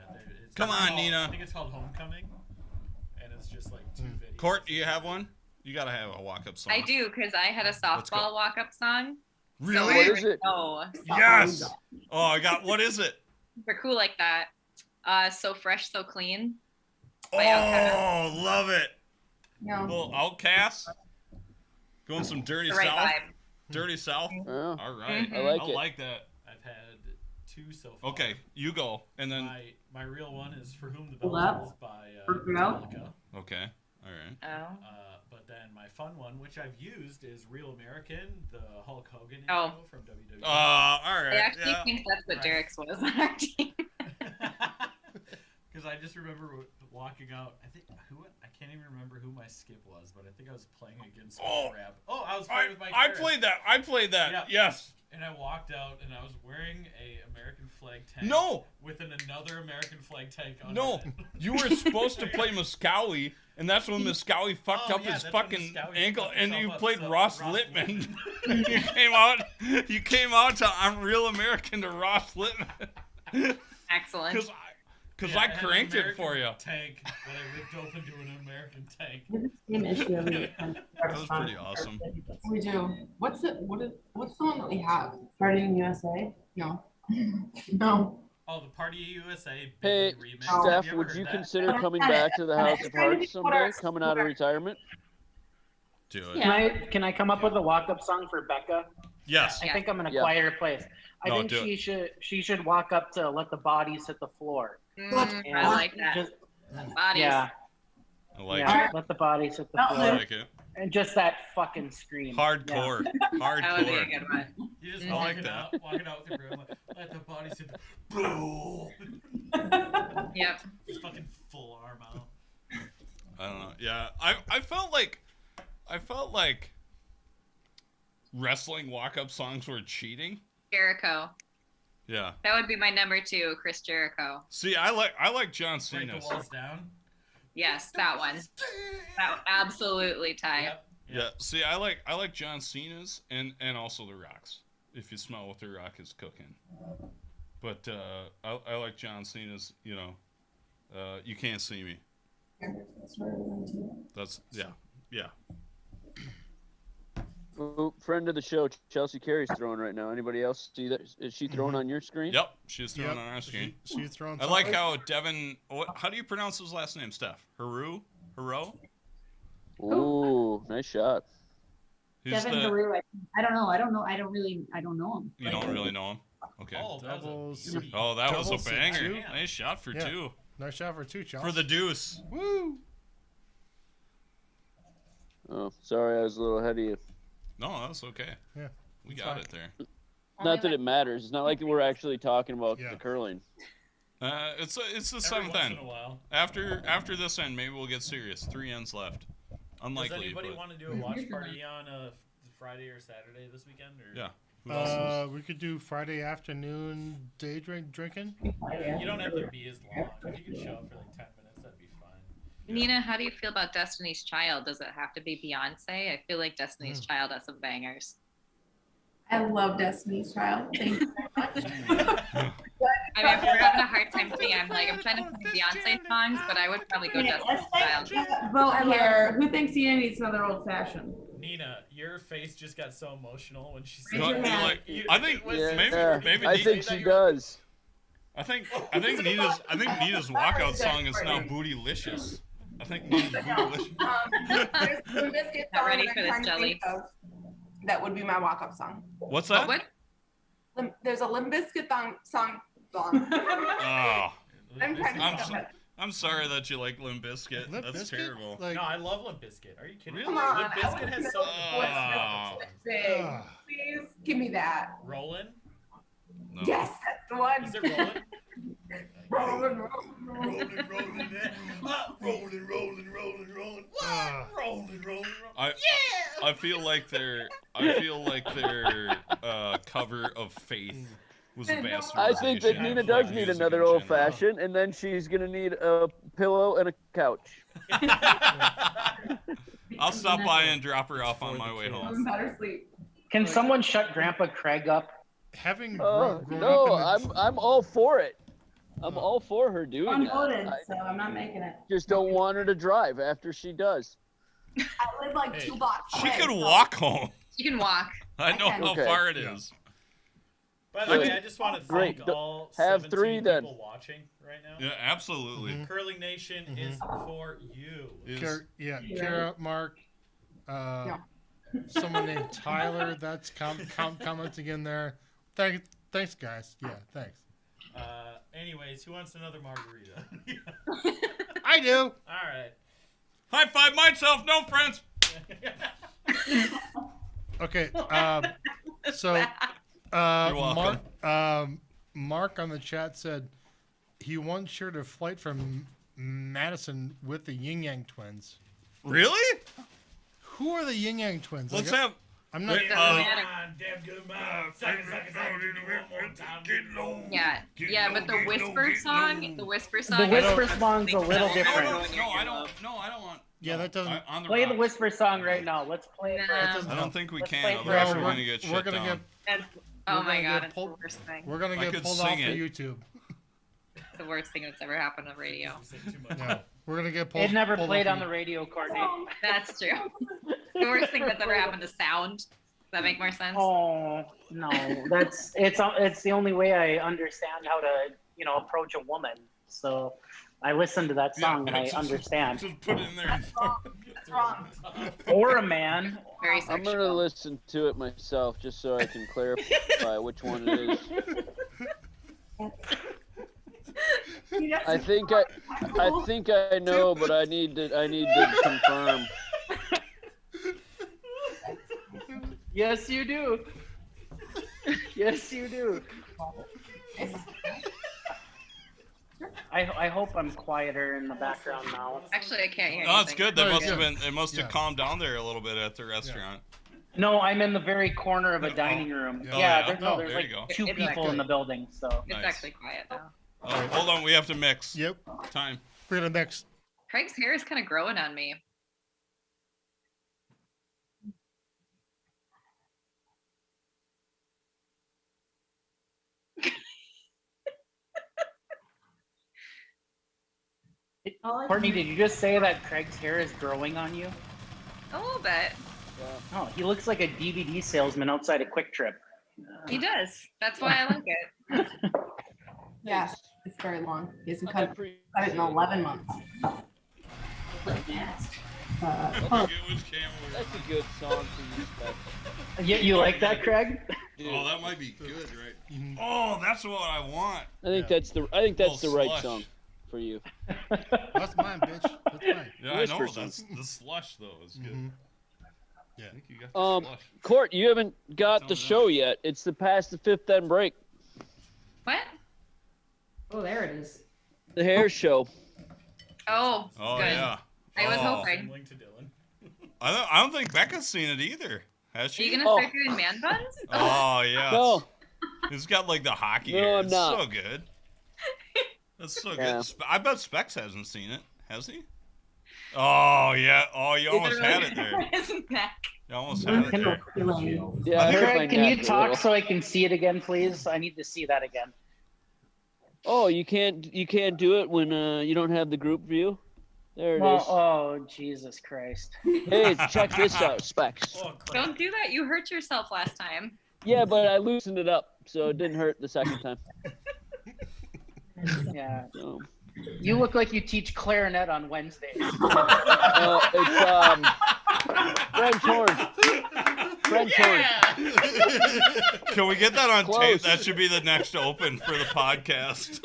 It's Come on, called- Nina. I think it's called Homecoming, and it's just like two videos. Court, do you have one? You gotta have a walk-up song. I do, because I had a Let's go. softball walk-up song. Really? What is it? Oh, Yes. Oh, I got. What is it? they're cool like that. So fresh, so clean. Oh, By Outkast. love it. No. Little Outcast. Going some dirty The right south. vibe. Dirty south. Yeah. All right. I like I it. like that. I've had two so far. Okay, you go, and then. My real one is "For Whom the Bell Hold up. Tolls" by Working out. Metallica. Okay. All right. Oh. But then my fun one, which I've used, is "Real American," the Hulk Hogan Oh. intro from WWE. All right. I actually Yeah. think that's what Right. Derek's was on our team. Because I just remember walking out. I can't even remember who my skip was, but I think I was playing against Oh. Crab. Oh, I was playing with my. I played that. I played that. Yeah. Yes. And I walked out, and I was wearing a American flag tank. No. With another American flag tank on No, it. you were supposed to play Muscowie, and that's when Muscowie fucked up his that's when fucking Muscowie ankle, fucked and himself you up, played so Ross Ross Littman. you came out to I'm Real American to Ross Littman. Excellent. Because Yeah, I had an cranked it for American you. Tank that I ripped open to an American tank. Same issue every time. That was pretty awesome. We do. What's the one that we have? Starting USA? No. No. Oh, the Party USA Hey, remix. Steph, Have you ever would heard you that? consider coming back to the House of Hearts someday, coming out of retirement? Do it. Yeah. Can I come up with a walk-up song for Becca? Yes. I think I'm in a Yeah. quieter place. I No, think do she should walk up to Let the Bodies Hit the Floor. I like that. Just, Bodies. yeah. I like Yeah, it. Let the Bodies Hit the I Floor. like it. And just that fucking scream. Hardcore. That would be a Hardcore. good one. You just I like walking that. out, walking out with your broom, like, let the bodies hit the Yep. Just fucking full arm out. I don't know. Yeah, I felt like wrestling walk-up songs were cheating. Jericho. Yeah. That would be my number 2, Chris Jericho. See, I like John Break Cena's. the walls down. Yes, that one. That absolutely tight. Yep. Yeah. See, I like John Cena's and also The Rock's. If you smell what The Rock is cooking. But I like John Cena's. You know, You Can't See Me. That's yeah. Oh, friend of the show, Chelsea Carey's throwing right now. Anybody else see that? Is she throwing on your screen? Yep, she's throwing on our screen. She's throwing. I like how Devin. How do you pronounce his last name, Steph? Hero? Ooh, nice shot. Who's Devin Haru, I don't know. I don't know him. You don't really know him? Okay. Oh, that was a beauty. Oh, that was Doubles a to banger. two. Nice shot for Yeah. 2. Nice shot for 2, Chelsea. For the deuce. Woo! Oh, sorry, I was a little ahead of you. No, that's okay. Yeah. We it's got fine. it there. Not that it matters. It's not like we're actually talking about the curling. It's the Every seventh once end. in a while. After this end, maybe we'll get serious. 3 ends left. Unlikely. Does anybody but want to do a watch party on Friday or Saturday this weekend? Or? Yeah. Who else We could do Friday afternoon day drinking. You don't have to be as long. If you could show up for like 10 minutes, that'd be fine. Nina, how do you feel about Destiny's Child? Does it have to be Beyonce? I feel like Destiny's Child has some bangers. I love Destiny's Child. Thank you very much. I mean, if you're having a hard time for me, I'm trying to find Beyonce songs, but I would probably go Destiny's Child. Vote here. Who thinks Nina needs another old fashioned? Nina, your face just got so emotional when she You know, said like, I think maybe I think she does. I think Nina's walkout song is now Bootylicious. I think Nina's Bootylicious. There's a Limp Bizkit Not song ready that for I'm this, trying to Jelly. think of that would be my walk-up song. What's that? What? There's a Limp Bizkit song. Oh, I'm trying to think of it. I'm sorry that you like Limp Bizkit. Limp That's Bizkit? terrible. Like, No, I love Limp Bizkit. Are you kidding? Really? me? Come on, Limp Bizkit has so Oh. Big. Ah. Please give me that. Rollin'? No. Yes, that's the one. Is it Rollin'? Rolling. Rolling. Ah. Rolling. I feel like their cover of Faith was a bastardization. I think that of Nina does need music another in old general. fashioned, and then she's gonna need a pillow and a couch. I'll stop by and drop her off on my way I'm home. better sleep. Can someone shut Grandpa Craig up? Having Oh grown no, up in the, I'm all for it. I'm all for her doing I'm it. voted, I so I'm not making it. just don't want her to drive after she does. I live like 2 blocks She away, could so- walk home. You can walk. I know how Okay. far it is. By the way, Great. I just want to Great. thank all Have 17 three then. people watching right now. Yeah, absolutely. Curling Nation is for you. Is- Kara, Mark, someone named Tyler. That's commenting in there. Thanks, guys. Yeah, thanks. Anyways, who wants another margarita? I do. All right. High five myself, no friends. Okay. So, welcome. Mark on the chat said he once shared a flight from Madison with the Yin Yang twins. Really? Who are the Yin Yang twins? Let's Like, have I'm not. Damn good man. Yeah, but the whisper song, The whisper song's a little different. No, I don't want. Yeah, that doesn't. Play the whisper song right now. Let's play it. I don't think we can. play it Otherwise, for we're gonna get shut down. Oh We're my gonna god, get it's pulled- the worst thing. We're gonna I get could pulled off sing of it. YouTube. It's the worst thing that's ever happened on radio. Yeah, we're gonna get pulled. It never pulled played off on the radio, Courtney. That's true. The worst thing that's ever happened to sound. Does that make more sense? Oh no, it's the only way I understand how to approach a woman. So I listen to that song and I understand. Just put it in there. That's wrong. Or a man. Very I'm sexual. gonna listen to it myself just so I can clarify which one it is. I think I know, but I need to confirm. Yes, you do. Yes, you do. I hope I'm quieter in the background now. Actually, I can't hear No, it's anything. good. That must have been. It must have calmed down there a little bit at the restaurant. No, I'm in the very corner of a dining room. Oh, Yeah, yeah? there's There like you go. two It's people in the building. So It's actually quiet now. Oh, hold on, we have to mix. Yep. Time. We're gonna mix. Craig's hair is kind of growing on me. Courtney, did you just say that Craig's hair is growing on you? A little bit. Oh, he looks like a DVD salesman outside a Quick Trip. He does. That's why I like it. Yeah, it's very long. He hasn't cut it in 11 months. That's a good song for you, Specs. You like that, Craig? Oh, that might be good, right? Oh, that's what I want. I think that's the right slush. song for you. That's mine, bitch. That's mine. Yeah, I Whisper know. song. That's the slush though. Is good. Yeah. I think you got the slush. Court, you haven't got the show yet. It's the past the fifth end break. What? Oh, there it is. The hair show. Oh, Oh good. yeah. I was Oh. hoping. Link to Dylan. I don't think Becca's seen it either. Has Are she? you gonna start doing man buns? Oh yeah. No. It's got like the hockey No, hair. I'm It's not. so good. That's so Yeah. good. I bet Specs hasn't seen it. Has he? Oh yeah. Oh, you almost had it there. Isn't that? You almost had it there. Yeah, I hurt my Craig, can you neck a talk little. so I can see it again, please? I need to see that again. Oh, you can't do it when you don't have the group view. There it is. Oh, Jesus Christ. Hey, check this out, Specs. Oh, Don't do that. You hurt yourself last time. Yeah, but I loosened it up, so it didn't hurt the second time. Yeah. So, You look like you teach clarinet on Wednesdays. no, it's French horn. French horn. Can we get that on tape? Close. That should be the next open for the podcast.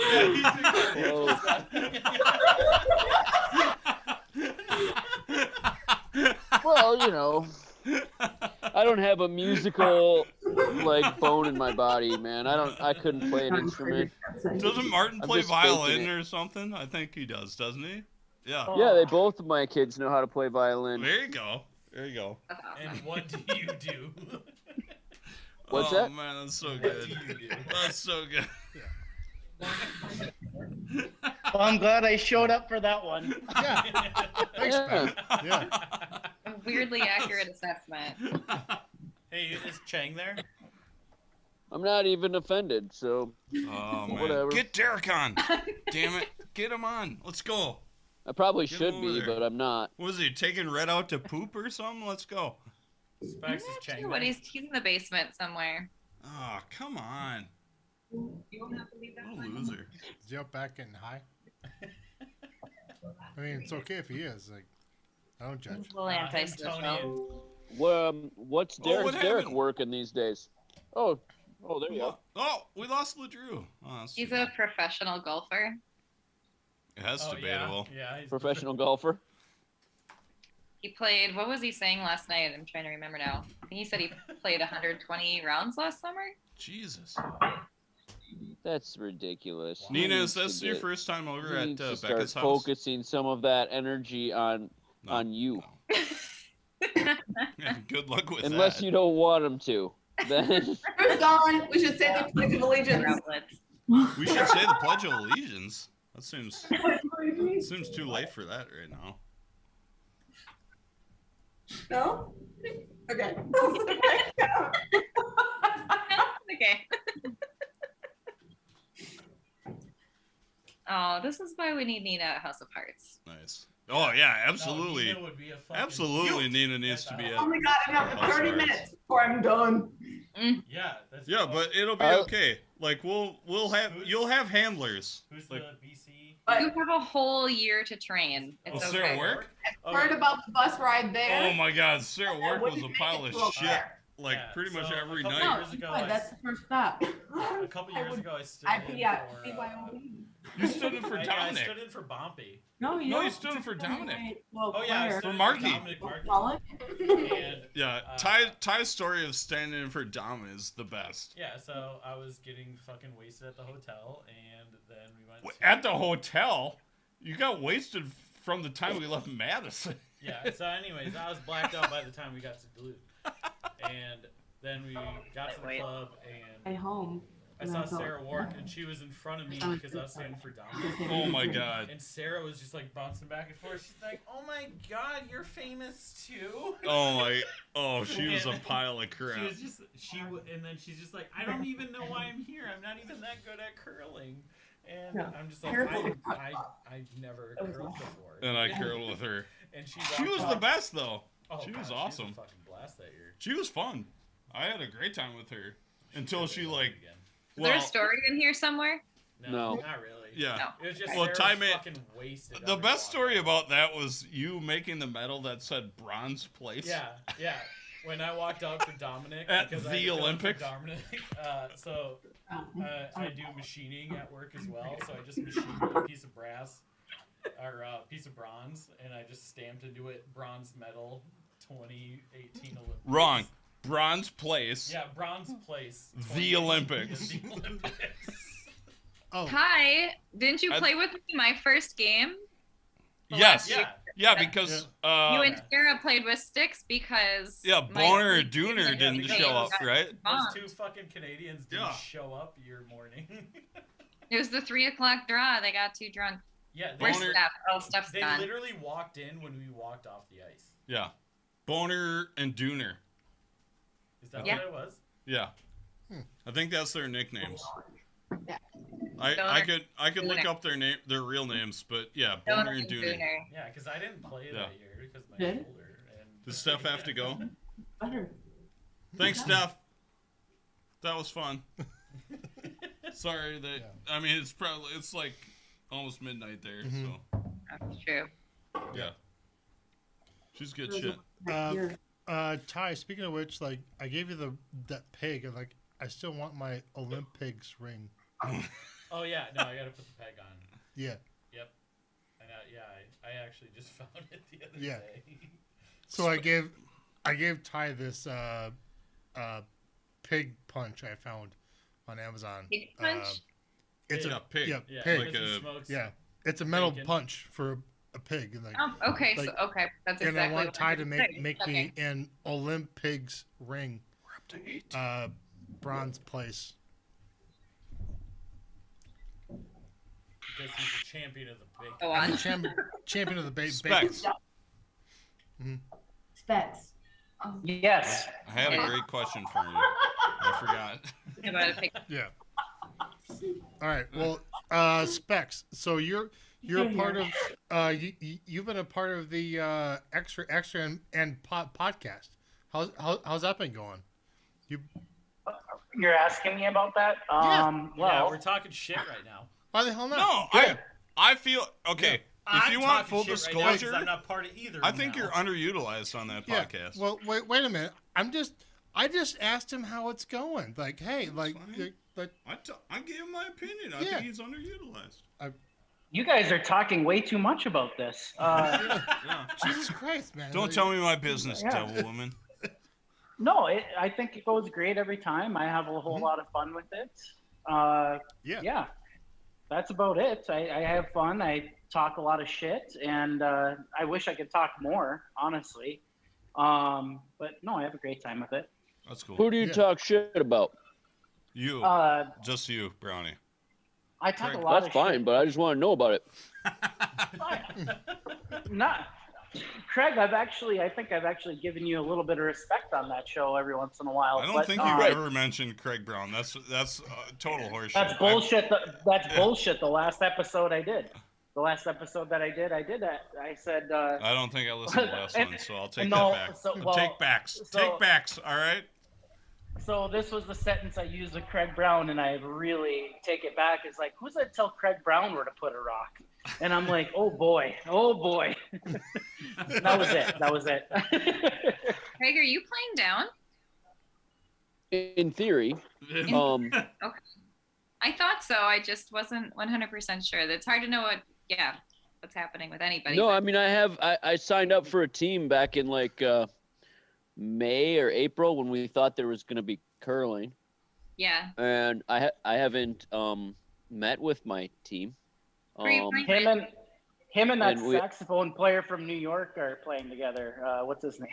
Well, you know, I don't have a musical like bone in my body, man. I couldn't play an instrument. Doesn't Martin I'm play just faking violin it. or something? I think he does, doesn't he? Yeah. Yeah, they both of my kids know how to play violin. There you go. There you go. That's awesome. And what do you do? What's oh, that? man, that's so What good. do you do? That's so good. Well, I'm glad I showed up for that one. Yeah. Thanks, Yeah. man. Yeah. A weirdly accurate assessment. Hey, is Chang there? I'm not even offended, so Oh man. Whatever. Get Derek on. Damn it. Get him on. Let's go. I probably Get should over be, there. but I'm not. Was he taking Red out to poop or something? Let's go. Specs is I'm not Chang sure there. what he's in the basement somewhere. Oh, come on. You won't have to leave that What a loser. Is he up back getting high? I mean, it's okay if he is. Like, I don't judge. A little antisocial. Antonian. What's Oh, Derek what happened? working these days? Oh, there you go. Oh, we lost LeDrew. Oh, that's He's too a bad. professional golfer. That's Oh, debatable. Yeah, he's Professional golfer. He played, what was he saying last night? I'm trying to remember now. I think he said he played 120 rounds last summer. Jesus. That's ridiculous. He Nina, needs is this to your get- first time over he at needs to Becca's start house? focusing some of that energy on No, on you. no. Yeah, good luck with Unless that. you don't want them to. Then We're gone. We should say the Pledge of Allegiance. We should say the Pledge of Allegiance. That seems too late for that right now. No? Okay. Okay. Oh, this is why we need Nina at House of Hearts. Nice. Oh yeah, absolutely. Nina would be a fucking Absolutely, beaut Nina needs to be at. Oh my god, I'm out for 30 Sorry. minutes before I'm done. Yeah, that's Yeah, but it'll be okay. Like you'll have handlers. Who's like, the BC? You have a whole year to train. It's Oh, okay. Sarah Work? Heard about the bus ride there. Oh my God, Sarah Work was a wouldn't pile make of it to shit. there. Like Yeah, pretty much so every a couple night. years ago, Good, that's the first stop. A couple years ago, I stood I'd in be at for. BYOB. You stood in for I Dominic. stood in for Bompy. No, you No, you don't. stood in for Dominic. Well, Oh yeah, I Claire. stood in Marky. Dominic Marky. Solid? And Yeah, Ty's story of standing in for Dom is the best. yeah, so I was getting fucking wasted at the hotel, and then we went to, At the hotel, you got wasted from the time we left Madison. yeah. So anyways, I was blacked out by the time we got to Duluth, and then we got to the club, and At home. I saw Sarah Wark, and she was in front of me because I was standing for Dominic. Oh my God. And Sarah was just like bouncing back and forth. She's like, "Oh my God, you're famous too." She was a pile of crap. She was just and then she's just like, "I don't even know why I'm here. I'm not even that good at curling." And Yeah. I'm just like, I never curled before. And I curled with her. And she was walked the off. best though. Oh, She was God, awesome. She was a fucking blast that year. She was fun. I had a great time with her until she like. Is there a story in here somewhere? No. Not really. Yeah. It was just Well, Sarah Ty was made fucking wasted. the best story about that was you making the medal that said bronze place. Yeah. When I walked out for Dominic At because the I had to fill in for Olympics? Dominic, I do machining at work as well, so I just machined a piece of brass or a piece of bronze, and I just stamped into it bronze medal 2018 Olympics. Wrong. Bronze place. Yeah, bronze place. The Olympics. The Olympics. Oh. Hi, didn't you play with me my first game? Yes. Yeah. Yeah, because You and Sarah played with sticks because Boner or Dooner didn't show up, right? Those two fucking Canadians didn't show up your morning. It was the 3:00 draw. They got too drunk. Yeah, Where's Steph? Oh, Steph's they gone. literally walked in when we walked off the ice. Yeah. Boner and Dooner. Is that Yeah. what it was? Yeah. I think that's their nicknames. Yeah. I could look Dooner. up their real names, but yeah, Donut Boner and Dooner. Yeah, because I didn't play Yeah. that year because my Did? shoulder. And Does Steph have to go? Better. Thanks, Steph. That was fun. Sorry that I mean it's like almost midnight there, so That's true. yeah. She's good shit. Ty, speaking of which, like I gave you that pig, and like I still want my Olympics ring. Oh yeah, no, I gotta put the peg on. Yeah. Yep. And I actually just found it the other Yeah. day. So I gave Ty this pig punch I found on Amazon. Pig punch? It's Yeah, a pig. Yeah, Yeah, pig. because he smokes It's a metal bacon. punch for a pig. And like, Oh, okay. like- Okay. That's and exactly I want what Ty I to was make saying. me Okay. an Olympics ring. We're up to 8. Bronze place. Because he's a champion of the bacon. Go I'm on. the champion of the bacon. Specs. Specs. Yes. I had a great question for you. I forgot. About a pig. Yeah. All right. Well, Specs. So you're a part of you've been a part of the extra and podcast. How's that been going? You're asking me about that? Yeah, Well, we're talking shit right now. Why the hell not? No, I feel okay. If I'm you want talking full shit right now 'cause disclosure, I'm not part of either. I of them think now. you're underutilized on that Yeah. podcast. Well, wait a minute. I just asked him how it's going. Like, hey, like, fine. like I gave him my opinion. I Yeah. think he's underutilized. you guys are talking way too much about this. Yeah. Jesus Christ, man. Don't tell me my business, Yeah. devil woman. No, I think it goes great every time. I have a whole lot of fun with it. Yeah, that's about it. I have fun. I talk a lot of shit, and I wish I could talk more, honestly. But no, I have a great time with it. That's cool. Who do you talk shit about? You. Just you, Brownie. I talk Craig. a lot That's of fine, shit. but I just want to know about it. Not Craig. I think I've actually given you a little bit of respect on that show every once in a while. I don't think you've ever mentioned Craig Brown. That's total horseshit. That's bullshit. That's bullshit. The last episode I did. The last episode that I did that. I said. I don't think I listened to the last one, so I'll take no, that back. so- well, take backs. so- Take backs. All right. So this was the sentence I used with Craig Brown, and I really take it back. It's like, who's that tell Craig Brown where to put a rock? And I'm like, oh boy. That was it. Craig, are you playing down? In theory, Okay. I thought so. I just wasn't 100% sure. It's hard to know what's happening with anybody. no, but- I mean I signed up for a team back in like May or April when we thought there was going to be curling, Yeah. and I haven't met with my team. Him and that And we- saxophone player from New York are playing together. What's his name?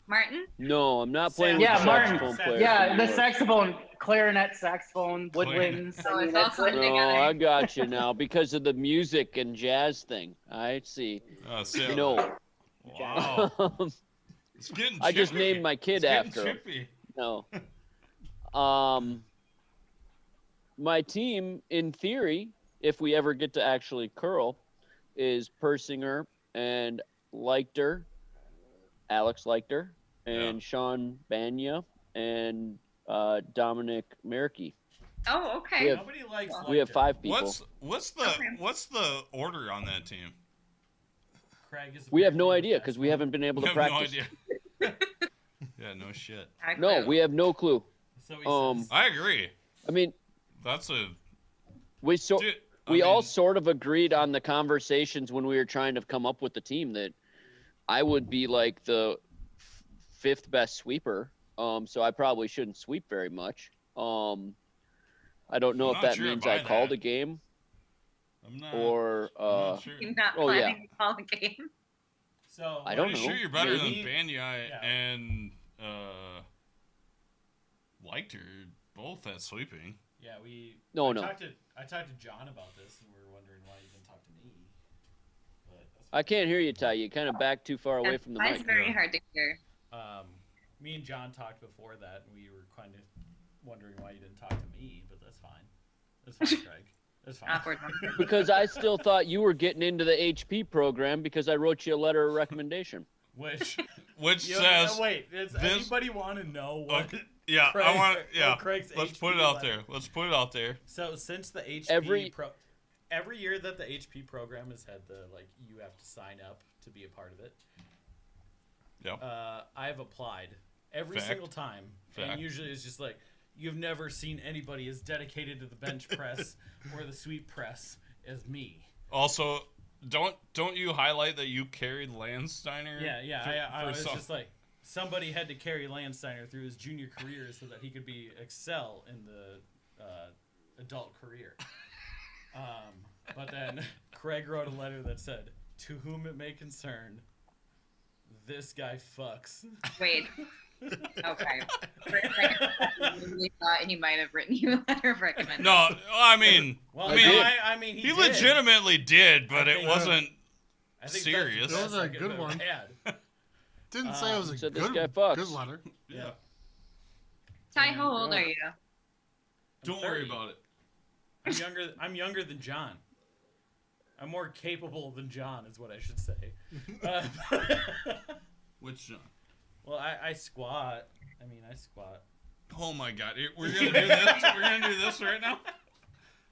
Martin? No, I'm not playing Yeah, with the Martin. saxophone player. Yeah, from the New York. saxophone, clarinet, saxophone, woodwinds. Oh, it's all coming No, together. I got you now because of the music and jazz thing. I see. So- No. Wow. It's getting I just chippy. named my kid It's getting after him. chippy. No. My team, in theory, if we ever get to actually curl, is Persinger and Leichter, Alex Leichter, and Sean Banya and Dominic Merky. Oh, okay. We have, Nobody likes we have 5 people. What's the order on that team? Craig is We have no idea because we haven't been able to You have no practice. idea. Yeah, no shit. No, we have no clue. So I agree. I mean, That's a we Dude, I we all mean- sort of agreed on the conversations when we were trying to come up with the team that I would be like the 5th best sweeper. So I probably shouldn't sweep very much. I don't know I'm if not that sure means by I called that. a game I'm not. or not sure. You're not Oh, yeah. planning to call the game. So I don't Pretty know. sure you're better Maybe. than Banya and Leichter both at sweeping. yeah, No, I no. Talked to John about this, and we were wondering why you didn't talk to me. But I can't hear you, Ty. You kind of back too far away from the Mine's mic. very hard to hear. Me and John talked before that, and we were kind of wondering why you didn't talk to me. But that's fine. That's fine, Craig. That's fine. Awkward. Because I still thought you were getting into the HP program because I wrote you a letter of recommendation. Which Yeah, says wait, does this- anybody want to know what? Okay, yeah, Craig, I want. Yeah, Craig's let's HP put it out letter. there. Let's put it out there. So since the HP every year that the HP program has had the you have to sign up to be a part of it. Yep. I've applied every Fact. single time, Fact. and usually it's just like you've never seen anybody as dedicated to the bench press or the sweep press as me. Also, don't you highlight that you carried Landsteiner? Yeah. I for was some- just like somebody had to carry Landsteiner through his junior career so that he could excel in the adult career. But then Craig wrote a letter that said, "To whom it may concern, this guy fucks." Wait. Okay. For a second, I really thought he might have written you a letter of recommendation. No, I mean, Well, I mean, no, I mean, he did. legitimately did, but I it think- wasn't I think serious. that's the That was a best good I've one. ever had. Didn't say it was a Said good, this guy fucks. good letter. Yeah. Ty, how old are you? Don't worry about it. I'm younger than John. I'm more capable than John, is what I should say. Which John? Well, I squat. I squat. Oh my God, we're gonna do this. We're gonna do this right now.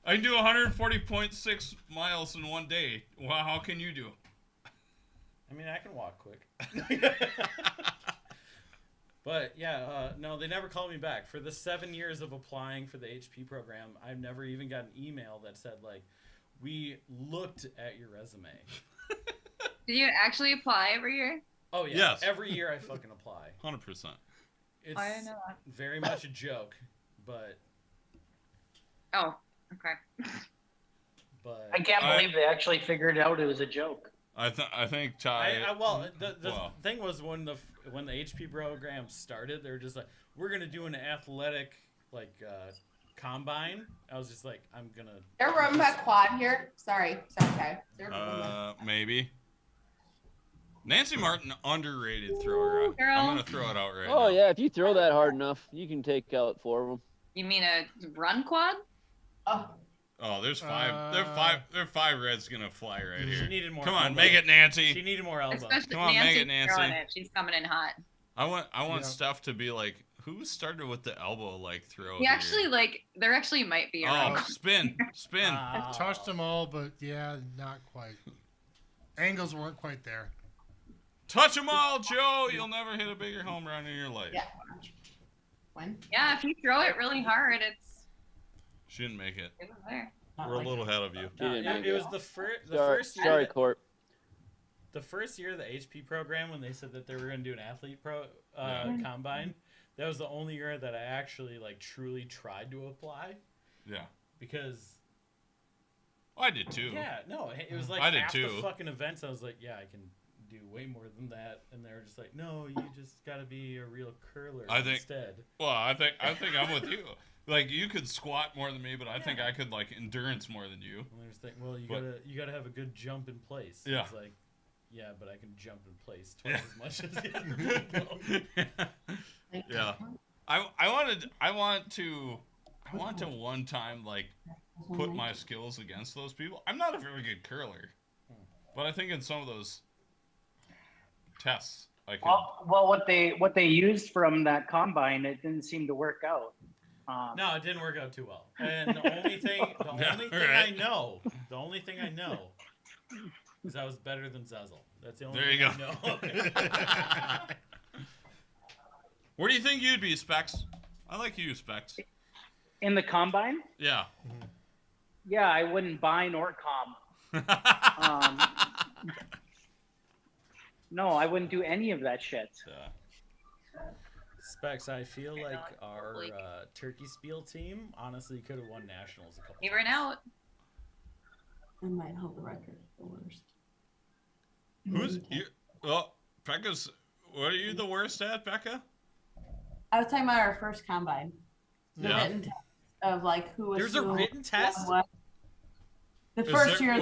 I can do 140.6 miles in one day. Wow, how can you do? I can walk quick. But yeah, no, they never called me back. For the 7 years of applying for the HP program, I've never even got an email that said we looked at your resume. Did you actually apply every year? Oh yeah. Yes. Every year I fucking apply. 100%. It's I didn't know that. very much a joke, but Oh, okay. but I can't believe they actually figured out it was a joke. I think Ty. The thing was when the HP program started, they were just like, we're gonna do an athletic combine. I was just like, I'm gonna. They're running back quad here. Sorry, Ty. Maybe. Nancy Martin, underrated thrower. Girl. I'm gonna throw it out right now. Oh yeah, if you throw that hard enough, you can take out 4 of them. You mean a run quad? Oh, there's 5. There are 5 reds gonna fly right here. She needed more. Come on, elbow. make it, Nancy. She needed more elbow. Especially Come on, make it, Nancy. throwing it. She's coming in hot. I want Steph to be like, who started with the elbow throw? He actually there actually might be. Spin. I touched them all, but yeah, not quite. Angles weren't quite there. Touch them all, Joe. You'll never hit a bigger home run in your life. Yeah. When? Yeah, if you throw it really hard, it's. She didn't make it. It was there. We're a little ahead of you. It was the first year. Sorry, Court. The first year of the HP program, when they said that they were going to do an athlete combine, that was the only year that I actually truly tried to apply. Yeah. Because. I did too. Yeah, no, it was I did half too. the fucking events. I was like, yeah, I can do way more than that, and they were just like, no, you just got to be a real curler instead. Well, I think I'm with you. You could squat more than me, but I think I could endurance more than you. And they're just like, well, you gotta have a good jump in place. Yeah. It's like, yeah, but I can jump in place twice as much as the other people. Yeah. I want to one time put my skills against those people. I'm not a very good curler, but I think in some of those tests I could. Well, what they used from that combine, it didn't seem to work out. No, it didn't work out too well. And the only thing I know is I was better than Zezel. That's the only thing I know. Where do you think you'd be, Specs? I like you, Specs. In the combine? Yeah. Yeah, I wouldn't buy nor com. No, I wouldn't do any of that shit. Specs, I feel like our Turkey Spiel team honestly could have won nationals a couple You ran out. I might hold the record for the worst. Who's you? Well, Becca's. What are you the worst at, Becca? I was talking about our first combine. The written test of who was. There's a written test. The first year.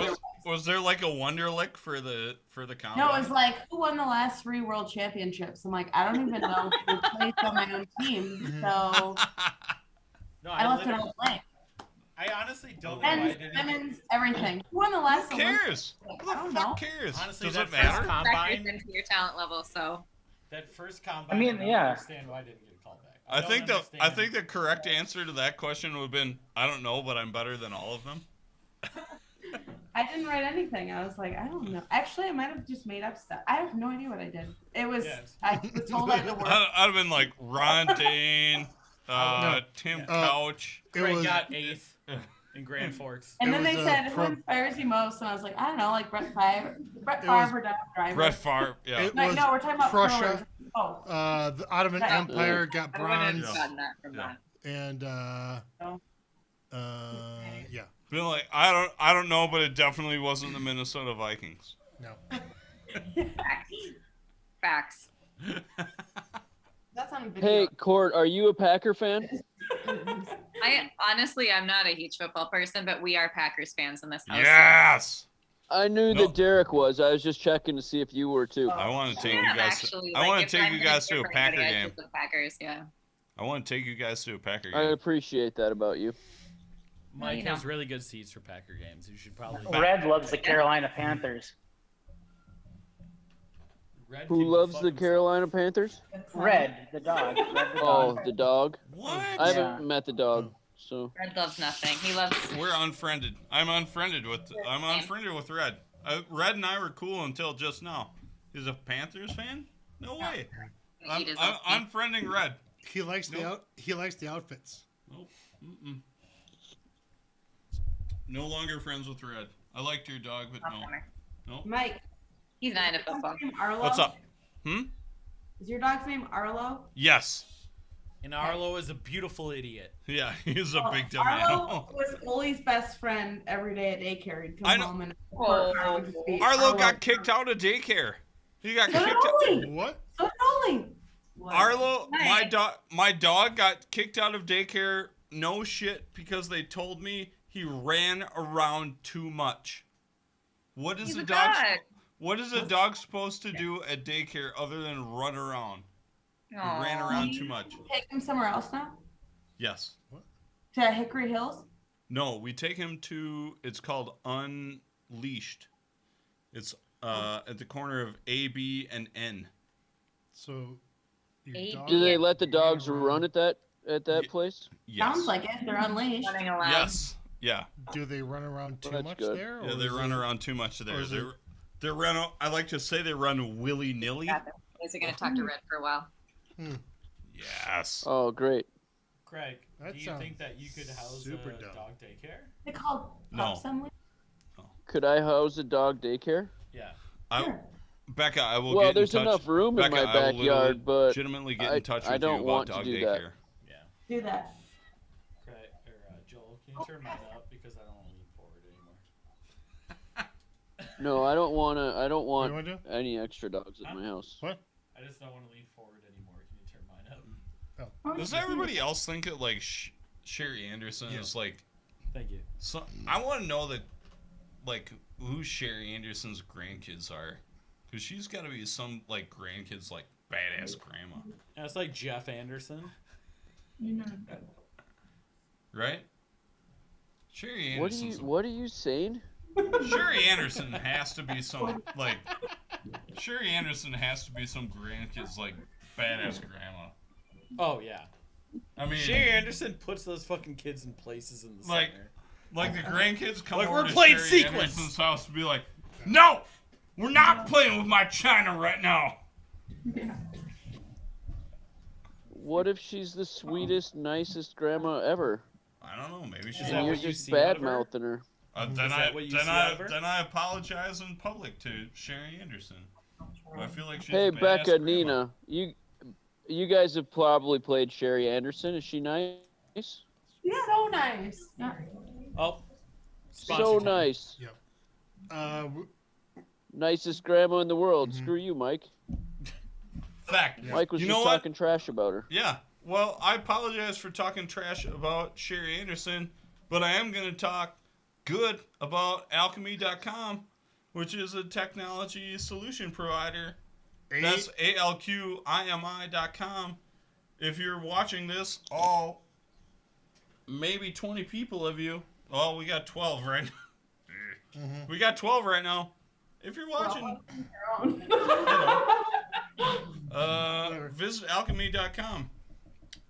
Was there a Wonderlic for the combine? No, it was who won the last 3 world championships. I'm like, I don't even know who plays on my own team, so no, I left it all blank. I honestly don't know why I didn't. Women's, everything. Who won the last? Who cares? Olympics? Who the fuck cares? Honestly, does that it matter? First combine into your talent level, so. That first combine. I mean, don't yeah. understand why I didn't get called back. I think the correct answer to that question would have been, I don't know, but I'm better than all of them. I didn't write anything. I was like, I don't know. Actually, I might have just made up stuff. I have no idea what I did. It was, I was told I had to work. I'd have been like Ron Dane, Tim Couch. Craig got 8th in Grand Forks. And then they said, who inspires you most? And I was like, I don't know, Brett Favre or Don Driver. Brett Favre, yeah. No, we're talking about Prussia. Oh. The Ottoman Empire got I wouldn't bronze. have gotten that from that. And yeah. Been like, I don't know, but it definitely wasn't the Minnesota Vikings. No. Facts. That's on video. Hey, Court, are you a Packer fan? I'm not a huge football person, but we are Packers fans in this house. Yes. I knew that Derek was. I was just checking to see if you were too. I want to take you guys. I want to take you guys to a Packer game. The Packers, yeah. I want to take you guys to a Packer game. I appreciate that about you. Mike has really good seats for Packer games. You should probably. Red loves the Carolina Panthers. Who loves the Carolina Panthers? Red, the dog. Red, the oh, dog. the dog. What? I haven't met the dog, so. Red loves nothing. He loves. We're unfriended. I'm unfriended with Red. Red and I were cool until just now. He's a Panthers fan? No way. I'm unfriending Red. He likes the outfits. Nope. Mm-mm. No longer friends with Red. I liked your dog, but no. Nope. Mike. He's not into football. What's up? Is your dog's name Arlo? Yes. And Arlo is a beautiful idiot. Yeah, he's a big dumb Arlo animal. was Ollie's best friend every day at daycare. He'd come I know. home and Arlo got kicked out of daycare. He got So did kicked out. Ollie. What? So did Ollie. Arlo, my dog got kicked out of daycare. No shit, because they told me he ran around too much. What is He's a a dog? dog. What is a dog supposed to do at daycare other than run around? He ran around too much. Take him somewhere else now? Yes. To Hickory Hills? No, we take him to. It's called Unleashed. It's at the corner of A, B, and N. So, do they let the dogs run at that place? Yes. Sounds like it. They're unleashed. Running around. Yes. Yeah. Do they run around too That's much good. there? Yeah, or they is run it- around too much there. or is it- They run. I like to say they run willy nilly. Is it going to talk to Red for a while? Yes. Oh, great. Craig, That do you sounds think that you could house super a dumb. dog daycare? They called No. Pups Unleashed. Could I house a dog daycare? Yeah. Becca, I will Well, get in there's touch. enough room in Becca, my I will backyard, but legitimately get in touch I with don't you want about to dog do that. daycare. Do that. Craig, or Joel, can you turn mine up because I don't want to lean forward anymore? No, I don't want to. I don't What do want you wanna do? any extra dogs at my house. What? I just don't want to lean forward anymore. Can you turn mine up? Does everybody else think that like Sherry Anderson is like? Thank you. So I want to know that, like, who Sherry Anderson's grandkids are, because she's got to be some like grandkids like badass grandma, That's like Jeff Anderson. right? Sherry What are Anderson. you? What are you saying? Sherry Anderson has to be some like. Sherry Anderson has to be some grandkids like badass grandma. Oh yeah. I mean, Sherry Anderson puts those fucking kids in places in the like, center. like the grandkids come Like over we're to playing Sherry sequence. Anderson's house to be like, no, we're not playing with my china right now. What if she's the sweetest, nicest grandma ever? I don't know. Maybe she's. that And you're what you just see out of her? bad mouthing her. Then Is I that what you see out of her? then I apologize in public to Sherry Anderson. I feel like she's Hey, a badass Becca, grandma. Nina, you guys have probably played Sherry Anderson. Is she nice? So nice. Oh. So Sponsor time. nice. Yep. Nicest grandma in the world. Mm-hmm. Screw you, Mike. Fact. Mike was You just know what? talking trash about her. Yeah. Well, I apologize for talking trash about Sherry Anderson, but I am going to talk good about Alchemy.com, which is a technology solution provider. That's ALQIMI.com. If you're watching this, all maybe 20 people of you, well, we got 12 right now. We got 12 right now. If you're watching, visit alchemy.com.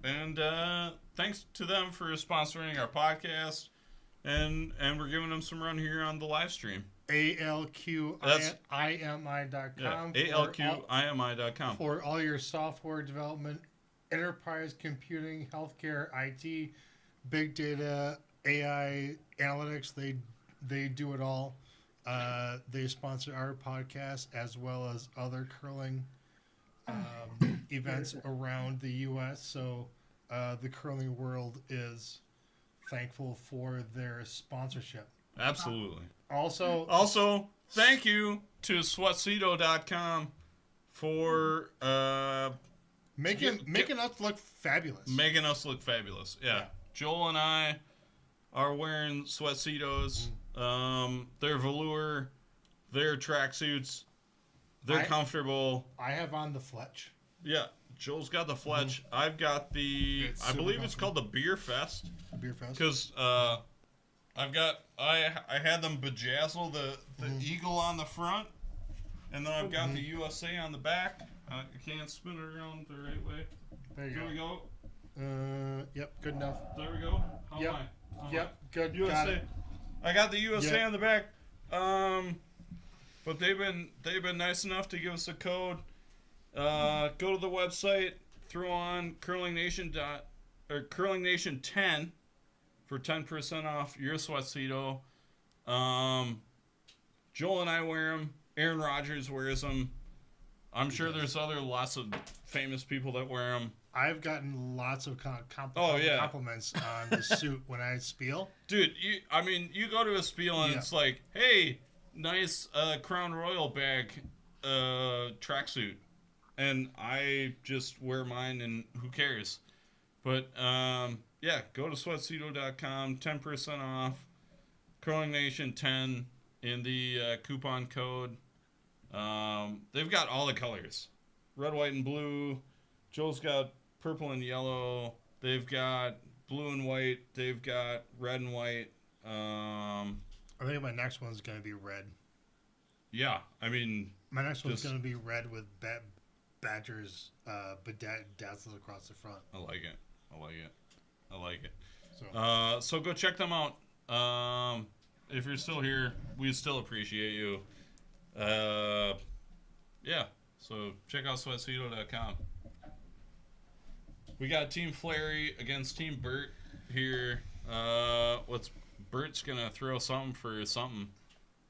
And thanks to them for sponsoring our podcast. And we're giving them some run here on the live stream. ALQIMI.com. ALQIMI.com. For all your software development, enterprise computing, healthcare, IT, big data, AI, analytics, they do it all. They sponsor our podcast as well as other curling events around the U.S. So the curling world is thankful for their sponsorship. Absolutely. Also, thank you to sweatcedo.com for making us look fabulous. Making us look fabulous. Yeah. Joel and I are wearing sweatcedos. They're velour. They're tracksuits. They're comfortable. I have on the Fletch. Yeah. Joel's got the Fletch. I've got the. I believe it's called the Beer Fest. Beer Fest. Because I had them bejazzle the eagle on the front, and then I've got the USA on the back. I can't spin it around the right way. There you Here we go. Yep, good enough. There we go. How Yep. am I? Yep, good. USA. Got it. I got the USA Yep. on the back. But they've been nice enough to give us a code. Go to the website, throw on Curling Nation 10 for 10% off your sweatcedo. Joel and I wear them. Aaron Rodgers wears them. I'm sure there's lots of famous people that wear them. I've gotten lots of compliments on the suit when I spiel. Dude, you go to a spiel and it's like, hey, nice Crown Royal bag tracksuit. And I just wear mine and who cares? But, yeah, go to sweatcedo.com, 10% off, Curling Nation 10 in the coupon code. They've got all the colors. Red, white, and blue. Joel's got purple and yellow. They've got blue and white. They've got red and white. I think my next one's going to be red. Yeah, I mean... My next one's going to be red with Badgers bedazzled across the front. I like it. So go check them out. If you're still here, we still appreciate you. Yeah, so check out sweatcedo.com. We got Team Flary against Team Bert here. Bert's gonna throw something for something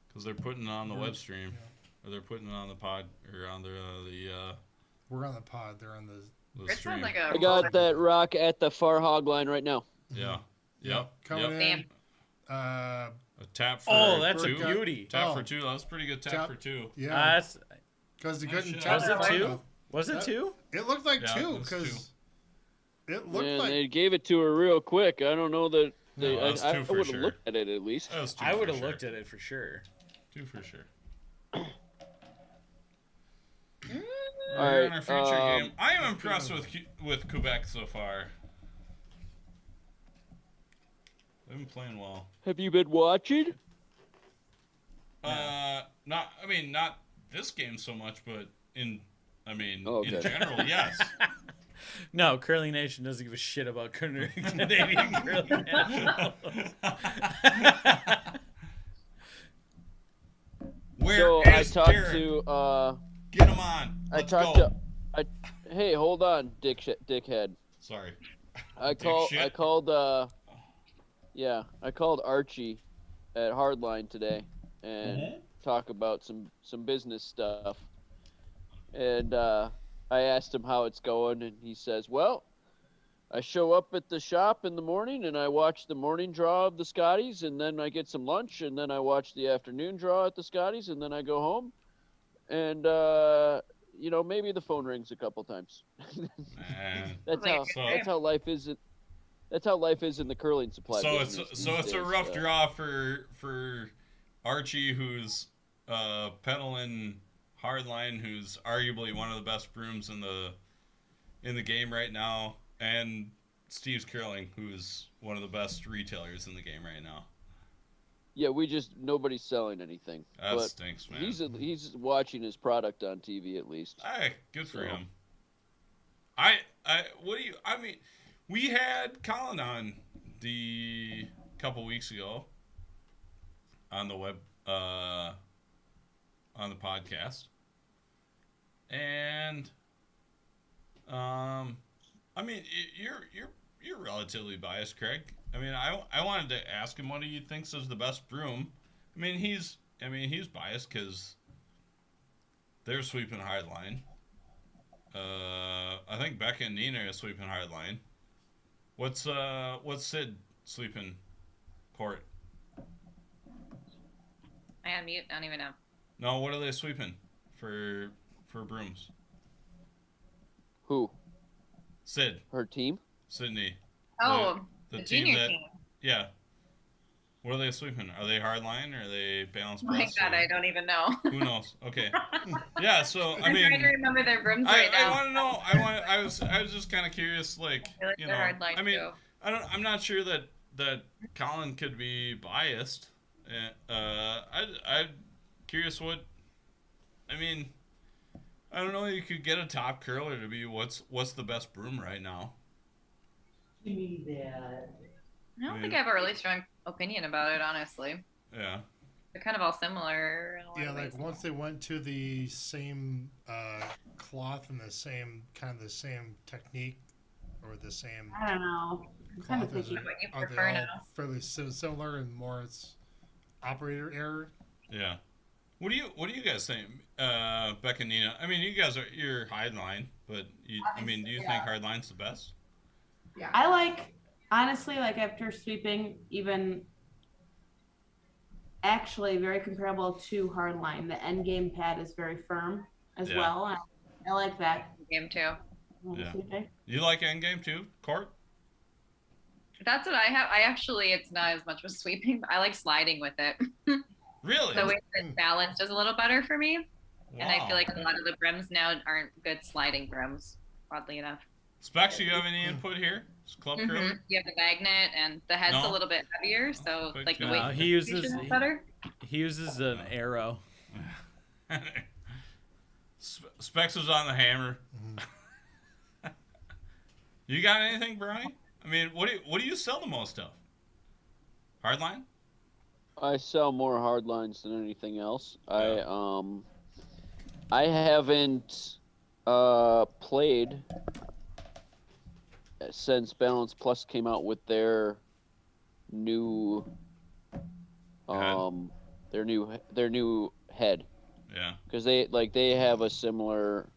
because they're putting it on the web stream, or they're putting it on the pod or on the. We're on the pod. They're on the stream. I got that rock at the far hog line right now. Yeah. Yep. Coming in. A tap for that's two. a beauty. Tap for two. That was a pretty good tap for two. Yeah. Because they couldn't tap. Was it two? Was it two? It looked like two because it looked like they gave it to her real quick. I don't know that they. No, I would have looked at it at least. I would have looked at it for sure. Two for sure. All right, in our future game. I am impressed with Quebec so far. They've been playing well. Have you been watching? Not this game so much, but in okay. general, yes. No, Curling Nation doesn't give a shit about Canadian Curling National. I talked to. Get him on. Hey, hold on, dickhead. Sorry. I called Archie at Hardline today and talk about some business stuff. And I asked him how it's going, and he says, well, I show up at the shop in the morning, and I watch the morning draw of the Scotties, and then I get some lunch, and then I watch the afternoon draw at the Scotties, and then I go home. And, maybe the phone rings a couple times. That's how life is. That's how life is in the curling supply business. So it's a rough draw for Archie, who's pedaling hardline, who's arguably one of the best brooms in the game right now, and Steve's Curling, who's one of the best retailers in the game right now. Yeah, nobody's selling anything. That stinks, man. He's watching his product on TV at least. Hey, good for him. We had Colin on the couple weeks ago on the web on the podcast, and you're relatively biased, Craig. I wanted to ask him what he thinks is the best broom. He's biased because they're sweeping hardline. I think Becca and Nina are sweeping hardline. What's Sid sweeping court? I am mute. I don't even know. No, what are they sweeping for brooms? Who? Sid. Her team? Sydney. Oh, the junior team. Yeah. What are they sweeping? Are they hardline or are they balanced? Oh my God, I don't even know. Who knows? Okay. Yeah. So I'm trying to remember their brooms right now. I want to know. I was just kind of curious, hardline too. I'm not sure that Colin could be biased. I'm curious what. I don't know. You could get a top curler to be what's the best broom right now. Give me that. I don't think I have a really strong opinion about it, honestly. Yeah. They're kind of all similar. In a lot of ways. Once they went to the same cloth and the same technique, or the same. I don't know. I'm kind of thinking what you are prefer they all now. fairly similar and more it's operator error? Yeah. What do you guys think, Becca and Nina? You guys you're hardline. But I mean, do you think hardline's the best? Yeah. I like, honestly, like after sweeping, even actually very comparable to hardline. The end game pad is very firm as Yeah. well. I like that. Game too. Yeah. You like endgame too, Court? That's what I have. I actually, it's not as much with sweeping, but I like sliding with it. Really? The way that it's balanced is a little better for me. And I Wow. feel like a lot of the brims now aren't good sliding brims, oddly enough. Specs, you have any input here? Club curler? You have the magnet, and the head's No? a little bit heavier, so like the No, weight he uses distribution is better. he uses an arrow. Specs is on the hammer. You got anything, Brian? I mean, what do you sell the most of? Hardline? I sell more hard lines than anything else. I haven't played since Balance Plus came out with their new their new head. Yeah. Because they have a similar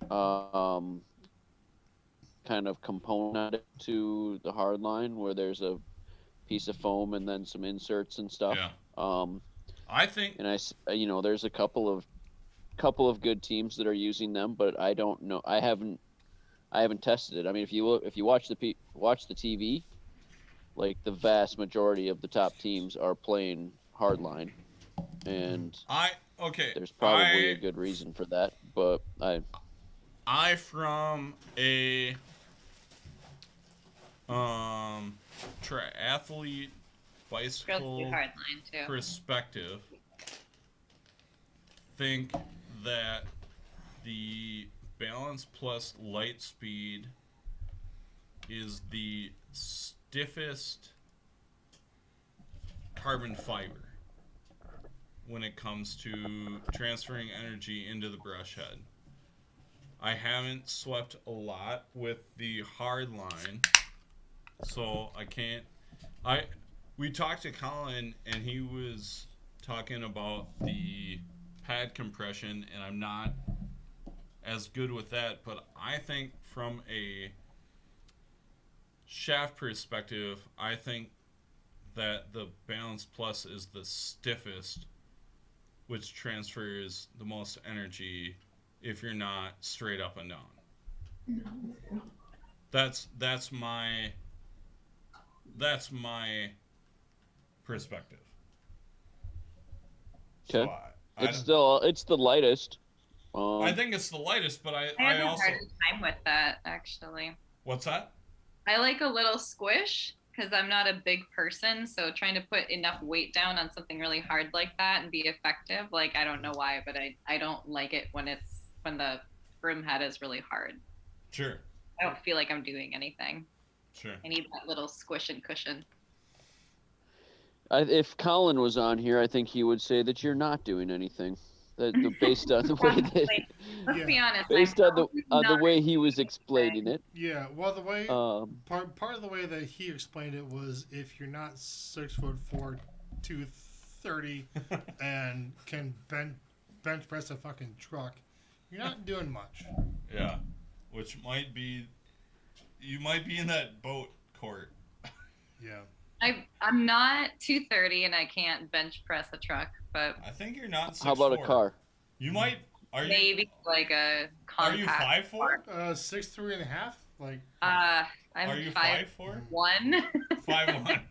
kind of component to the hard line where there's a piece of foam and then some inserts and stuff. Yeah. I think, and there's a couple of good teams that are using them, but I don't know. I haven't tested it. I mean, if you watch the TV, like the vast majority of the top teams are playing hardline, and there's probably a good reason for that. But I from a triathlete bicycle perspective think that the Balance Plus Light Speed is the stiffest carbon fiber when it comes to transferring energy into the brush head. I haven't swept a lot with the hard line, so I can't. We talked to Colin, and he was talking about the pad compression, and I'm not as good with that. But I think from a shaft perspective, I think that the Balance Plus is the stiffest, which transfers the most energy if you're not straight up and down. That's my perspective. Okay. So it's the lightest. I think it's the lightest, but I have a also harder time with that, actually. What's that? I like a little squish because I'm not a big person, so trying to put enough weight down on something really hard like that and be effective, like I don't know why, but I don't like it when the brim head is really hard. Sure. I don't feel like I'm doing anything. Sure. I need that little squish and cushion. If Colin was on here, I think he would say that you're not doing anything. Based on the way that, Let's be honest. based on the way he was explaining it. Yeah, well, the way part of the way that he explained it was if you're not 6'4", 230, and can bench press a fucking truck, you're not doing much. Yeah, which might be, you might be in that boat, Court. Yeah. I'm not 230 and I can't bench press a truck, but I think you're not 6'4". How about a car? You might. Are maybe you, like a compact. Are you 5'4"? 6'3.5". Like. I'm are you 5'1". 5'1".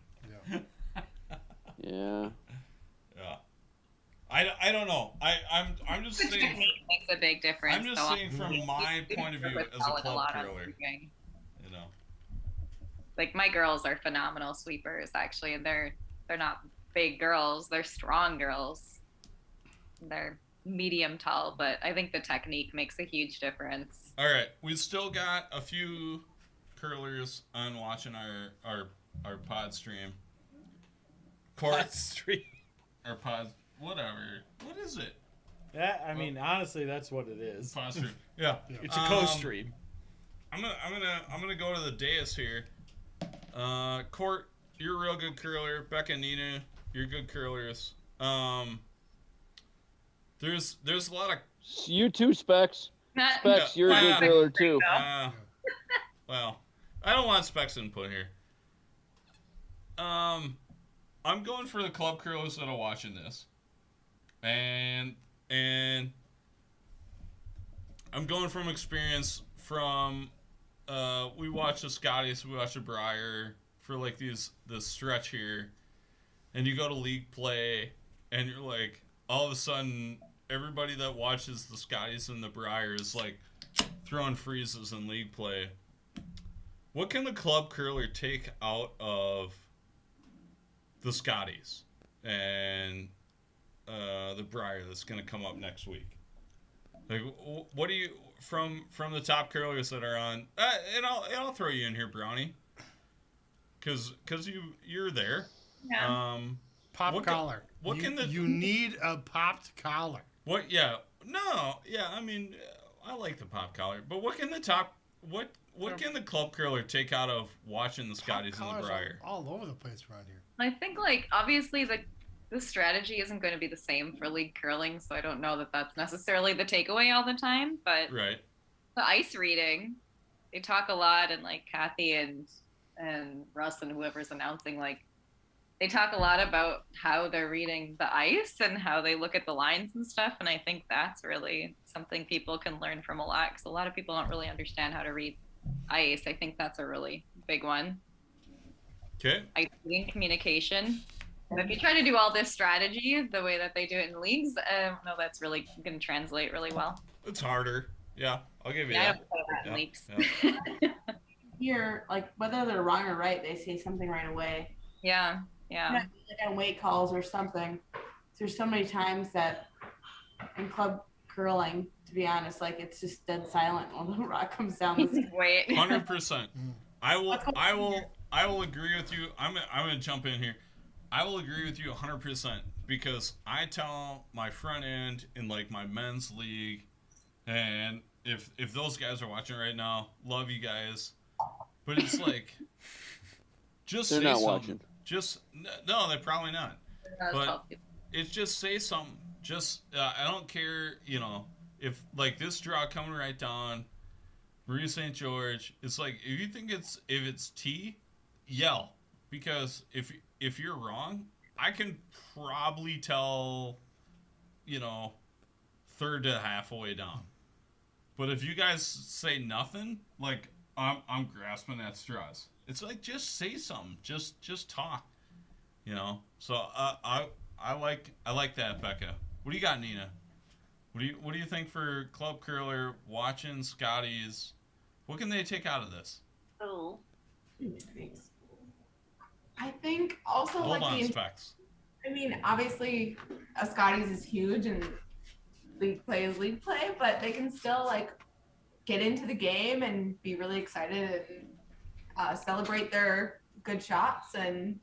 Yeah. Yeah. I don't know. I'm just saying. Technique makes a big difference. I'm just saying from my point of view as a club curler. You know. Like my girls are phenomenal sweepers actually, and they're not big girls. They're strong girls. They're medium tall, but I think the technique makes a huge difference. All right, we still got a few curlers on watching our pod stream. Pod stream. Or pod, whatever. What is it? Yeah, I mean, honestly, that's what it is. Pod stream. Yeah. It's a co-stream. I'm gonna go to the dais here. Court, you're a real good curler. Becca, Nina, you're good curlers. There's a lot of you too, Specs. Specs, you're a good curler too. Well, I don't want Specs input here. I'm going for the club curlers that are watching this, and I'm going from experience from we watched the Scotties, we watched the Briar for like this stretch here, and you go to league play, and you're like, all of a sudden, everybody that watches the Scotties and the Briar is like throwing freezes in league play. What can the club curler take out of the Scotties and the Briar that's going to come up next week? Like, what do you from the top curlers that are on? And I'll throw you in here, Brownie, because you're there. Yeah. Pop collar. You need a popped collar. What? Yeah. No. Yeah. I mean, I like the pop collar, but what can the club curler take out of watching the Scotties and the Briar? All over the place around here. I think, like, obviously the strategy isn't going to be the same for league curling, so I don't know that that's necessarily the takeaway all the time. But right. The ice reading, they talk a lot, and like Kathy and Russ and whoever's announcing, like, they talk a lot about how they're reading the ice and how they look at the lines and stuff. And I think that's really something people can learn from a lot, because a lot of people don't really understand how to read ice. I think that's a really big one. Okay. Ice reading, communication. And if you try to do all this strategy the way that they do it in leagues, I don't know that's really going to translate really well. It's harder. Yeah, I'll give you I that. don't play that in leagues. Yeah. Here, like, whether they're wrong or right, they say something right away. Yeah. Like on weight calls or something. There's so many times that in club curling, to be honest, like, it's just dead silent when the rock comes down. Wait. 100%. I will agree with you. I'm gonna jump in here. I will agree with you 100% because I tell my front end in like my men's league, and if those guys are watching right now, love you guys, but it's like, just they're say not something. watching. Just no, they're probably not. But it's just say something. Just I don't care, if like this draw coming right down, Marie St. George. It's like if you think if it's T, yell, because if you're wrong, I can probably tell, third to halfway down. But if you guys say nothing, like I'm grasping at straws. It's like, just say something, just talk, So I like that, Becca. What do you got, Nina? What do you think for club curler watching Scotties? What can they take out of this? Oh, I think also Hold on, Specs. I mean, obviously, a Scotties is huge and league play is league play, but they can still like get into the game and be really excited and celebrate their good shots and.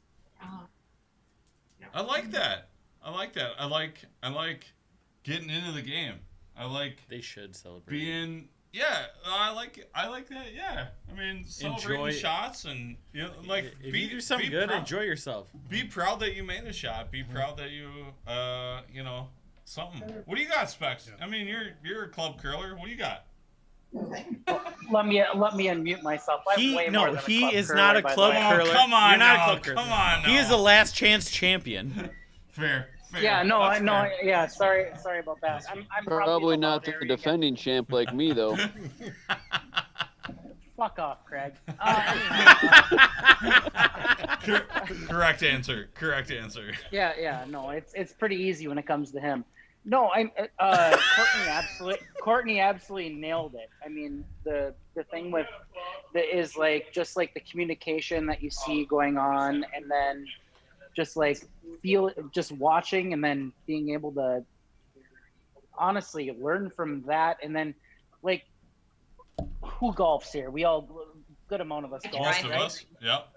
I like that. I like getting into the game. I like. They should celebrate. Being. Yeah, I like that. Yeah, I mean, celebrating shots and like if you do something good, enjoy yourself. Be proud that you made a shot. Be proud that you, something. What do you got, Specs? I mean, you're a club curler. What do you got? Let me unmute myself. He is not a club curler. Come on, you're not a club curler. Come on, he is a last chance champion. Fair. Yeah, no, I know. Yeah, sorry about that. I'm probably not the defending champ like me, though. Fuck off, Craig. Correct answer. Yeah. No, it's pretty easy when it comes to him. No, Courtney absolutely nailed it. I mean, the thing with is like just like the communication that you see going on, and then just like just watching and then being able to honestly learn from that. And then like, who golfs here? We all, good amount of us golf. Most of us. Yep.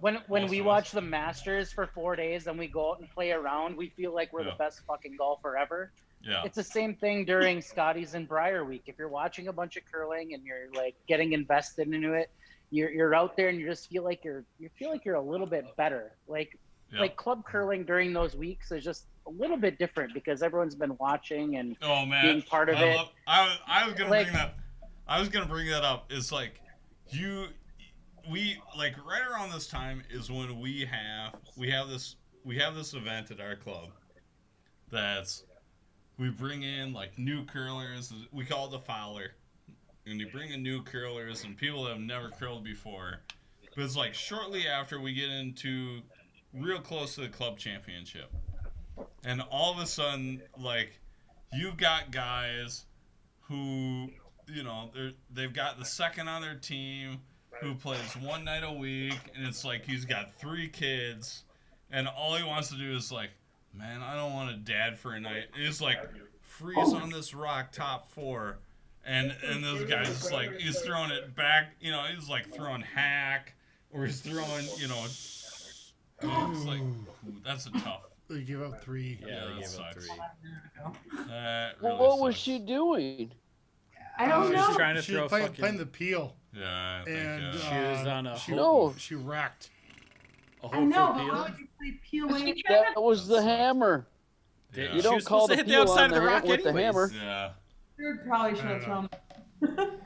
When we watch the Masters for 4 days and we go out and play around, we feel like we're the best fucking golfer ever. Yeah. It's the same thing during Scotties and Briar Week. If you're watching a bunch of curling and you're like getting invested into it, you're out there and you just feel like you're a little bit better. Like Yep. like club curling during those weeks is just a little bit different because everyone's been watching and Oh man, being part of it. I was gonna Like- bring that. I was gonna bring that up. It's like we like right around this time is when we have this event at our club that's we bring in like new curlers. We call it the Fowler, and you bring in new curlers and people that have never curled before. But it's like shortly after we get into real close to the club championship, and all of a sudden like you've got guys who, you know, they've got the second on their team who plays one night a week, and it's like he's got 3 kids, and all he wants to do is like, man, I don't want a dad for a night. And it's like freeze on this rock top 4, and this guy's just like he's throwing it back, you know, he's like throwing hack or he's throwing, you know, it's like that's a tough. They give up 3. Yeah, that gave up sucks. 3. That Well, really what was sucks. she doing? I don't She's know. trying to She throw was fucking. playing the peel, Yeah, I think, and yeah. She was on a she, No. she racked. a I whole know, full but peel. why would you play peel Was when she you That was the hammer. Yeah. You She don't was call supposed to the hit the peel outside on of the rock with the anyways. hammer. Yeah. probably should I have don't thrown.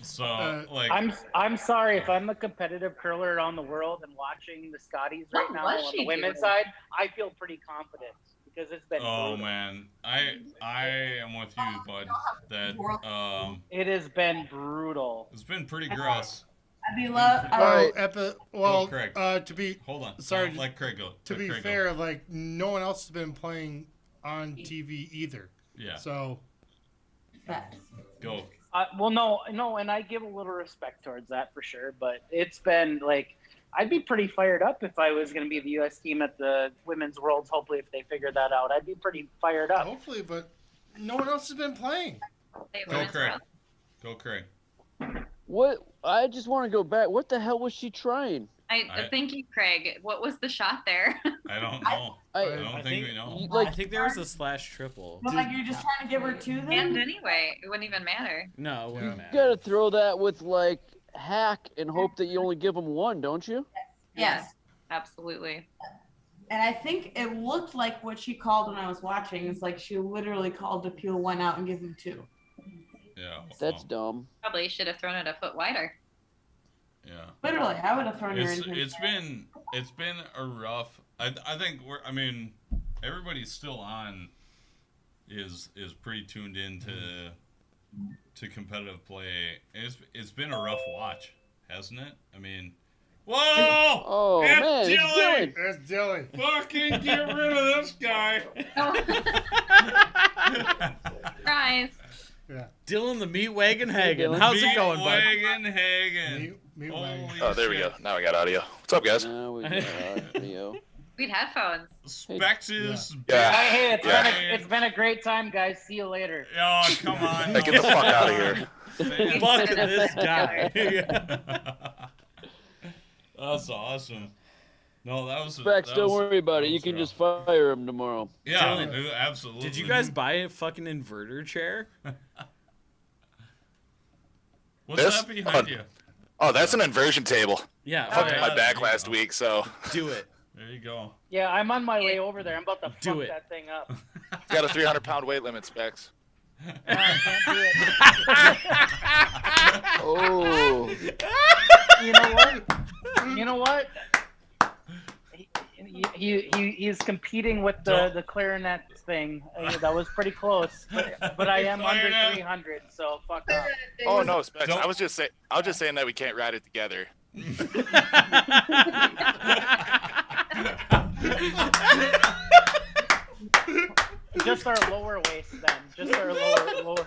So Uh, like I'm sorry if I'm a competitive curler around the world and watching the Scotties right What now was on she the women's doing? side, I feel pretty confident because it's been oh brutal. man, I am with you, bud. That It has been brutal. it's been pretty gross. I'd be love. Oh, Right. well, Craig. to be Hold on. Sorry, Let Craig go. to Let be Craig go. fair, like no one else has been playing on TV either. Yeah. So Go. Well, no, and I give a little respect towards that for sure. But it's been like, I'd be pretty fired up if I was going to be the U.S. team at the Women's Worlds. Hopefully, if they figure that out, I'd be pretty fired up. hopefully, but no one else has been playing. They Go, went Craig. around. Go, Craig. What? I just want to go back. What the hell was she trying? Thank you, Craig. What was the shot there? I don't know. I don't think we know. Like, I think there was a slash triple. But like you're just trying to give her 2 then. And anyway, it wouldn't even matter. No, it wouldn't you matter. gotta throw that with like hack and hope that you only give them 1, don't you? Yes. Absolutely. And I think it looked like what she called when I was watching is like she literally called to peel 1 out and give him 2. Yeah. That's dumb. Probably should have thrown it a foot wider. Yeah. Literally, I would have thrown her in. It's been a rough. I think everybody's still on. Is pretty tuned into to competitive play. It's been a rough watch, hasn't it? I mean, whoa! Oh It's man, it's Dylan! Dylan. That's Dylan. Fucking get rid of this guy. Surprise. Dylan the Meat Wagon Hagen. Dylan. How's it going, bud? Wagon Hagen. Me Holy Oh, there we shit. go. Now I got audio. What's up, guys? Now we got audio. Sweet headphones. Spex's Yeah. Hey, Yeah. it's been a great time, guys. See you later. Oh, come on. Hey, get the fuck out of here. Fuck this guy. That's awesome. No, that was. Specs, that don't was- worry about it. that You was can rough. just fire him tomorrow. Yeah, Dylan, dude, absolutely. Did you guys buy a fucking inverter chair? What's This? that behind you? Oh, that's an inversion table. Yeah. Fucked yeah, my there back you last go. week, so Do it. There you go. Yeah, I'm on my way over there. I'm about to Do fuck it. that thing up. it's got a 300-pound weight limit, Specs. I can't do it. Oh, You know what? You know what? He's competing with the clarinet thing. That was pretty close, but I am under Clarinet. 300, so fuck off. Oh no, Specs. Don't- I was just saying that we can't ride it together. Just our lower waist, then. Just our lower.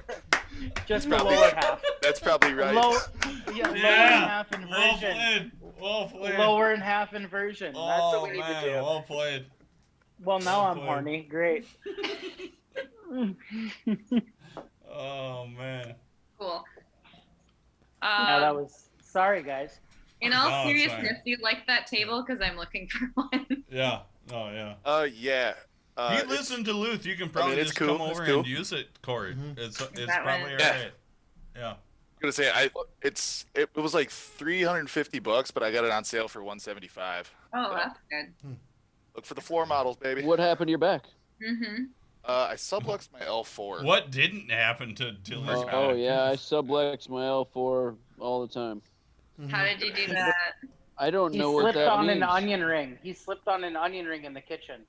Just the Probably- lower half. That's probably right. Lower and half Well inversion. played. Well played. Lower and half inversion. That's Oh, what we need man, to do. well played. Well, now well I'm played. horny. Great. Oh man. Cool. Yeah, that was. Sorry, guys. In all No, it's seriousness, fine. do you like that table? Because I'm looking for one. Yeah. Oh yeah. Yeah. He lives in Duluth. You can probably it's just cool, come it's over cool. and use it, Corey. It's that probably right? alright. Yeah. I'm gonna say it was like $350, but I got it on sale for $175. Oh, that's good. Look for the floor models, baby. What happened to your back? Mm-hmm. I subluxed my L4. What didn't happen to Dylan's back? Oh yeah, I sublex my L4 all the time. How did you do that? I don't He know what slipped that on means. an onion ring. He slipped on an onion ring in the kitchen.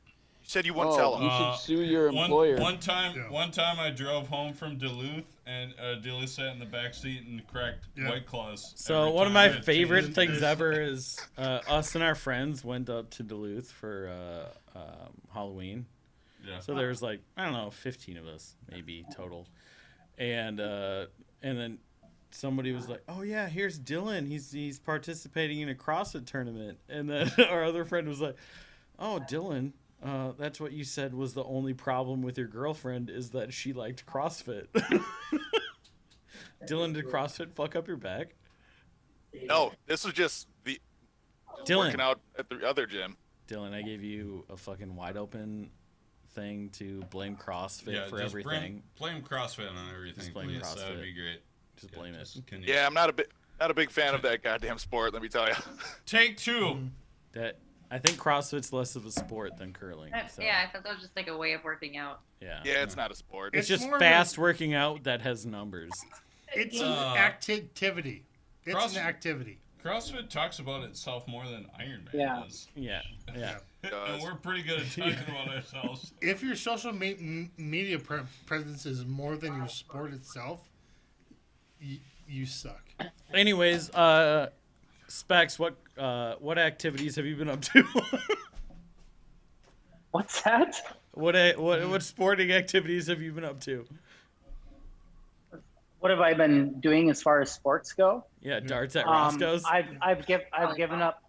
You said you wouldn't tell him. You should sue your employer. One time I drove home from Duluth and Dylan sat in the back seat and cracked White Claws. So every one of time my I favorite changed things his- ever is us and our friends went up to Duluth for Halloween. Yeah. So there was like, I don't know, 15 of us maybe total, and then somebody was like, "Oh yeah, here's Dylan. He's participating in a CrossFit tournament," and then our other friend was like, "Oh, Dylan." That's what you said was the only problem with your girlfriend is that she liked CrossFit. Dylan, did CrossFit fuck up your back? No, this was just Dylan. working out at the other gym. Dylan, I gave you a fucking wide open thing to blame CrossFit Yeah, for just everything. blame CrossFit on everything. Just blame please. CrossFit. That would be great. Just blame it. Can you Yeah, I'm not a big fan of that goddamn sport. Let me tell you. Take two. That I think CrossFit's less of a sport than curling. So, Yeah, I thought that was just like a way of working out. yeah. Yeah, it's not a sport. It's just more of fast working out that has numbers. It's an activity. It's an activity. CrossFit talks about itself more than Ironman Yeah. does. Yeah. And we're pretty good at talking about ourselves. If your social media presence is more than your sport itself, you suck. Anyways, Specs, what activities have you been up to? What's that? What sporting activities have you been up to? What have I been doing as far as sports go? Yeah, darts at Roscoe's. I've given up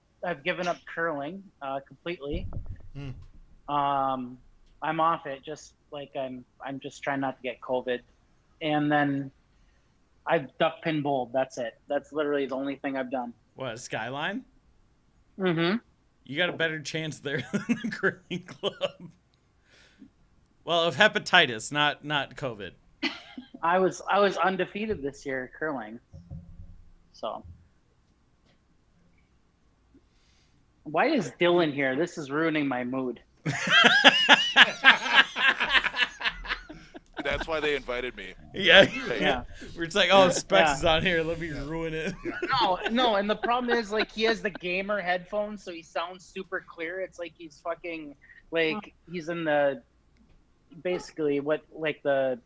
curling completely. I'm off it. Just like I'm just trying not to get COVID, and then I've duck pin bowled. That's it. That's literally the only thing I've done. What, Skyline? Mm-hmm. You got a better chance there than the curling club. Well, of hepatitis, not COVID. I was undefeated this year curling. So why is Dylan here? This is ruining my mood. That's why they invited me. Yeah. Yeah. It's like, oh, Specs is on here. Let me ruin it. No, and the problem is like he has the gamer headphones, so he sounds super clear. It's like he's fucking like he's in the basically what like the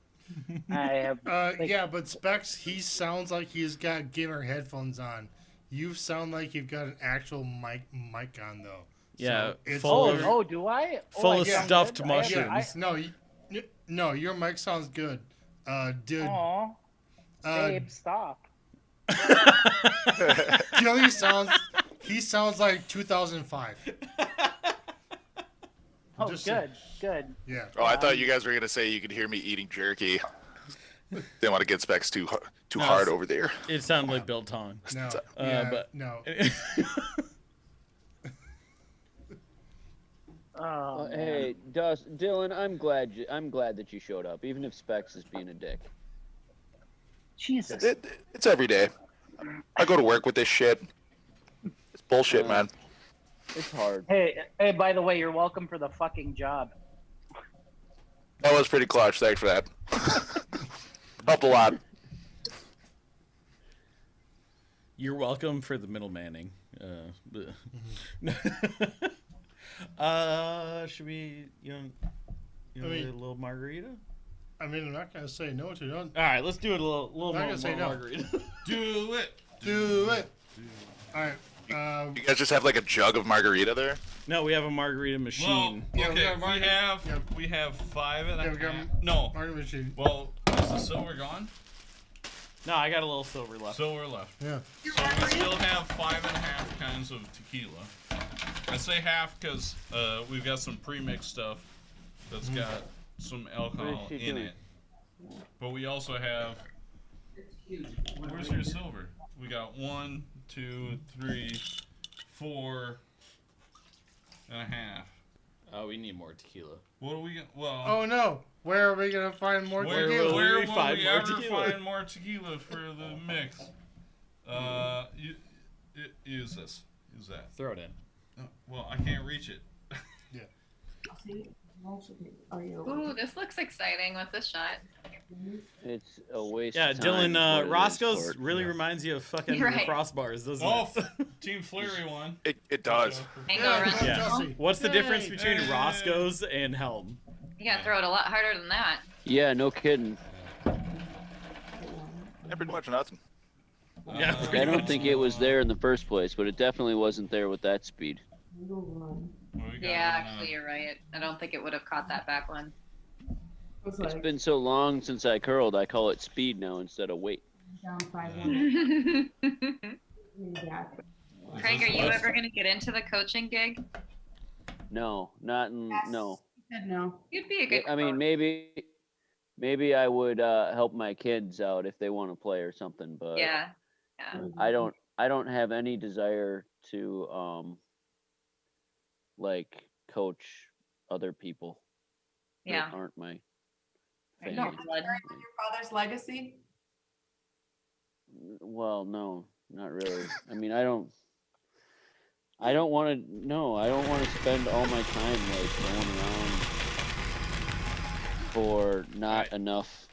I have. Yeah, but Specs, he sounds like he's got gamer headphones on. You sound like you've got an actual mic on though. Yeah. So it's do I? Full of I sound stuffed good? mushrooms. No, your mic sounds good, dude. Aw, babe, stop. Gilly sounds like 2005. Oh, Just good. Yeah. Oh, I thought you guys were gonna say you could hear me eating jerky. Didn't want to get Specs too hard over there. It sounded like Bill Tong. No. But no. Hey, Dylan, I'm glad that you showed up, even if Specs is being a dick. Jesus. It's every day. I go to work with this shit. It's bullshit, man. It's hard. Hey, by the way, you're welcome for the fucking job. That was pretty clutch. Thanks for that. Helped a lot. You're welcome for the middlemanning. Should we, do a little margarita? I mean, I'm not gonna say no to it. All right, let's do it a little I'm more, not gonna say no. margarita. Do it. All right. You guys just have like a jug of margarita there? No, we have a margarita machine. Well, okay, we have 5 and a half. No. Margarita machine. Well, is the silver gone? No, I got a little silver left. Silver left. Yeah. So we still have 5.5 kinds of tequila. I say half because we've got some pre-mixed stuff that's got some alcohol in it. But we also have. Where's your silver? We got 1, 2, 3, 4 and a half. Oh, we need more tequila. What do we get? Well. Oh no! Where are we gonna find more tequila? Where will we ever find more tequila for the mix? Use this. Use that. Throw it in. Well, I can't reach it. Ooh, this looks exciting. What's this shot? It's a waste. Yeah, of time Dylan, is what it is, Roscoe's Court. really reminds you of fucking Right. crossbars, doesn't Oh, it? Team Flurry won. It does. Angle around. Yeah. What's the difference Yay. between Roscoe's and Helm? You gotta throw it a lot harder than that. Yeah, no kidding. Yeah, pretty much nothing. Yeah, I don't think it was there in the first place, but it definitely wasn't there with that speed. Yeah, actually, you're right. I don't think it would have caught that back one. It's been so long since I curled, I call it speed now instead of weight. Down 5-1. Craig, are you ever gonna get into the coaching gig? No, not in, no. He said no. You'd be a good. I mean, coach. maybe I would help my kids out if they want to play or something, but Yeah. Yeah. I don't have any desire to like coach other people Yeah. that aren't my Right, family. no blood. Your father's legacy. Well, no, not really. I mean, I don't want to. No, I don't want to spend all my time like going around for not enough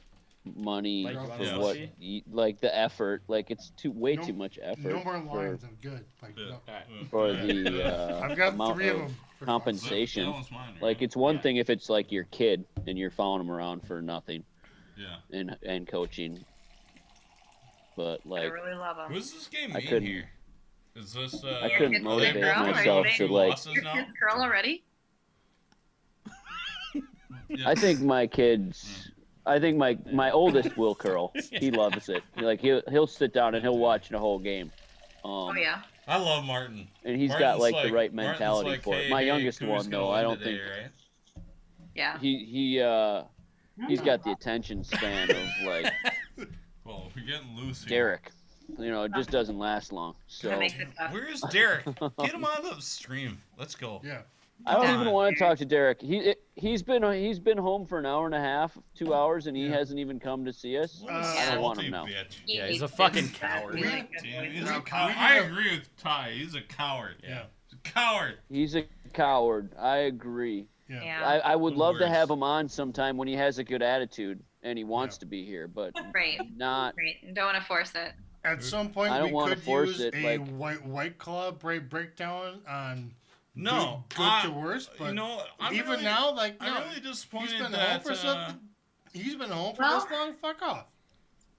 money Like, you for wanna Yeah. what, like the effort. Like it's way No- too much effort No more for, lines. I'm good. Like, no. for the I've got amount 3 of of them. for fun. compensation. That one's mine, right? Like it's one thing if it's like your kid and you're following them around for nothing Yeah. and coaching, but I like really love them. Who's this game I mean couldn't- here? Is this? I couldn't Kids motivate girl, or myself they- to like. Losses Your now? kids curl already? Yeah. I think my kids. I think my oldest will curl. He loves it. Like he'll sit down and he'll watch the whole game. Oh yeah. I love Martin. And he's got Martin's like the right Martin's mentality like, for it. hey, My hey, youngest who's one though, gonna I win don't today, think right? Yeah. he's got the attention span of like Well, we're getting loose here. Derek. You know, it just doesn't last long. So That makes it tough. Where's Derek? Get him on the stream. Let's go. Yeah. I don't Come even on. want to talk to Derek. He's been home for an hour and a half, 2 hours, and he hasn't even come to see us. What a I don't want him salty now. bitch. Yeah, he's a fucking coward. Dude, he's a Yeah. coward. I agree with Ty. He's a coward. Yeah. He's a coward. He's a coward. I agree. Yeah. Yeah. I would The love to worst. have him on sometime when he has a good attitude and he wants to be here, but Right. not. Right. Don't want to force it. At some point, I don't we wanna could force use it, a like- white club breakdown on No, good to worse. But you know, I'm even really, now, like, I'm no, really disappointed he's been home that for something. He's been home for Well- this long. Fuck off.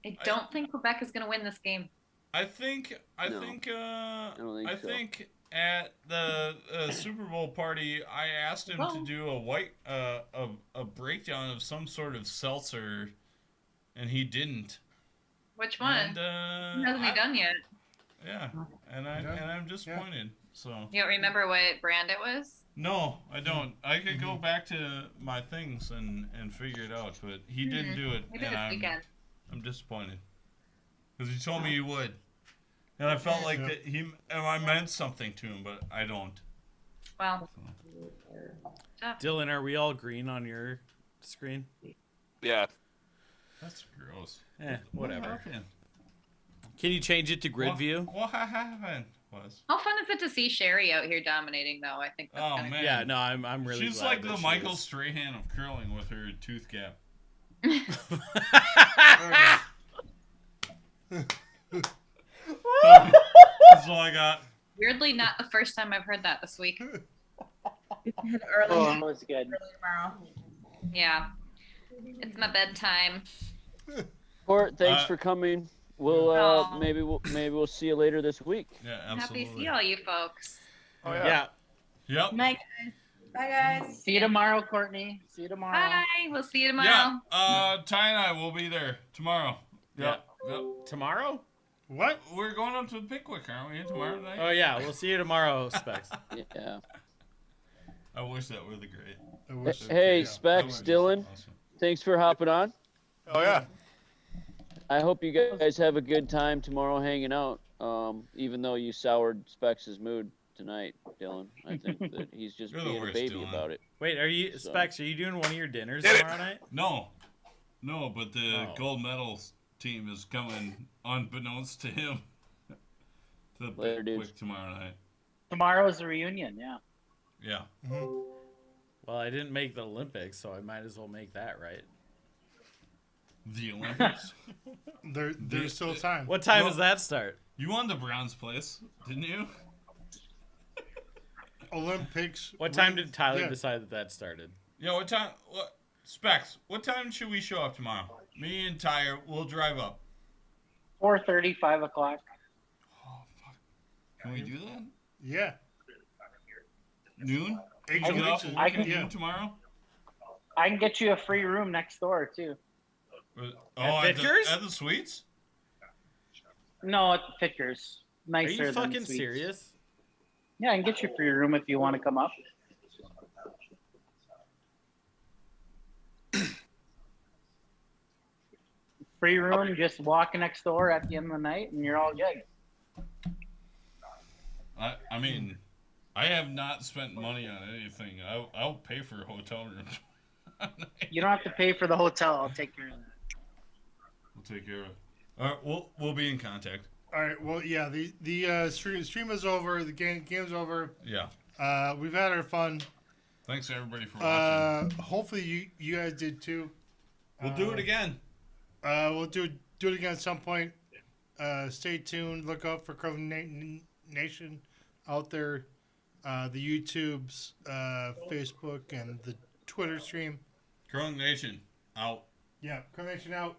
I don't think Quebec is going to win this game. I think I don't think I so. think at the Super Bowl party, I asked him to do a breakdown of some sort of seltzer, and he didn't. Which one? And, Hasn't he done yet? Yeah, and I'm disappointed. So You don't remember what brand it was? no, I don't. I could go back to my things and figure it out, but he didn't do it, Maybe and this weekend. I'm disappointed because he told me he would, and I felt like that I meant something to him, but I don't. Well, Dylan, are we all green on your screen? Yeah. That's gross. Whatever. What happened? Can you change it to grid What- view? What happened? Was how fun is it to see Sherry out here dominating, though? I think that's oh kinda man, Yeah, no, I'm really. she's glad like that the she Michael is. Strahan of curling with her tooth gap. That's all I got. Weirdly, not the first time I've heard that this week. Oh, that was good. Tomorrow. Yeah. It's my bedtime. Court, thanks Uh, for coming. We'll Aw. maybe we'll see you later this week. Yeah, Happy to absolutely. see all you folks. Oh Yeah. Yep. Night, guys. Bye, guys. See you tomorrow, Courtney. See you tomorrow. Bye. We'll see you tomorrow. Yeah. Ty and I will be there tomorrow. Yep. Yep. Tomorrow? What? We're going up to Pickwick, aren't we? Tomorrow night. Oh yeah, we'll see you tomorrow, Specs. Yeah. I wish that were the great. I wish- Hey, yeah, Specs, that Dylan, Awesome. thanks for hopping on. Oh yeah. I hope you guys have a good time tomorrow hanging out. Even though you soured Specs' mood tonight, Dylan, I think that he's just You're the being a worst, baby Dylan. about it. Wait, are you So- Specs? Are you doing one of your dinners Did it. tomorrow night? No, but the Oh. gold medals team is coming unbeknownst to him to Later, Pickwick dudes. tomorrow night. Tomorrow's the reunion. Yeah. Yeah. Well, I didn't make the Olympics, so I might as well make that, right? The Olympics? There's still time. What time does that start? You won the bronze place, didn't you? Olympics. What time did Tyler decide that started? Yeah, what time? What Specs? What time should we show up tomorrow? Me and Tyre will drive up. 4:30, 5 o'clock. Oh fuck! Can we do that? Yeah. Noon? I Get off can- work at yeah. noon tomorrow? I can get you a free room next door too. At Vickers? At the Suites? No, at the Vickers. Are Nicer you than fucking Suites. serious? Yeah, I can get you a free room if you want to come up. Free room, just walk next door at the end of the night, and you're all good. I mean, I have not spent money on anything. I'll pay for a hotel room. You don't have to pay for the hotel. I'll take care of that. We'll take care of it. All right, we'll be in contact. All right. Well, yeah. The stream is over. The game's over. Yeah. We've had our fun. Thanks everybody for watching. Hopefully you guys did too. We'll do it again. We'll do it again at some point. Stay tuned. Look out for Curling Nation out there. The YouTube's, Facebook, and the Twitter stream. Curling Nation out. Yeah, Curling Nation out.